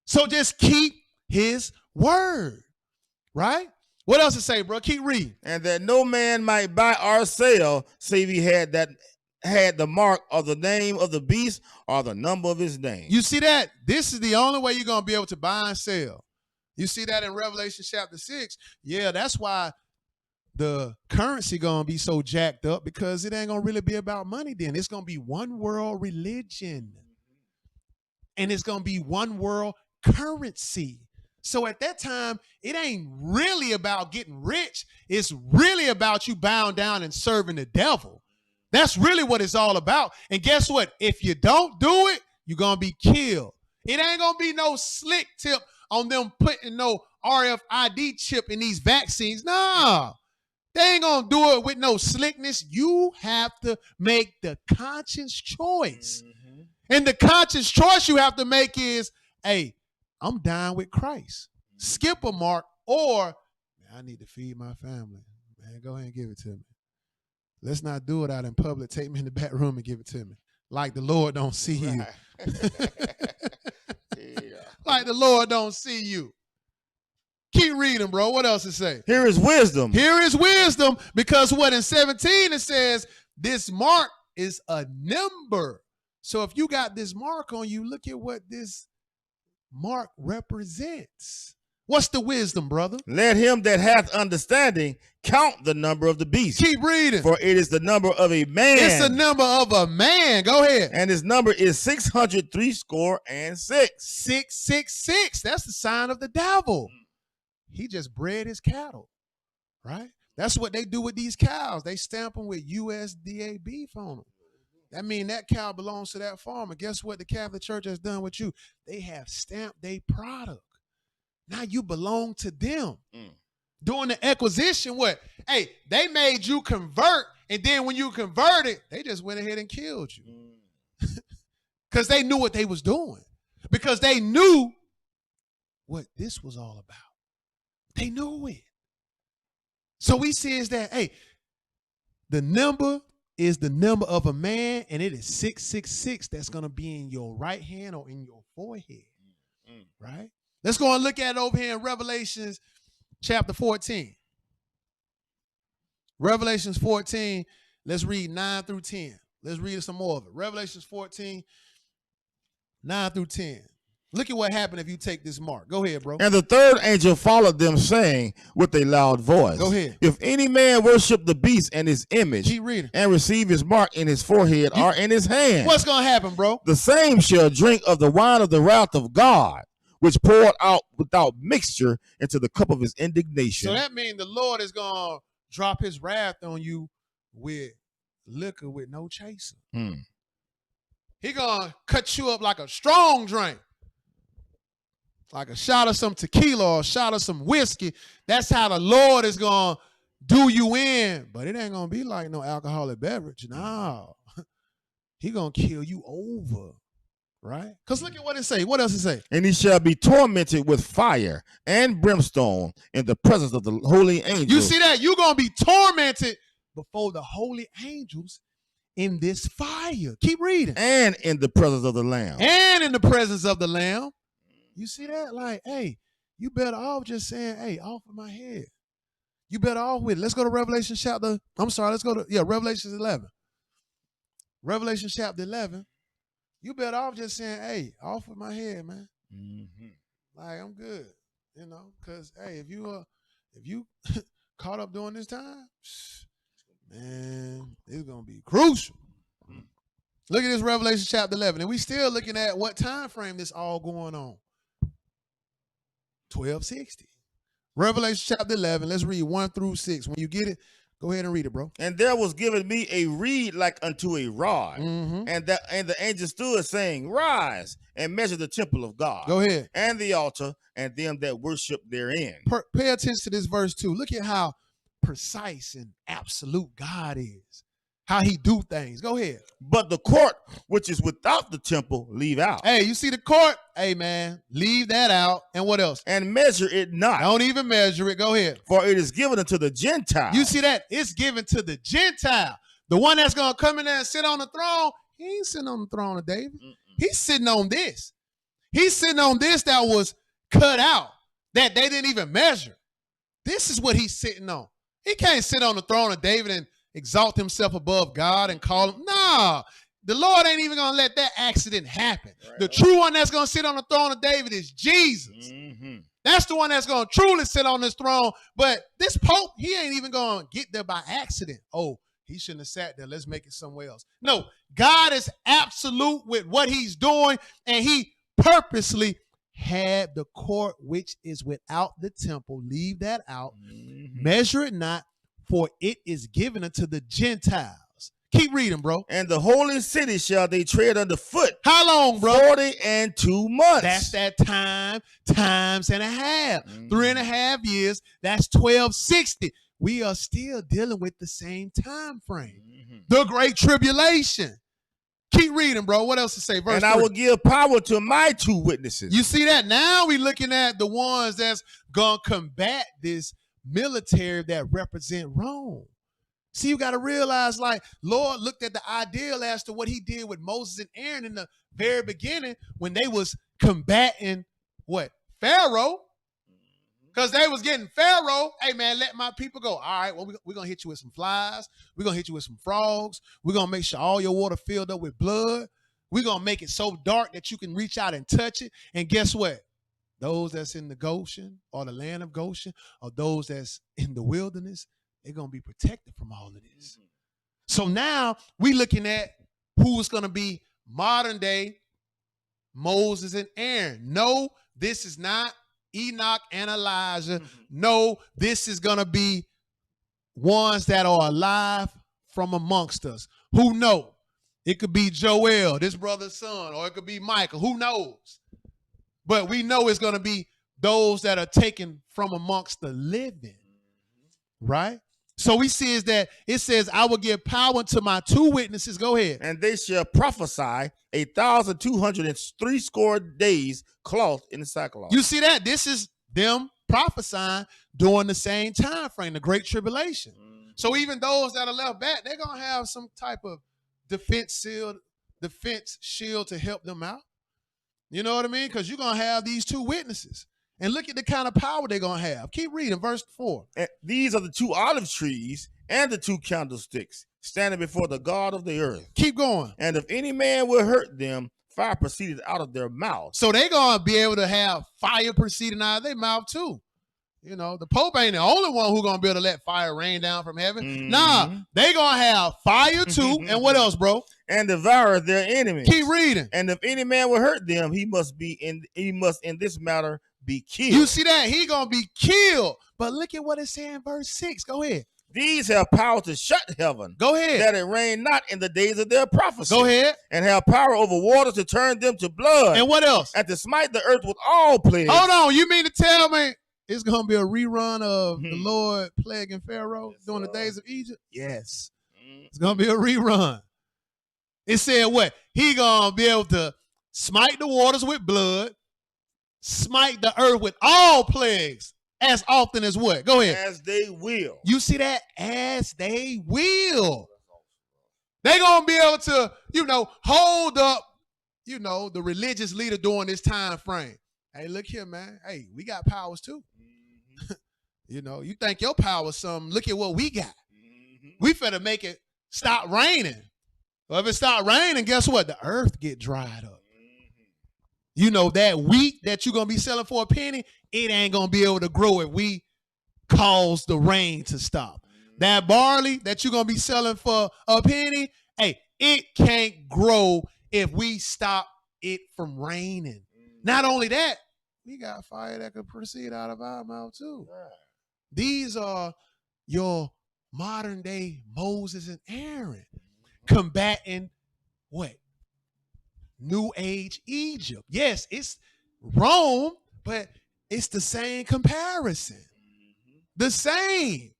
So just keep his word, right? What else to say, bro? Keep reading. And that no man might buy or sell, save he had the mark of the name of the beast or the number of his name. You see that? This is the only way you're going to be able to buy and sell. You see that in Revelation chapter 6. Yeah, that's why the currency going to be so jacked up, because it ain't going to really be about money then. It's going to be one world religion. And it's going to be one world currency. So at that time, it ain't really about getting rich. It's really about you bowing down and serving the devil. That's really what it's all about. And guess what? If you don't do it, you're going to be killed. It ain't going to be no slick tip on them putting no RFID chip in these vaccines. Nah, they ain't going to do it with no slickness. You have to make the conscious choice. Mm-hmm. And the conscious choice you have to make is, hey, I'm dying with Christ. Skip a mark, or I need to feed my family. Man, go ahead and give it to me. Let's not do it out in public. Take me in the back room and give it to me. Like the Lord don't see you. Yeah. Like the Lord don't see you. Keep reading, bro. What else it say? Here is wisdom. Here is wisdom, because what in 17 it says, this mark is a number. So if you got this mark on you, look at what this mark represents. What's the wisdom, brother? Let him that hath understanding count the number of the beast. Keep reading. For it is the number of a man. It's the number of a man. Go ahead. And his number is 666. 666. That's the sign of the devil. He just bred his cattle, right? That's what they do with these cows. They stamp them with USDA beef on them. That means that cow belongs to that farmer. Guess what the Catholic Church has done with you? They have stamped their product. Now you belong to them. During the acquisition, what? Hey, they made you convert, and then when you converted, they just went ahead and killed you. Because they knew what they was doing. Because they knew what this was all about. They knew it. So we see is that, hey, the number is the number of a man, and it is 666 that's going to be in your right hand or in your forehead, right? Let's go and look at it over here in Revelations chapter 14. Revelations 14, let's read 9 through 10. Let's read some more of it. Revelations 14, 9 through 10. Look at what happened if you take this mark. Go ahead, bro. And the third angel followed them, saying with a loud voice, go ahead. If any man worship the beast and his image, keep reading, and receive his mark in his forehead or in his hand, what's going to happen, bro? The same shall drink of the wine of the wrath of God, which poured out without mixture into the cup of his indignation. So that means the Lord is going to drop his wrath on you with liquor with no chaser. He going to cut you up like a strong drink. Like a shot of some tequila or a shot of some whiskey. That's how the Lord is going to do you in. But it ain't going to be like no alcoholic beverage. No. He going to kill you over. Right? Because look at what it say. What else it say? And he shall be tormented with fire and brimstone in the presence of the holy angels. You see that? You're going to be tormented before the holy angels in this fire. Keep reading. And in the presence of the Lamb. And in the presence of the Lamb. You see that? Like, hey, you better off just saying, hey, off of my head. You better off with it. Let's go to Revelation chapter. Let's go to, Revelation 11. Revelation chapter 11. You better off just saying, hey, off with my head, man. Like, I'm good. Because, hey, if you caught up during this time, man, it's going to be crucial. Look at this Revelation chapter 11. And we still looking at what time frame this all going on. 1260. Revelation chapter 11. Let's read 1 through 6. When you get it, go ahead and read it, bro. And there was given me a reed like unto a rod. And the angel stood, saying, Rise and measure the temple of God. Go ahead. And the altar and them that worship therein. Pay attention to this verse 2. Look at how precise and absolute God is. How he do things. Go ahead. But the court which is without the temple, leave out. Hey, you see the court? Hey, man, leave that out. And what else? And measure it not. Don't even measure it. Go ahead. For it is given unto the Gentile. You see that? It's given to the Gentile. The one that's going to come in there and sit on the throne, he ain't sitting on the throne of David. He's sitting on this. He's sitting on this that was cut out, that they didn't even measure. This is what he's sitting on. He can't sit on the throne of David and exalt himself above God and call him. Nah, the Lord ain't even going to let that accident happen. Right. The true one that's going to sit on the throne of David is Jesus. That's the one that's going to truly sit on this throne. But this Pope, he ain't even going to get there by accident. Oh, he shouldn't have sat there. Let's make it somewhere else. No, God is absolute with what he's doing, and he purposely had the court which is without the temple. Leave that out. Mm-hmm. Measure it not, for it is given unto the Gentiles. Keep reading, bro. And the holy city shall they tread underfoot. How long, bro? 42 months. That's that times and a half. 3.5 years. That's 1260. We are still dealing with the same time frame. The Great Tribulation. Keep reading, bro. What else to say? Verse 3. I will give power to my 2 witnesses. You see that? Now we looking at the ones that's going to combat this military that represent Rome. See, you got to realize, like, Lord looked at the ideal as to what he did with Moses and Aaron in the very beginning when they was combating what? Pharaoh. Because they was getting Pharaoh. Hey, man, let my people go. All right, well, we're going to hit you with some flies. We're going to hit you with some frogs. We're going to make sure all your water filled up with blood. We're going to make it so dark that you can reach out and touch it. And guess what? Those that's in the Goshen or the land of Goshen or those that's in the wilderness, they're going to be protected from all of this. So now we looking at who's going to be modern day Moses and Aaron. No, this is not Enoch and Elijah. No, this is going to be ones that are alive from amongst us. Who know? It could be Joel, this brother's son, or it could be Michael. Who knows? But we know it's going to be those that are taken from amongst the living. Right? So we see is that it says, I will give power to my 2 witnesses. Go ahead. And they shall prophesy 1,260 days clothed in sackcloth. You see that? This is them prophesying during the same time frame, the Great Tribulation. So even those that are left back, they're going to have some type of defense shield to help them out. You know what I mean? Because you're going to have these 2 witnesses. And look at the kind of power they're going to have. Keep reading, verse 4. And these are the 2 olive trees and the 2 candlesticks standing before the God of the earth. Keep going. And if any man will hurt them, fire proceeded out of their mouth. So they're going to be able to have fire proceeding out of their mouth too. You know, the Pope ain't the only one who's going to be able to let fire rain down from heaven. Nah, they going to have fire too. And what else, bro? And devour their enemies. Keep reading. And if any man will hurt them, he must in this matter be killed. You see that? He going to be killed. But look at what it's saying in verse 6. Go ahead. These have power to shut heaven. Go ahead. That it rain not in the days of their prophecy. Go ahead. And have power over waters to turn them to blood. And what else? And to smite the earth with all plagues. Hold on. You mean to tell me it's going to be a rerun of the Lord plaguing Pharaoh during the days of Egypt? Yes. It's going to be a rerun. It said what? He going to be able to smite the waters with blood, smite the earth with all plagues as often as what? Go ahead. As they will. You see that? As they will. They're going to be able to, hold up, the religious leader during this time frame. Hey, look here, man. Hey, we got powers too. You think your power's something. Look at what we got. We finna make it stop raining. Well, if it start raining, guess what? The earth get dried up. That wheat that you're going to be selling for a penny, it ain't going to be able to grow if we cause the rain to stop. That barley that you're going to be selling for a penny, hey, it can't grow if we stop it from raining. Not only that, we got fire that could proceed out of our mouth too. These are your modern day Moses and Aaron combating what? New Age Egypt. Yes, it's Rome, but it's the same comparison. The same.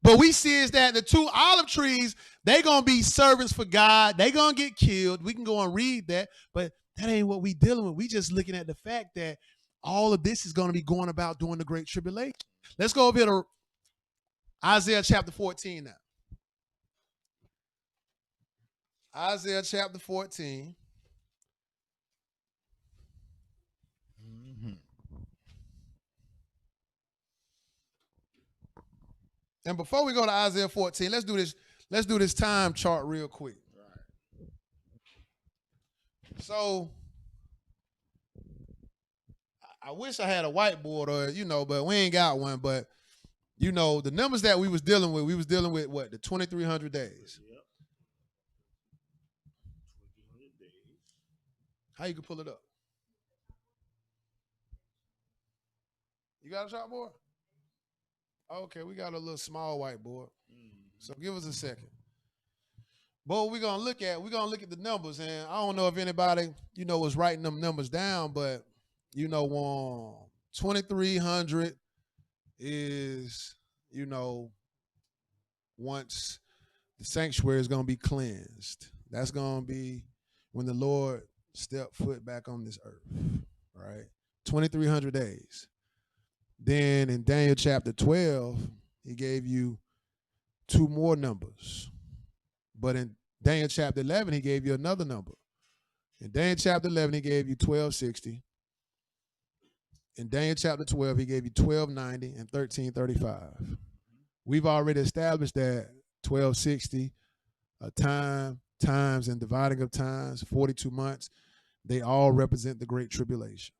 But we see is that the 2 olive trees, they're going to be servants for God. They're going to get killed. We can go and read that, but that ain't what we dealing with. We just looking at the fact that all of this is going to be going about during the Great Tribulation. Let's go over here to Isaiah chapter 14 now. Isaiah chapter 14. And before we go to Isaiah 14, let's do this time chart real quick. Right. So I wish I had a whiteboard or, but we ain't got one. But, the numbers that we was dealing with what? The 2,300 days. Yep. 2,300 days. How you can pull it up? You got a chalkboard? Okay, we got a little small whiteboard. So give us a second. But what we're gonna look at, the numbers, and I don't know if anybody, was writing them numbers down, but 2300 is, once the sanctuary is gonna be cleansed. That's gonna be when the Lord stepped foot back on this earth, right? 2300 days. Then in Daniel chapter 12, he gave you two more numbers. But in Daniel chapter 11, he gave you another number. In Daniel chapter 11, he gave you 1260. In Daniel chapter 12, he gave you 1290 and 1335. We've already established that 1260, times, and dividing of times, 42 months, they all represent the Great Tribulation,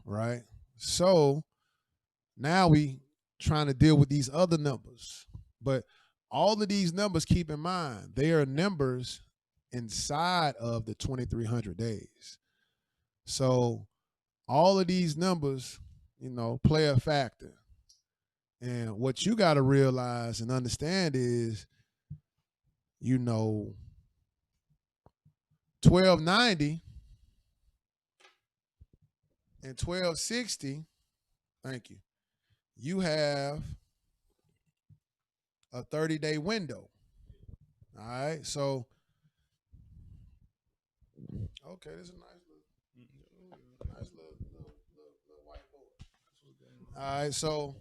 right? So now we trying to deal with these other numbers. But all of these numbers, keep in mind, they are numbers inside of the 2300 days. So all of these numbers, play a factor. And what you got to realize and understand is, 1290 and 1260, thank you, you have a 30-day window. All right, so, okay, this is a nice little whiteboard. All right, so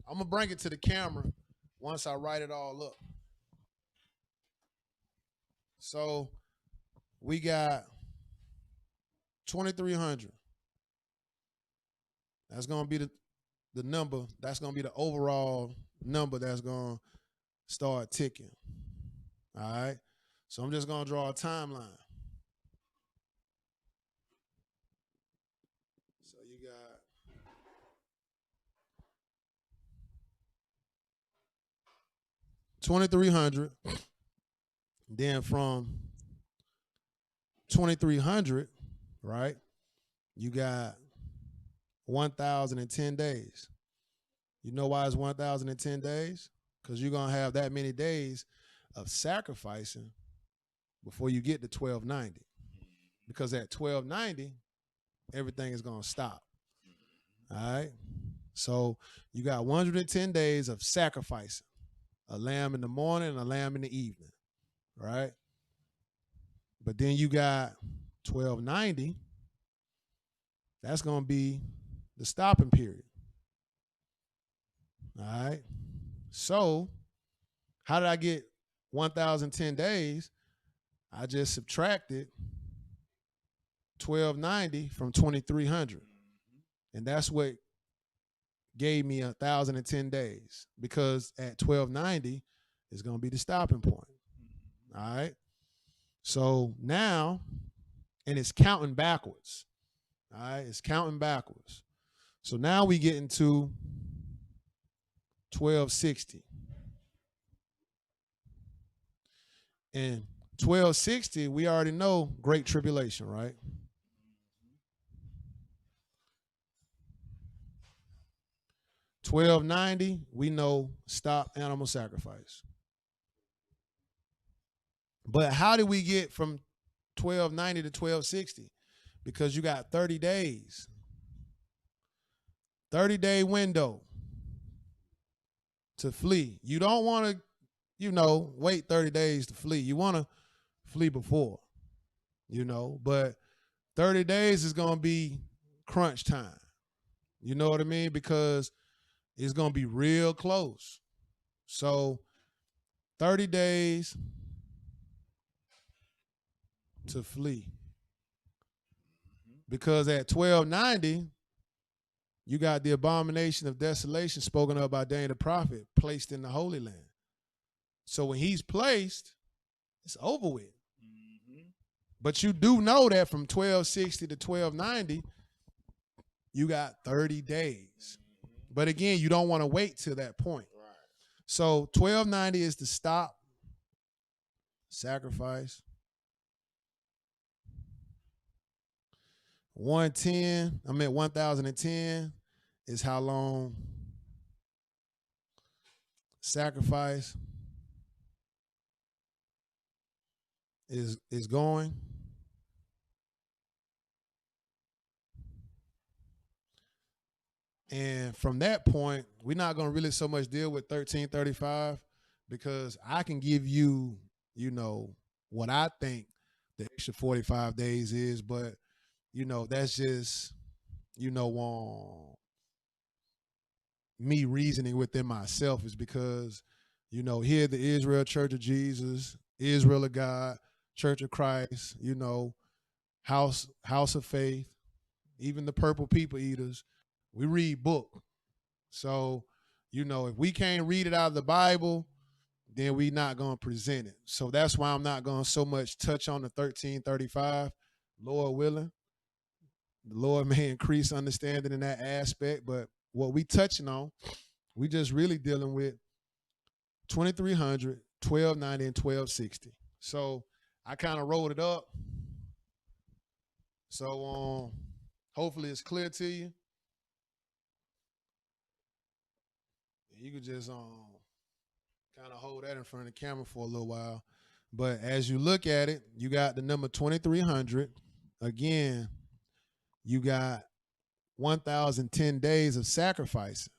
I'm going to bring it to the camera once I write it all up. So we got 2300. That's going to be the number. That's going to be the overall number that's going to start ticking. All right. So I'm just going to draw a timeline. So you got 2300. Then from 2300, right, you got 1010 days. You know why it's 1010 days? Because you're going to have that many days of sacrificing before you get to 1290. Because at 1290, everything is going to stop. All right? So you got 110 days of sacrificing. A lamb in the morning and a lamb in the evening. Right? But then you got 1290. That's going to be the stopping period. All right. So how did I get 1010 days? I just subtracted 1290 from 2300. And that's what gave me 1010 days, because at 1290 is going to be the stopping point. All right. So now, and it's counting backwards. All right. It's counting backwards. So now we get into 1260. And 1260, we already know Great Tribulation, right? $12.90, we know stop animal sacrifice. But how did we get from $12.90 to $12.60? Because you got 30 days. 30-day window to flee. You don't want to, wait 30 days to flee. You want to flee before, but 30 days is going to be crunch time. You know what I mean? Because it's going to be real close. So 30 days to flee. Because at 1290, you got the abomination of desolation spoken of by Daniel the prophet placed in the Holy Land. So when he's placed, it's over with. But you do know that from 1260 to 1290, you got 30 days. But again, you don't want to wait till that point. Right. So 1290 is the stop, sacrifice. 1010 is how long sacrifice is going. And from that point, we're not going to really so much deal with 1335 because I can give you, what I think the extra 45 days is, but, that's just, me reasoning within myself is because, here the Israel Church of Jesus, Israel of God, Church of Christ, House of Faith, even the Purple People Eaters, we read book. So, if we can't read it out of the Bible, then we not going to present it. So that's why I'm not going to so much touch on the 1335, Lord willing. The Lord may increase understanding in that aspect, but what we touching on, we just really dealing with 2300, 1290, and 1260. So I kind of rolled it up. So hopefully it's clear to you. You could just kind of hold that in front of the camera for a little while. But as you look at it, you got the number 2300. Again, you got 1,010 days of sacrificing.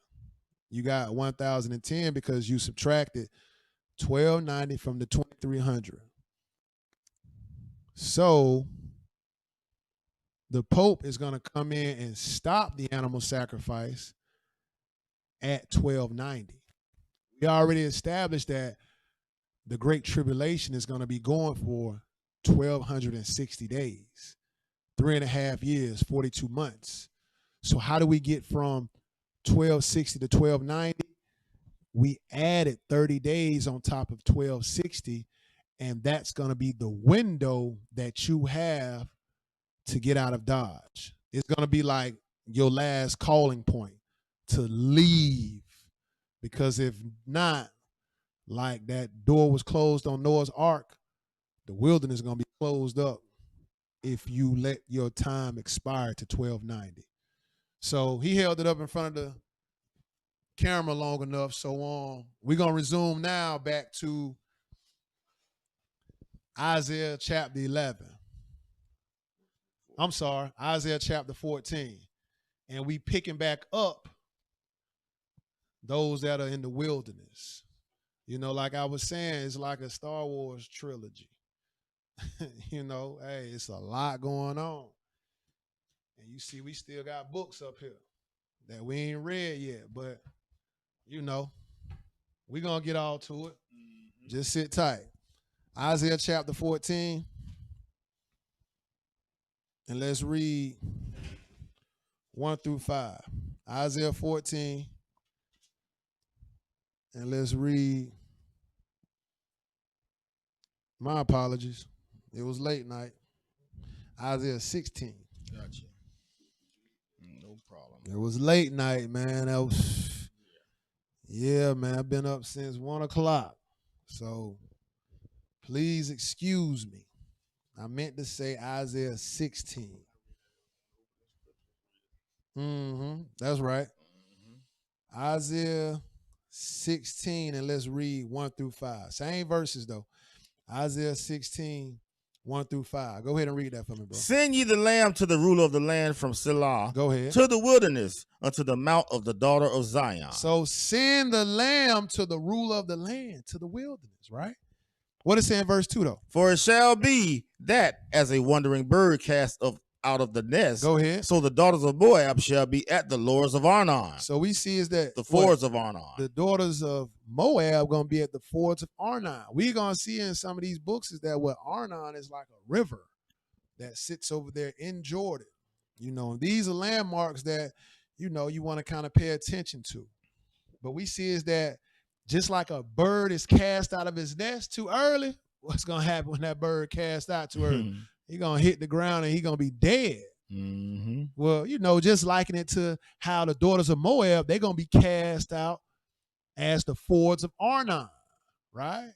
You got 1,010 because you subtracted 1290 from the 2300. So the Pope is going to come in and stop the animal sacrifice at 1290. We already established that the Great Tribulation is going to be going for 1,260 days, 3.5 years, 42 months. So how do we get from 1260 to 1290? We added 30 days on top of 1260, and that's going to be the window that you have to get out of Dodge. It's going to be like your last calling point to leave, because if not, like that door was closed on Noah's Ark, the wilderness is going to be closed up if you let your time expire to 1290. So he held it up in front of the camera long enough. So we're going to resume now back to Isaiah chapter 11. I'm sorry, Isaiah chapter 14. And we picking back up those that are in the wilderness. Like I was saying, it's like a Star Wars trilogy. Hey, it's a lot going on. And you see, we still got books up here that we ain't read yet, but, we're going to get all to it. Mm-hmm. Just sit tight. Isaiah chapter 14. And let's read 1 through 5. Isaiah 14. And let's read. My apologies. It was late night. Isaiah 16. Gotcha. No problem. It was late night, man. That was, yeah, man. I've been up since 1 o'clock. So please excuse me. I meant to say Isaiah 16. That's right. Mm-hmm. Isaiah 16, and let's read 1 through 5. Same verses, though. Isaiah 16, 1 through 5. Go ahead and read that for me, bro. Send ye the lamb to the ruler of the land from Selah. Go ahead. To the wilderness, unto the mount of the daughter of Zion. So send the lamb to the ruler of the land, to the wilderness, right? What is it in verse 2, though? For it shall be that as a wandering bird cast out of the nest. Go ahead. So the daughters of Moab shall be at the lords of Arnon. So we see is that the fords of Arnon. The daughters of Moab going to be at the fords of Arnon. We're going to see in some of these books is that what Arnon is like a river that sits over there in Jordan. These are landmarks that, you want to kind of pay attention to. But we see is that just like a bird is cast out of his nest too early, what's going to happen when that bird cast out too early? He's going to hit the ground and he's going to be dead. Mm-hmm. Well, just liking it to how the daughters of Moab, they're going to be cast out as the fords of Arnon, right?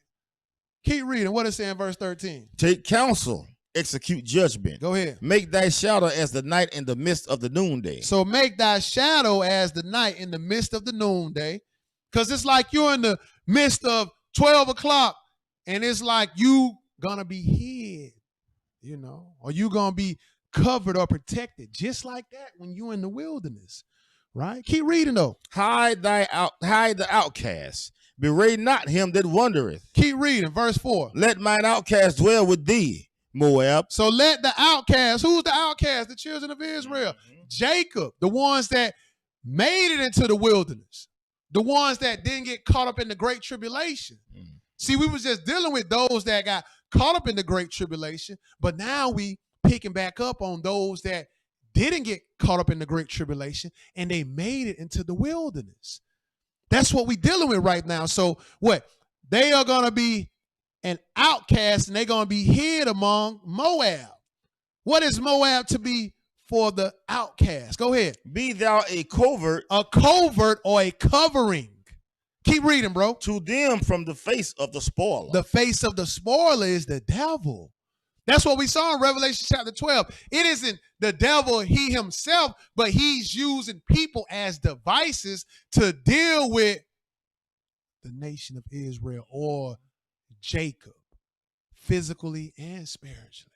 Keep reading. What is it in verse 13? Take counsel execute judgment. Go ahead. Make thy shadow as the night in the midst of the noonday. So make thy shadow as the night in the midst of the noonday. Because it's like you're in the midst of 12 o'clock and it's like you gonna be hid, you know, or you gonna be covered or protected, just like that when you're in the wilderness, right? Keep reading though. Hide the outcast. Bewray not him that wandereth. Keep reading, verse 4. Let mine outcast dwell with thee, Moab. So let the outcast, who's the outcast? The children of Israel. Jacob, the ones that made it into the wilderness, the ones that didn't get caught up in the great tribulation. See, we was just dealing with those that got caught up in the great tribulation, but now we picking back up on those that didn't get caught up in the great tribulation and they made it into the wilderness. That's what we're dealing with right now. So what? They are going to be an outcast and they're going to be hid among Moab. What is Moab to be for the outcast? Go ahead. Be thou a covert. A covert or a covering. Keep reading, bro. To them from the face of the spoiler. The face of the spoiler is the devil. That's what we saw in Revelation chapter 12. It isn't the devil, he himself, but he's using people as devices to deal with the nation of Israel or Jacob, physically and spiritually.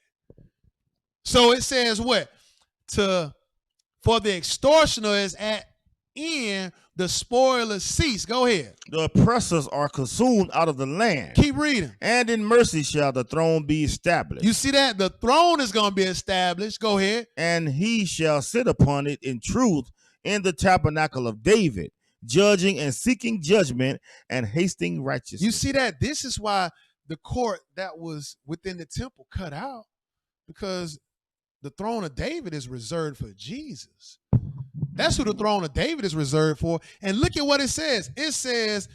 So it says what? For the extortioner is at end, the spoilers cease. Go ahead. The oppressors are consumed out of the land. Keep reading. And in mercy shall the throne be established. You see that? The throne is going to be established. Go ahead. And he shall sit upon it in truth in the tabernacle of David, judging and seeking judgment and hasting righteousness. You see that? This is why the court that was within the temple cut out, because the throne of David is reserved for Jesus. That's who the throne of David is reserved for. And look at what it says. It says,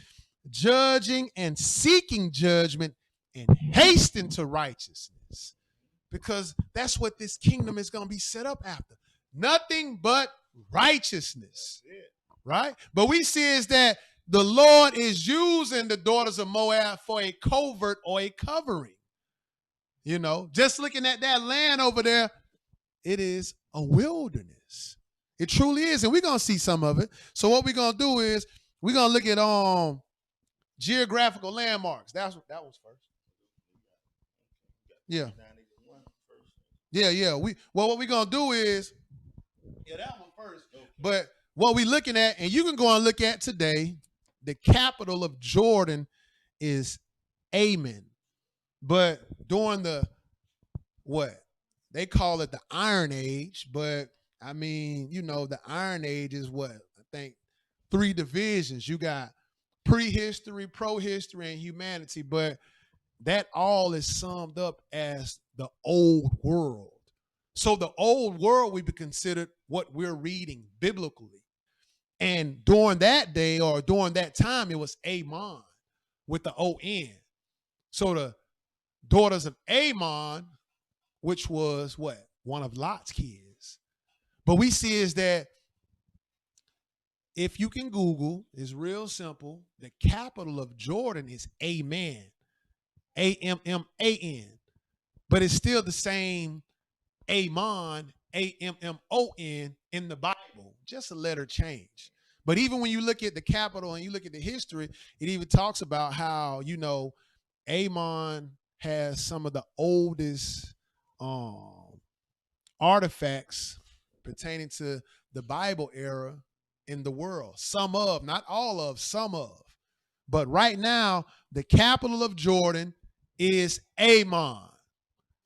judging and seeking judgment and hastening to righteousness. Because that's what this kingdom is going to be set up after. Nothing but righteousness. Right? But we see is that the Lord is using the daughters of Moab for a covert or a covering. You know, just looking at that land over there, it is a wilderness. It truly is, and we're going to see some of it. So what we're going to do is we're going to look at geographical landmarks. That was first. Yeah. Yeah. What we're going to do is, that one first. Okay. But what we're looking at, and you can go and look at today, the capital of Jordan is Ammon. But during they call it the Iron Age, but I mean, you know, the Iron Age is what? I think 3 divisions. You got prehistory, pro-history, and humanity, but that all is summed up as the old world. So the old world would be considered what we're reading biblically. And during that day or during that time, it was Ammon with the O-N. So the daughters of Ammon, which was what? One of Lot's kids. But we see is that if you can Google, it's real simple. The capital of Jordan is Amen, Amman. But it's still the same Ammon, Ammon in the Bible. Just a letter change. But even when you look at the capital and you look at the history, it even talks about how, you know, Ammon has some of the oldest artifacts pertaining to the Bible era in the world. Some of, not all of, some of. But right now, the capital of Jordan is Ammon,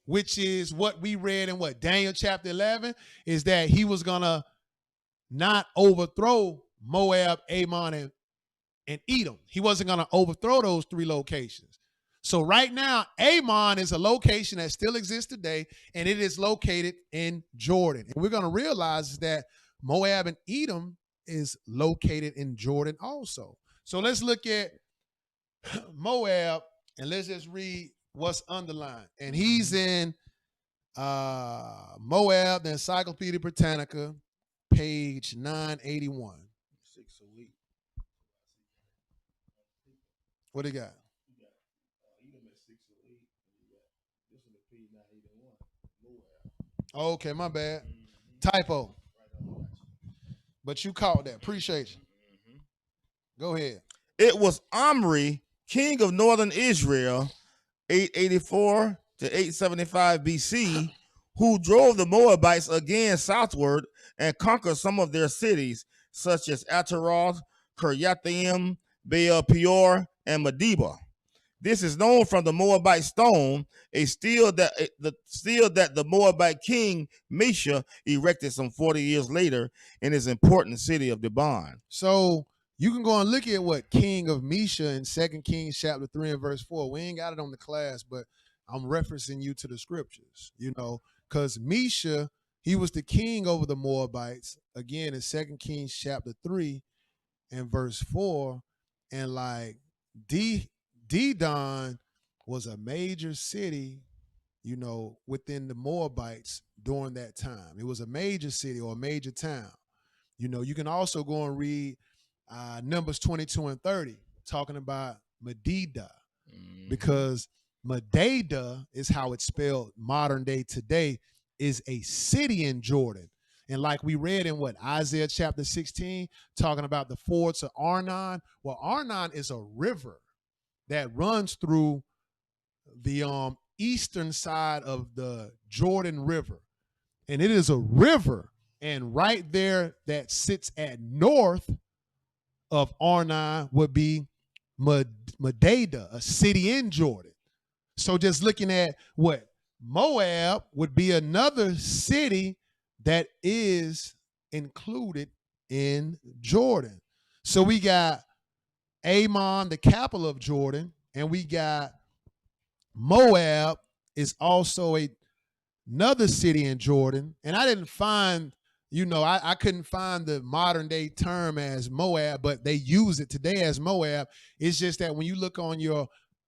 which is what we read in Daniel chapter 11, is that he was going to not overthrow Moab, Ammon, and Edom. He wasn't going to overthrow those 3 locations. So right now, Ammon is a location that still exists today, and it is located in Jordan. And we're going to realize that Moab and Edom is located in Jordan also. So let's look at Moab, and let's just read what's underlined. And he's in Moab, the Encyclopedia Britannica, page 981. What do you got? Okay, my bad. Typo. But you caught that. Appreciate you. Go ahead. It was Omri, king of northern Israel, 884 to 875 BC, who drove the Moabites again southward and conquered some of their cities, such as Ataroth, Kiryathaim, Baal Peor, and Medeba. This is known from the Moabite stone, a stele that the Moabite king Mesha erected some 40 years later in his important city of Dibon. So you can go and look at what King of Mesha in 2 Kings chapter 3 and verse 4. We ain't got it on the class, but I'm referencing you to the scriptures, because Mesha, he was the king over the Moabites, again in 2 Kings chapter 3 and verse 4. And like Didon was a major city, within the Moabites during that time. It was a major city or a major town. You can also go and read Numbers 22 and 30, talking about Medida, because Medida is how it's spelled modern day today, is a city in Jordan. And like we read in Isaiah chapter 16, talking about the fords of Arnon. Well, Arnon is a river that runs through the eastern side of the Jordan River. And it is a river. And right there that sits at north of Arnon would be Medida, a city in Jordan. So just looking at what Moab would be another city that is included in Jordan. So we got Ammon, the capital of Jordan, and we got Moab is also another city in Jordan. And I didn't find, I couldn't find the modern day term as Moab, but they use it today as Moab. It's just that when you look on your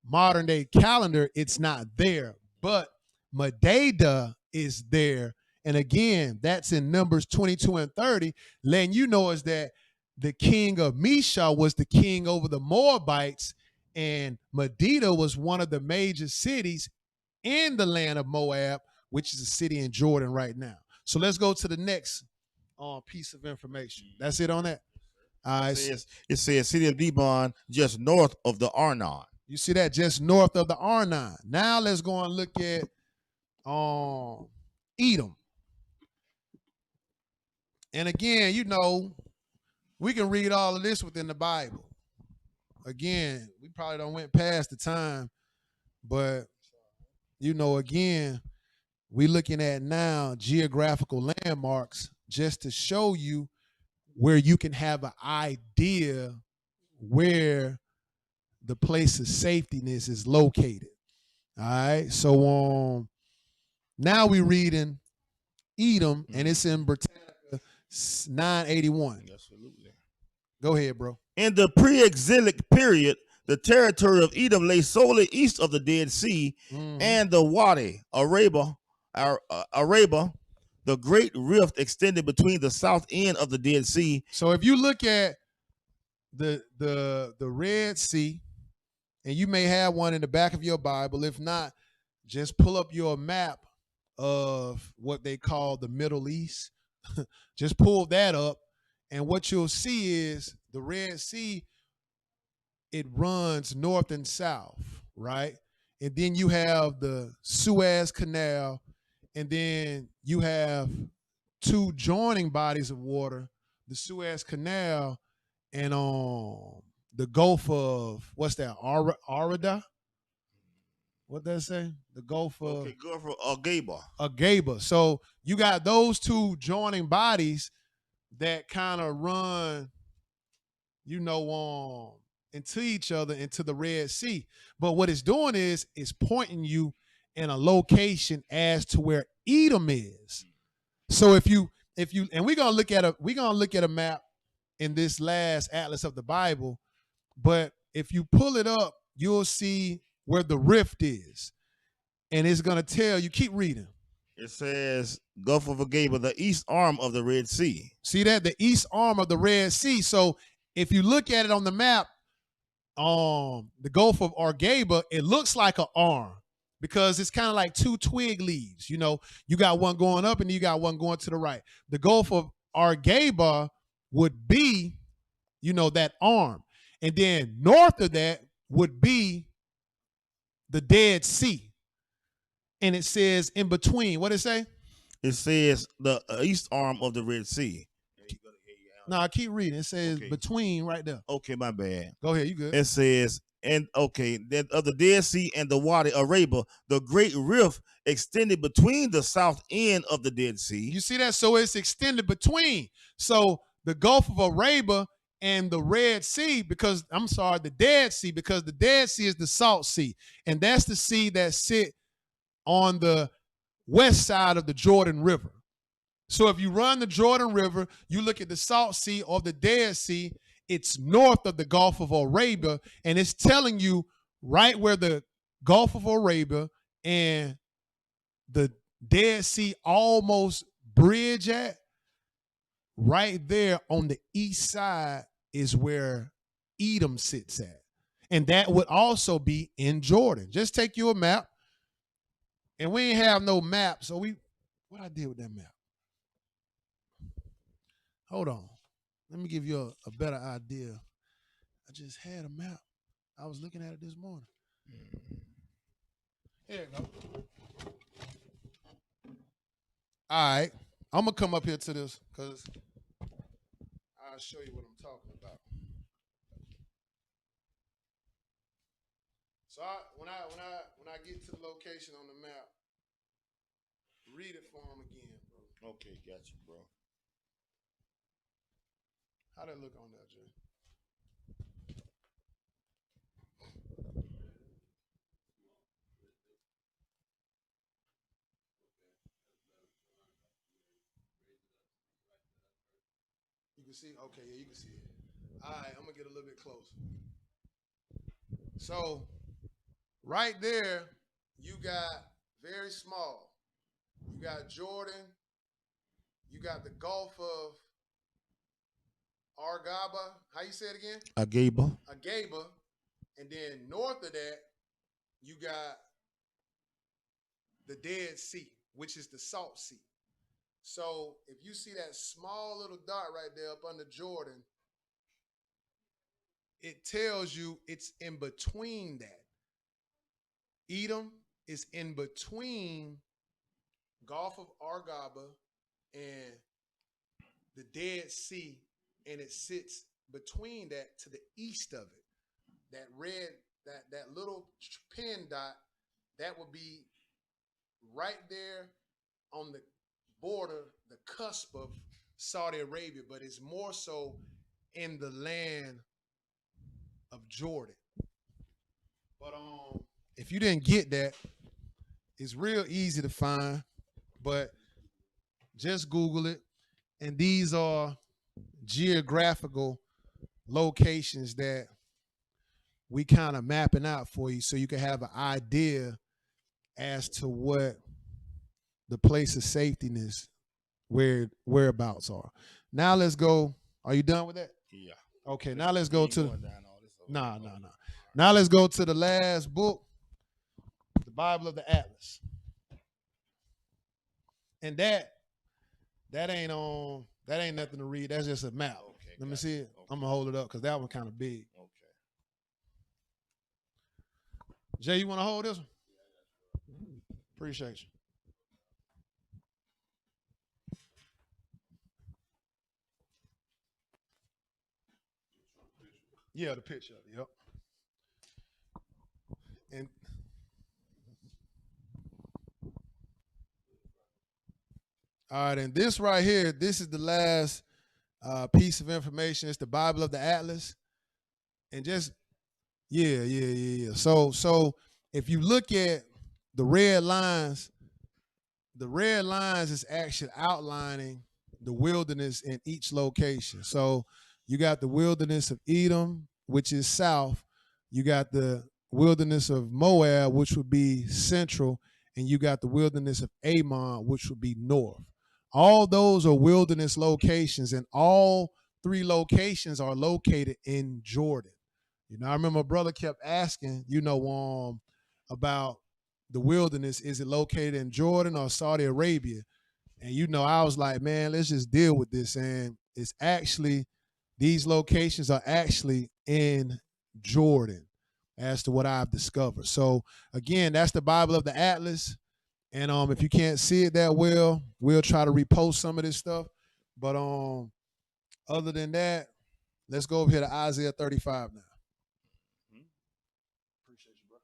modern day calendar, it's not there. But Medida is there. And again, that's in Numbers 22 and 30, letting you know is that the king of Mesha was the king over the Moabites, and Medida was one of the major cities in the land of Moab, which is a city in Jordan right now. So let's go to the next piece of information. That's it on that. It says city of Dibon, just north of the Arnon. You see that? Just north of the Arnon. Now let's go and look at Edom. And again, we can read all of this within the Bible. Again, we probably don't went past the time, but again, we looking at now geographical landmarks just to show you where you can have an idea where the place of safetyness is located. All right. So now we reading Edom, and it's in Britannica 981. Absolutely. Go ahead, bro. In the pre-exilic period, the territory of Edom lay solely east of the Dead Sea and the Wadi Araba. The great rift extended between the south end of the Dead Sea. So if you look at the Red Sea, and you may have one in the back of your Bible. If not, just pull up your map of what they call the Middle East. Just pull that up, and what you'll see is the Red Sea, it runs north and south, right? And then you have the Suez Canal, and then you have two joining bodies of water, the Suez Canal and the Gulf of, what's that, Arada? What that say? The Gulf of Agaba. So you got those two joining bodies that kind of run, into each other, into the Red Sea. But what it's doing is it's pointing you in a location as to where Edom is. So if you, and we're gonna look at a map in this last atlas of the Bible, but if you pull it up, you'll see where the rift is. And it's going to tell you, keep reading. It says Gulf of Agaba, the east arm of the Red Sea. See that? The east arm of the Red Sea. So if you look at it on the map, the Gulf of Agaba, it looks like an arm. because it's kind of like two twig leaves. You know, you got one going up and you got one going to the right. The Gulf of Argaba would be, you know, that arm. And then north of that would be the Dead Sea. And it says in between, what did it say? It says the east arm of the Red Sea. No, I keep reading. It says Okay. between right there. Okay, my bad. Go ahead, you good. It says, and okay, that of the Dead Sea and the Wadi Arabia, the great rift extended between the south end of the Dead Sea. You see that? So it's extended between. So the Gulf of Arabia and the Red Sea, because I'm sorry, the Dead Sea, because the Dead Sea is the Salt Sea. And that's the sea that sit on the west side of the Jordan River. So if you run the Jordan River, you look at the Salt Sea or the Dead Sea, it's north of the Gulf of Arabia, and it's telling you right where the Gulf of Arabia and the Dead Sea almost bridge at. Right there on the east side is where Edom sits at. And that would also be in Jordan. Just take you a map. And we ain't have no map, so what I did with that map? Hold on. Let me give you a better idea. I just had a map. I was looking at it this morning. Here you go. All right. I'm going to come up here to this because I'll show you what I'm talking about. So when I get to the location on the map, read it for them again, bro. Okay, got you, bro. How that look on there, Jay? You can see? Okay, yeah, you can see it. All right, I'm going to get a little bit closer. So, right there, you got very small. You got Jordan. You got the Gulf of Argaba. How you say it again? Agaba. And then north of that, you got the Dead Sea, which is the Salt Sea. So if you see that small little dot right there up under Jordan, it tells you it's in between that. Edom is in between Gulf of Argaba and the Dead Sea, and it sits between that to the east of it. That red, that little pin dot, that would be right there on the border, the cusp of Saudi Arabia, but it's more so in the land of Jordan. But if you didn't get that, it's real easy to find, but just Google it. And these are geographical locations that we kind of mapping out for you so you can have an idea as to what the place of safetyness, whereabouts are. Now let's go. Are you done with that? Yeah. Okay, now let's go to nah. Now let's go to the last book, the Bible of the Atlas. And that ain't nothing to read. That's just a map. Okay, Let me see it. Okay. I'm gonna hold it up because that one kind of big. Okay. Jay, you want to hold this one? Appreciate you. Yeah, the picture. Yep. And all right, and this right here, this is the last piece of information. It's the Bible of the Atlas, and just yeah. So if you look at the red lines is actually outlining the wilderness in each location. So you got the wilderness of Edom, which is south. You got the wilderness of Moab, which would be central, and you got the wilderness of Ammon, which would be north. All those are wilderness locations, and all three locations are located in Jordan. You know, I remember a brother kept asking, about the wilderness, is it located in Jordan or Saudi Arabia? And I was like, man, let's just deal with this. And it's actually, these locations are actually in Jordan, as to what I've discovered. So again, that's the Bible of the Atlas. And if you can't see it that well, we'll try to repost some of this stuff. But other than that, let's go over here to Isaiah 35 now. Appreciate you, bro.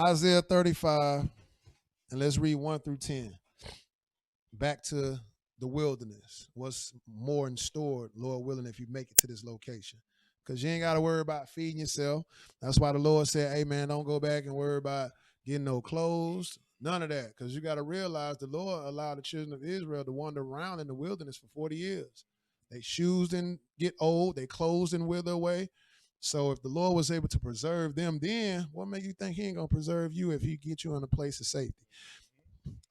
Isaiah 35, and let's read 1 through 10. Back to the wilderness. What's more in store, Lord willing, if you make it to this location? Because you ain't got to worry about feeding yourself. That's why the Lord said, hey, man, don't go back and worry about getting no clothes. None of that. Because you got to realize the Lord allowed the children of Israel to wander around in the wilderness for 40 years. Their shoes didn't get old. Their clothes didn't wither away. So if the Lord was able to preserve them then, what makes you think he ain't going to preserve you if he get you in a place of safety?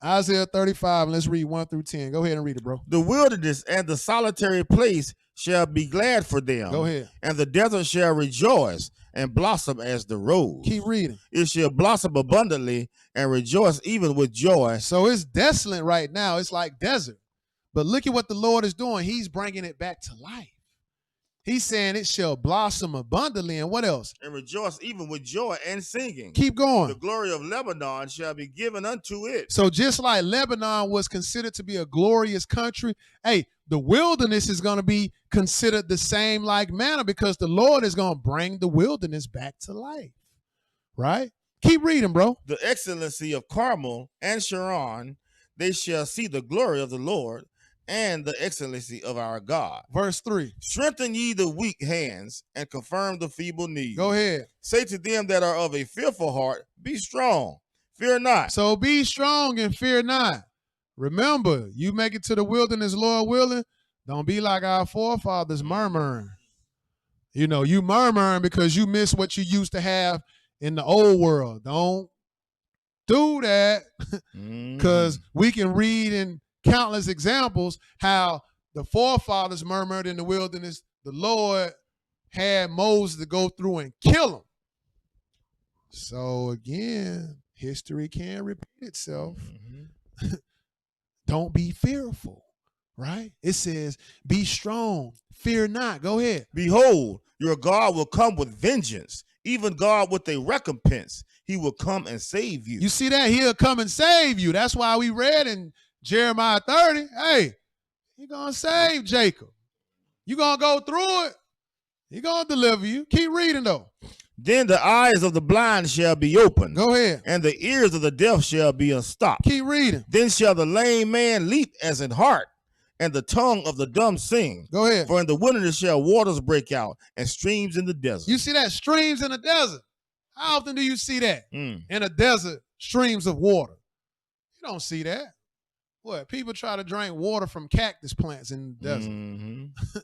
Isaiah 35, let's read 1 through 10. Go ahead and read it, bro. The wilderness and the solitary place shall be glad for them. Go ahead. And the desert shall rejoice and blossom as the rose. Keep reading. It shall blossom abundantly and rejoice even with joy. So it's desolate right now. It's like desert. But look at what the Lord is doing. He's bringing it back to life. He's saying it shall blossom abundantly. And what else? And rejoice even with joy and singing. Keep going. The glory of Lebanon shall be given unto it. So just like Lebanon was considered to be a glorious country, hey, the wilderness is going to be considered the same like manner, because the Lord is going to bring the wilderness back to life. Right? Keep reading, bro. The excellency of Carmel and Sharon, they shall see the glory of the Lord and the excellency of our God. Verse 3. Strengthen ye the weak hands and confirm the feeble knees. Go ahead. Say to them that are of a fearful heart, be strong, fear not. So be strong and fear not. Remember, you make it to the wilderness, Lord willing, don't be like our forefathers murmuring. You murmuring because you miss what you used to have in the old world. Don't do that, because we can read in countless examples how the forefathers murmured in the wilderness. The Lord had Moses to go through and kill them. So again, history can repeat itself. Don't be fearful, right? It says, be strong, fear not. Go ahead. Behold, your God will come with vengeance, even God with a recompense. He will come and save you. You see that? He'll come and save you. That's why we read in Jeremiah 30, hey, he's going to save Jacob. You're going to go through it. He's going to deliver you. Keep reading, though. Then the eyes of the blind shall be opened. Go ahead. And the ears of the deaf shall be unstopped. Keep reading. Then shall the lame man leap as an hart, and the tongue of the dumb sing. Go ahead. For in the wilderness shall waters break out, and streams in the desert. You see that? Streams in the desert. How often do you see that? In a desert, streams of water. You don't see that. What? People try to drink water from cactus plants in the desert.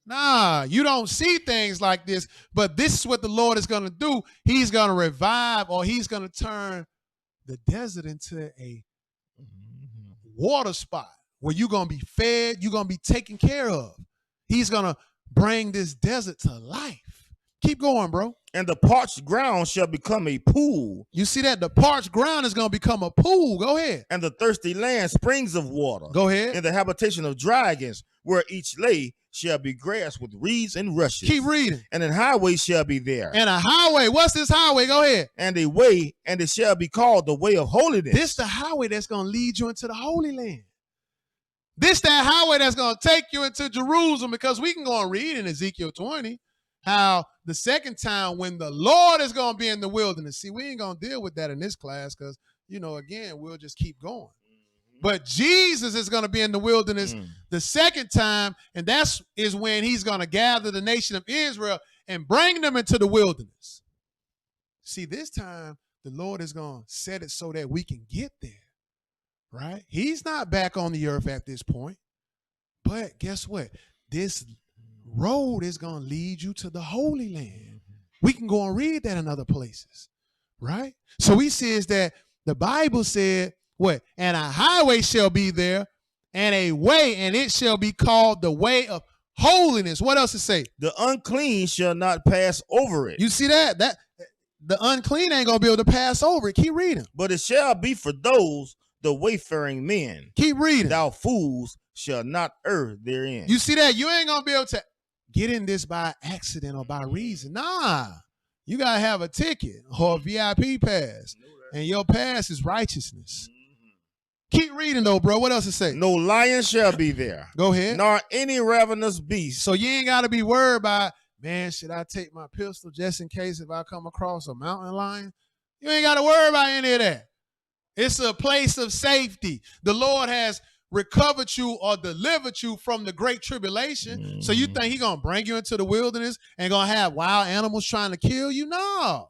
Nah, you don't see things like this. But this is what the Lord is going to do. He's going to revive, or he's going to turn the desert into a water spot where you're going to be fed, you're going to be taken care of. He's going to bring this desert to life. Keep going, bro. And the parched ground shall become a pool. You see that? The parched ground is going to become a pool. Go ahead. And the thirsty land springs of water. Go ahead. In the habitation of dragons, where each lay shall be grass with reeds and rushes. Keep reading. And an highway shall be there. And a highway. What's this highway? Go ahead. And a way, and it shall be called the way of holiness. This the highway that's going to lead you into the Holy Land. This that highway that's going to take you into Jerusalem, because we can go and read in Ezekiel 20 how the second time when the Lord is going to be in the wilderness. See, we ain't going to deal with that in this class because, again, we'll just keep going. But Jesus is going to be in the wilderness the second time, and that is when he's going to gather the nation of Israel and bring them into the wilderness. See, this time, the Lord is going to set it so that we can get there, right? He's not back on the earth at this point. But guess what? This road is going to lead you to the Holy Land. We can go and read that in other places, right? So he says that the Bible said, what? And a highway shall be there, and a way, and it shall be called the way of holiness. What else it say? The unclean shall not pass over it. You see that? The unclean ain't gonna be able to pass over it. Keep reading. But it shall be for those the wayfaring men. Keep reading. Thou fools shall not err therein. You see that? You ain't gonna be able to get in this by accident or by reason. Nah. You gotta have a ticket or a VIP pass. And your pass is righteousness. Keep reading though, bro. What else it say? No lion shall be there. Go ahead. Nor any ravenous beast. So you ain't gotta be worried about, man, should I take my pistol just in case if I come across a mountain lion? You ain't gotta worry about any of that. It's a place of safety. The Lord has recovered you or delivered you from the great tribulation. So you think he gonna bring you into the wilderness and gonna have wild animals trying to kill you? No.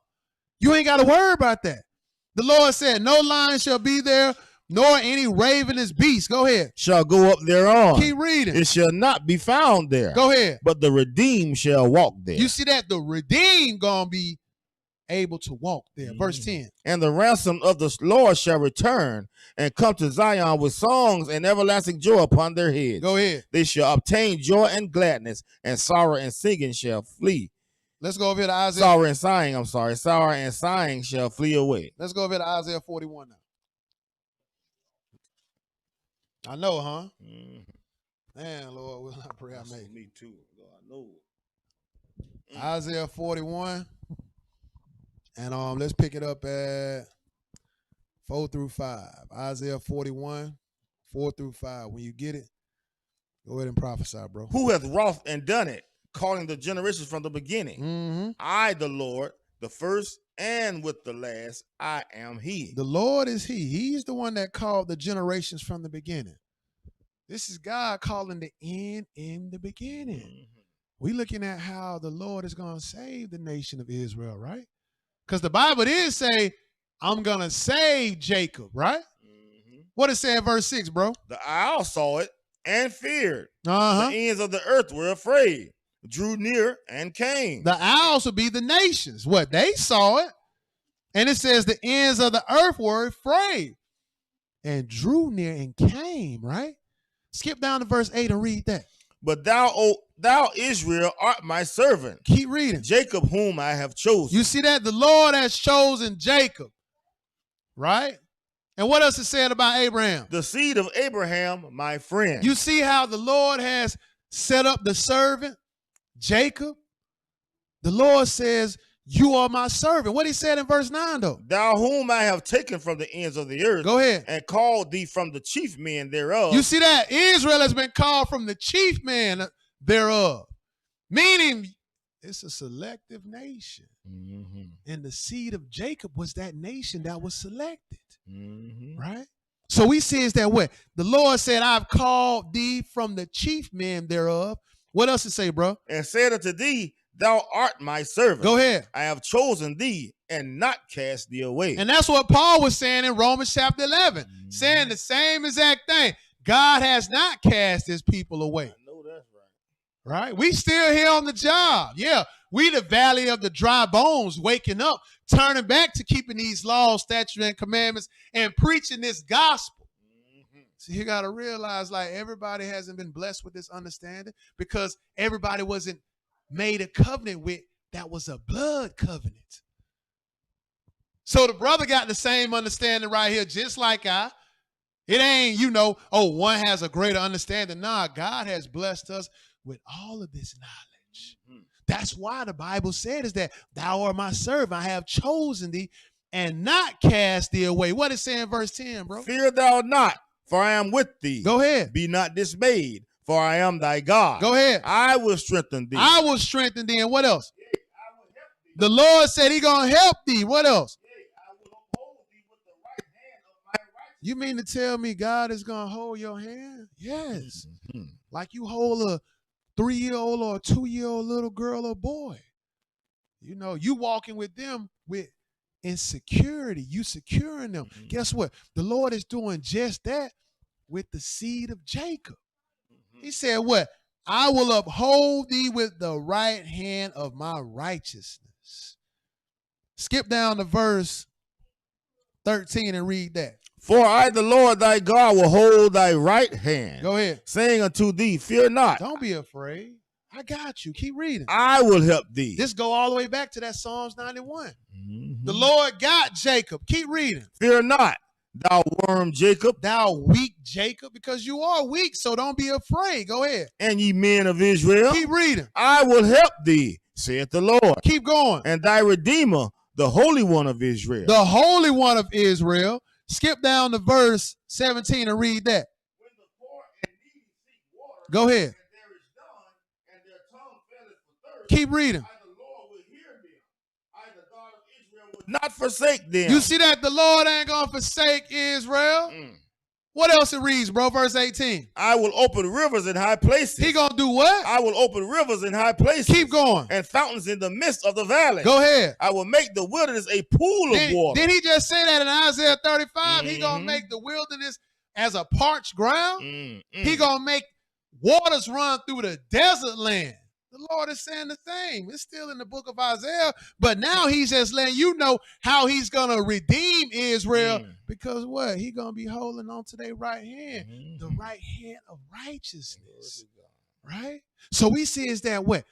You ain't gotta worry about that. The Lord said, no lion shall be there, nor any ravenous beast. Go ahead. Shall go up thereon. Keep reading. It shall not be found there. Go ahead. But the redeemed shall walk there. You see that? The redeemed gonna be able to walk there. Verse 10. And the ransom of the Lord shall return and come to Zion with songs and everlasting joy upon their heads. Go ahead. They shall obtain joy and gladness, and sorrow and singing shall flee. Let's go over here to Isaiah. Sorrow and sighing shall flee away. Let's go over here to Isaiah 41 now. I know, huh? Man, Lord, will I pray I make. Me too. I know. Isaiah 41. And let's pick it up at 4 through 5. Isaiah 41, 4 through 5. When you get it, go ahead and prophesy, bro. Who hath wrought and done it, calling the generations from the beginning? Mm-hmm. I, the Lord, the first and with the last, I am he. The Lord is he. He's the one that called the generations from the beginning. This is God calling the end in the beginning. We looking at how the Lord is going to save the nation of Israel, right? Because the Bible did say, I'm going to save Jacob, right? What it say in verse 6, bro? The owl saw it and feared. Uh-huh. The ends of the earth were afraid, drew near and came. The owls will be the nations. What? They saw it. And it says the ends of the earth were afraid and drew near and came, right? Skip down to verse 8 and read that. But thou Israel, art my servant. Keep reading. Jacob, whom I have chosen. You see that? The Lord has chosen Jacob, right? And what else is said about Abraham? The seed of Abraham, my friend. You see how the Lord has set up the servant, Jacob? The Lord says, you are my servant. What he said in verse 9, though? Thou whom I have taken from the ends of the earth. Go ahead. And called thee from the chief men thereof. You see that? Israel has been called from the chief man thereof. Meaning, it's a selective nation. And the seed of Jacob was that nation that was selected. Right? So we says that what? The Lord said, I've called thee from the chief men thereof. What else it say, bro? And said unto thee, thou art my servant. Go ahead. I have chosen thee and not cast thee away. And that's what Paul was saying in Romans chapter 11, saying the same exact thing. God has not cast his people away. I know that's right. Right? We still here on the job. Yeah. We the valley of the dry bones, waking up, turning back to keeping these laws, statutes, and commandments, and preaching this gospel. So you got to realize, like, everybody hasn't been blessed with this understanding because everybody wasn't made a covenant with that was a blood covenant. So the brother got the same understanding right here, just like I. It ain't, one has a greater understanding. Nah, God has blessed us with all of this knowledge. That's why the Bible said is that thou art my servant. I have chosen thee and not cast thee away. What is saying in verse 10, bro? Fear thou not, for I am with thee. Go ahead. Be not dismayed, for I am thy God. Go ahead. I will strengthen thee. I will strengthen thee. And what else? I will help thee. The Lord said he going to help thee. What else? I will uphold thee with the right hand of my righteousness. You mean to tell me God is going to hold your hand? Yes. Like you hold a 3-year-old or a 2-year-old little girl or boy. You walking with them with insecurity. You securing them. Guess what? The Lord is doing just that with the seed of Jacob. He said what? I will uphold thee with the right hand of my righteousness. Skip down to verse 13 and read that. For I, the Lord thy God, will hold thy right hand. Go ahead. Saying unto thee, fear not. Don't be afraid. I got you. Keep reading. I will help thee. This go all the way back to that Psalms 91. Mm-hmm. The Lord got Jacob. Keep reading. Fear not, thou worm Jacob. Thou weak Jacob, because you are weak, so don't be afraid. Go ahead. And ye men of Israel. Keep reading. I will help thee, saith the Lord. Keep going. And thy Redeemer, the Holy One of Israel. The Holy One of Israel. Skip down to verse 17 and read that. When the poor and needy seek water, go ahead. And there is none, and their tongue faileth for thirst. Keep reading. I, the Lord, will hear them. I, the God of Israel, will not forsake them. You see that? The Lord ain't going to forsake Israel. What else it reads, bro? Verse 18. I will open rivers in high places. He going to do what? I will open rivers in high places. Keep going. And fountains in the midst of the valley. Go ahead. I will make the wilderness a pool of water. Did he just say that in Isaiah 35? He going to make the wilderness as a parched ground? He going to make waters run through the desert land. The Lord is saying the same. It's still in the book of Isaiah, but now he's just letting you know how he's going to redeem Israel because what? He's going to be holding on to their right hand, the right hand of righteousness, right? So we see is that what?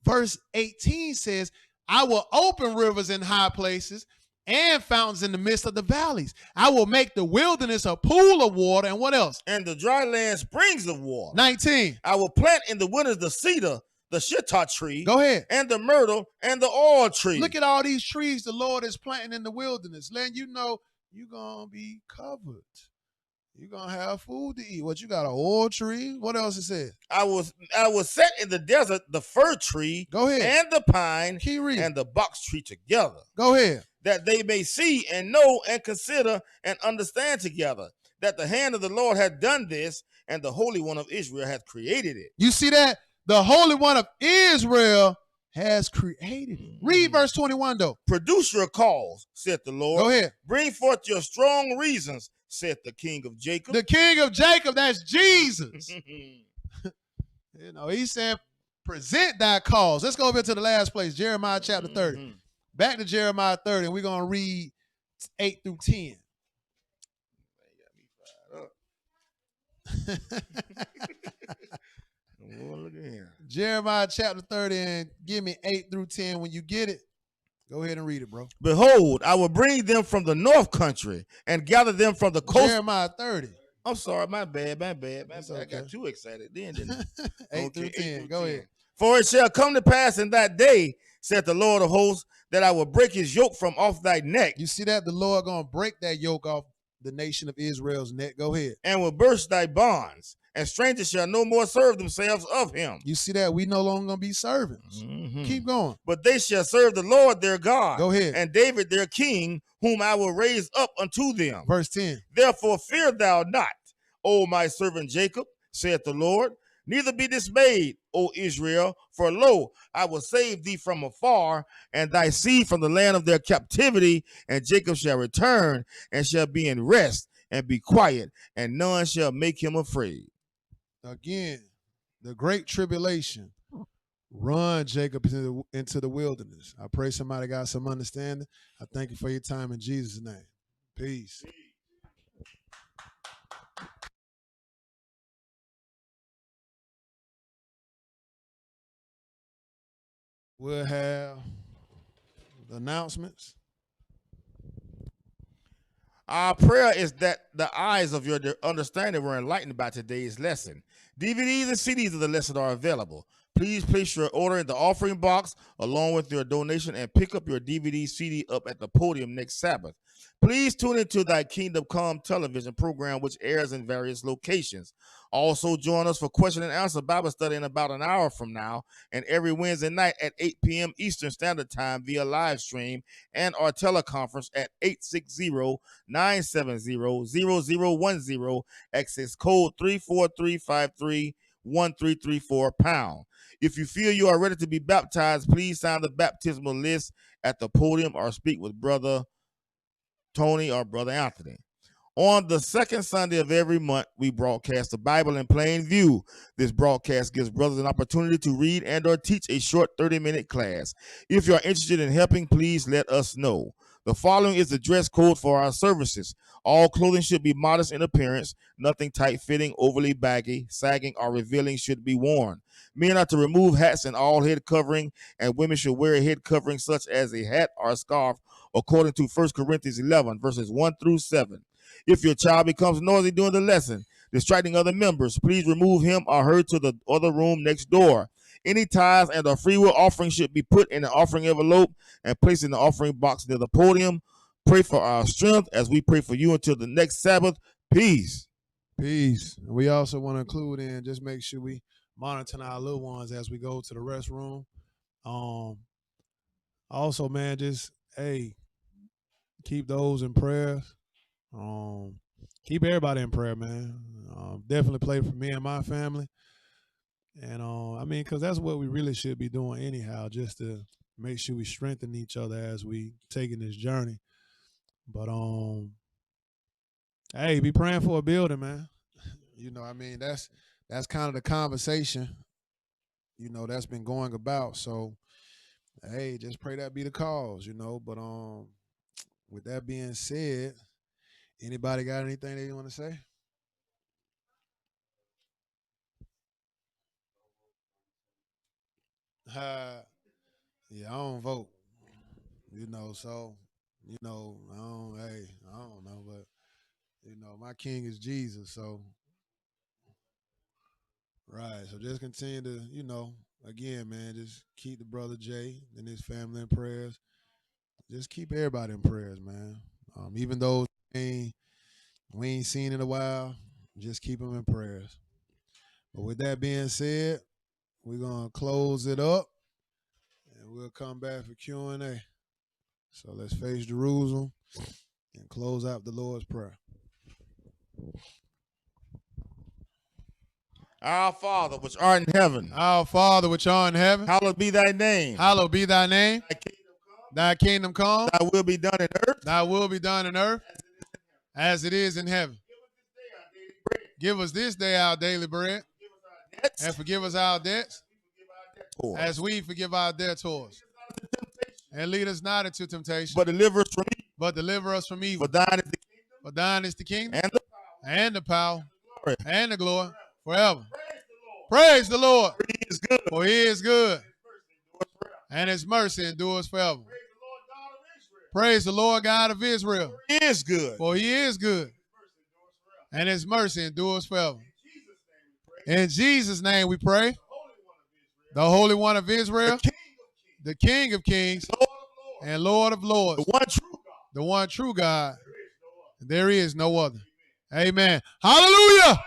Verse 18 says, I will open rivers in high places and fountains in the midst of the valleys. I will make the wilderness a pool of water. And what else? And the dry land springs of water. 19. I will plant in the wilderness the cedar, the shittah tree. Go ahead. And the myrtle and the oil tree. Look at all these trees the Lord is planting in the wilderness. Letting you know you're going to be covered. You're going to have food to eat. What, you got an oil tree? What else it says? I will set in the desert the fir tree. Go ahead. And the pine. Keep reading. And the box tree together. Go ahead. That they may see and know and consider and understand together that the hand of the Lord hath done this and the Holy One of Israel hath created it. You see that? The Holy One of Israel has created it. Read verse 21, though. Produce your cause, saith the Lord. Go ahead. Bring forth your strong reasons, saith the King of Jacob. The King of Jacob, that's Jesus. You know, he said, present thy cause. Let's go over to the last place, Jeremiah chapter 30. Back to Jeremiah 30, and we're going to read 8 through 10. Look at him. Jeremiah chapter 30, and give me 8 through 10. When you get it, go ahead and read it, bro. Behold, I will bring them from the north country and gather them from the coast. Jeremiah 30. I'm sorry, my bad. Okay. I got too excited then, didn't I? 8 through 10. Go ahead. For it shall come to pass in that day, saith the Lord of hosts, that I will break his yoke from off thy neck. You see that? The Lord going to break that yoke off the nation of Israel's neck. Go ahead. And will burst thy bonds, and strangers shall no more serve themselves of him. You see that? We no longer going to be servants. Keep going. But they shall serve the Lord their God. Go ahead. And David their king, whom I will raise up unto them. Verse 10. Therefore fear thou not, O my servant Jacob, saith the Lord. Neither be dismayed, O Israel, for lo, I will save thee from afar, and thy seed from the land of their captivity, and Jacob shall return, and shall be in rest, and be quiet, and none shall make him afraid. Again, the great tribulation. Run, Jacob, into the wilderness. I pray somebody got some understanding. I thank you for your time in Jesus' name. Peace. We'll have the announcements. Our prayer is that the eyes of your understanding were enlightened by today's lesson. DVDs and CDs of the lesson are available. Please place your order in the offering box along with your donation and pick up your DVD CD up at the podium next Sabbath. Please tune into Thy Kingdom Come television program, which airs in various locations. Also join us for question and answer Bible study in about an hour from now and every Wednesday night at 8 p.m. Eastern Standard Time via live stream and our teleconference at 860-970-0010, access code 343531334#. If you feel you are ready to be baptized, please sign the baptismal list at the podium or speak with Brother Tony or Brother Anthony. On the second Sunday of every month, we broadcast the Bible in plain view. This broadcast gives brothers an opportunity to read and or teach a short 30-minute class. If you are interested in helping, please let us know. The following is the dress code for our services. All clothing should be modest in appearance. Nothing tight-fitting, overly baggy, sagging, or revealing should be worn. Men are to remove hats and all head covering, and women should wear a head covering such as a hat or a scarf, according to 1 Corinthians 11, verses 1 through 7. If your child becomes noisy during the lesson, distracting other members, please remove him or her to the other room next door. Any tithes and a freewill offering should be put in an offering envelope and placed in the offering box near the podium. Pray for our strength as we pray for you until the next Sabbath. Peace. Peace. We also want to include in just make sure we monitor our little ones as we go to the restroom. Also, man, just keep those in prayer. Keep everybody in prayer, man. Definitely pray for me and my family. And I mean, because that's what we really should be doing anyhow, just to make sure we strengthen each other as we taking this journey. But hey, be praying for a building, man. You know, I mean, that's kind of the conversation, you know, that's been going about. So, hey, just pray that be the cause, you know. But with that being said, anybody got anything they want to say? Yeah, I don't vote. You know, so I don't know, but my king is Jesus, so right. So just continue to, again, man, just keep the brother Jay and his family in prayers. Just keep everybody in prayers, man. Even though we ain't seen in a while, just keep them in prayers. But with that being said, we're gonna close it up, and we'll come back for Q&A. So let's face Jerusalem and close out the Lord's Prayer. Our Father, which art in heaven. Our Father, which art in heaven. Hallowed be thy name. Hallowed be thy name. Thy kingdom come. Thy will be done in earth. Thy will be done in earth as it is in heaven. Give us this day our daily bread. And forgive us our debts as we forgive our debtors. And lead us not into temptation, but deliver us from evil. For thine is the kingdom, and the power, and the glory forever. Praise the Lord. For he is good. And his mercy endures forever. Praise the Lord God of Israel. He is good. For he is good. And his mercy endures forever. In Jesus' name we pray. The Holy One of Israel. The King of Kings. And Lord of Lords. The one true God. There is no other. Amen. Hallelujah.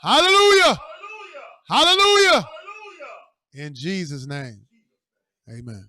Hallelujah. Hallelujah. In Jesus' name. Amen.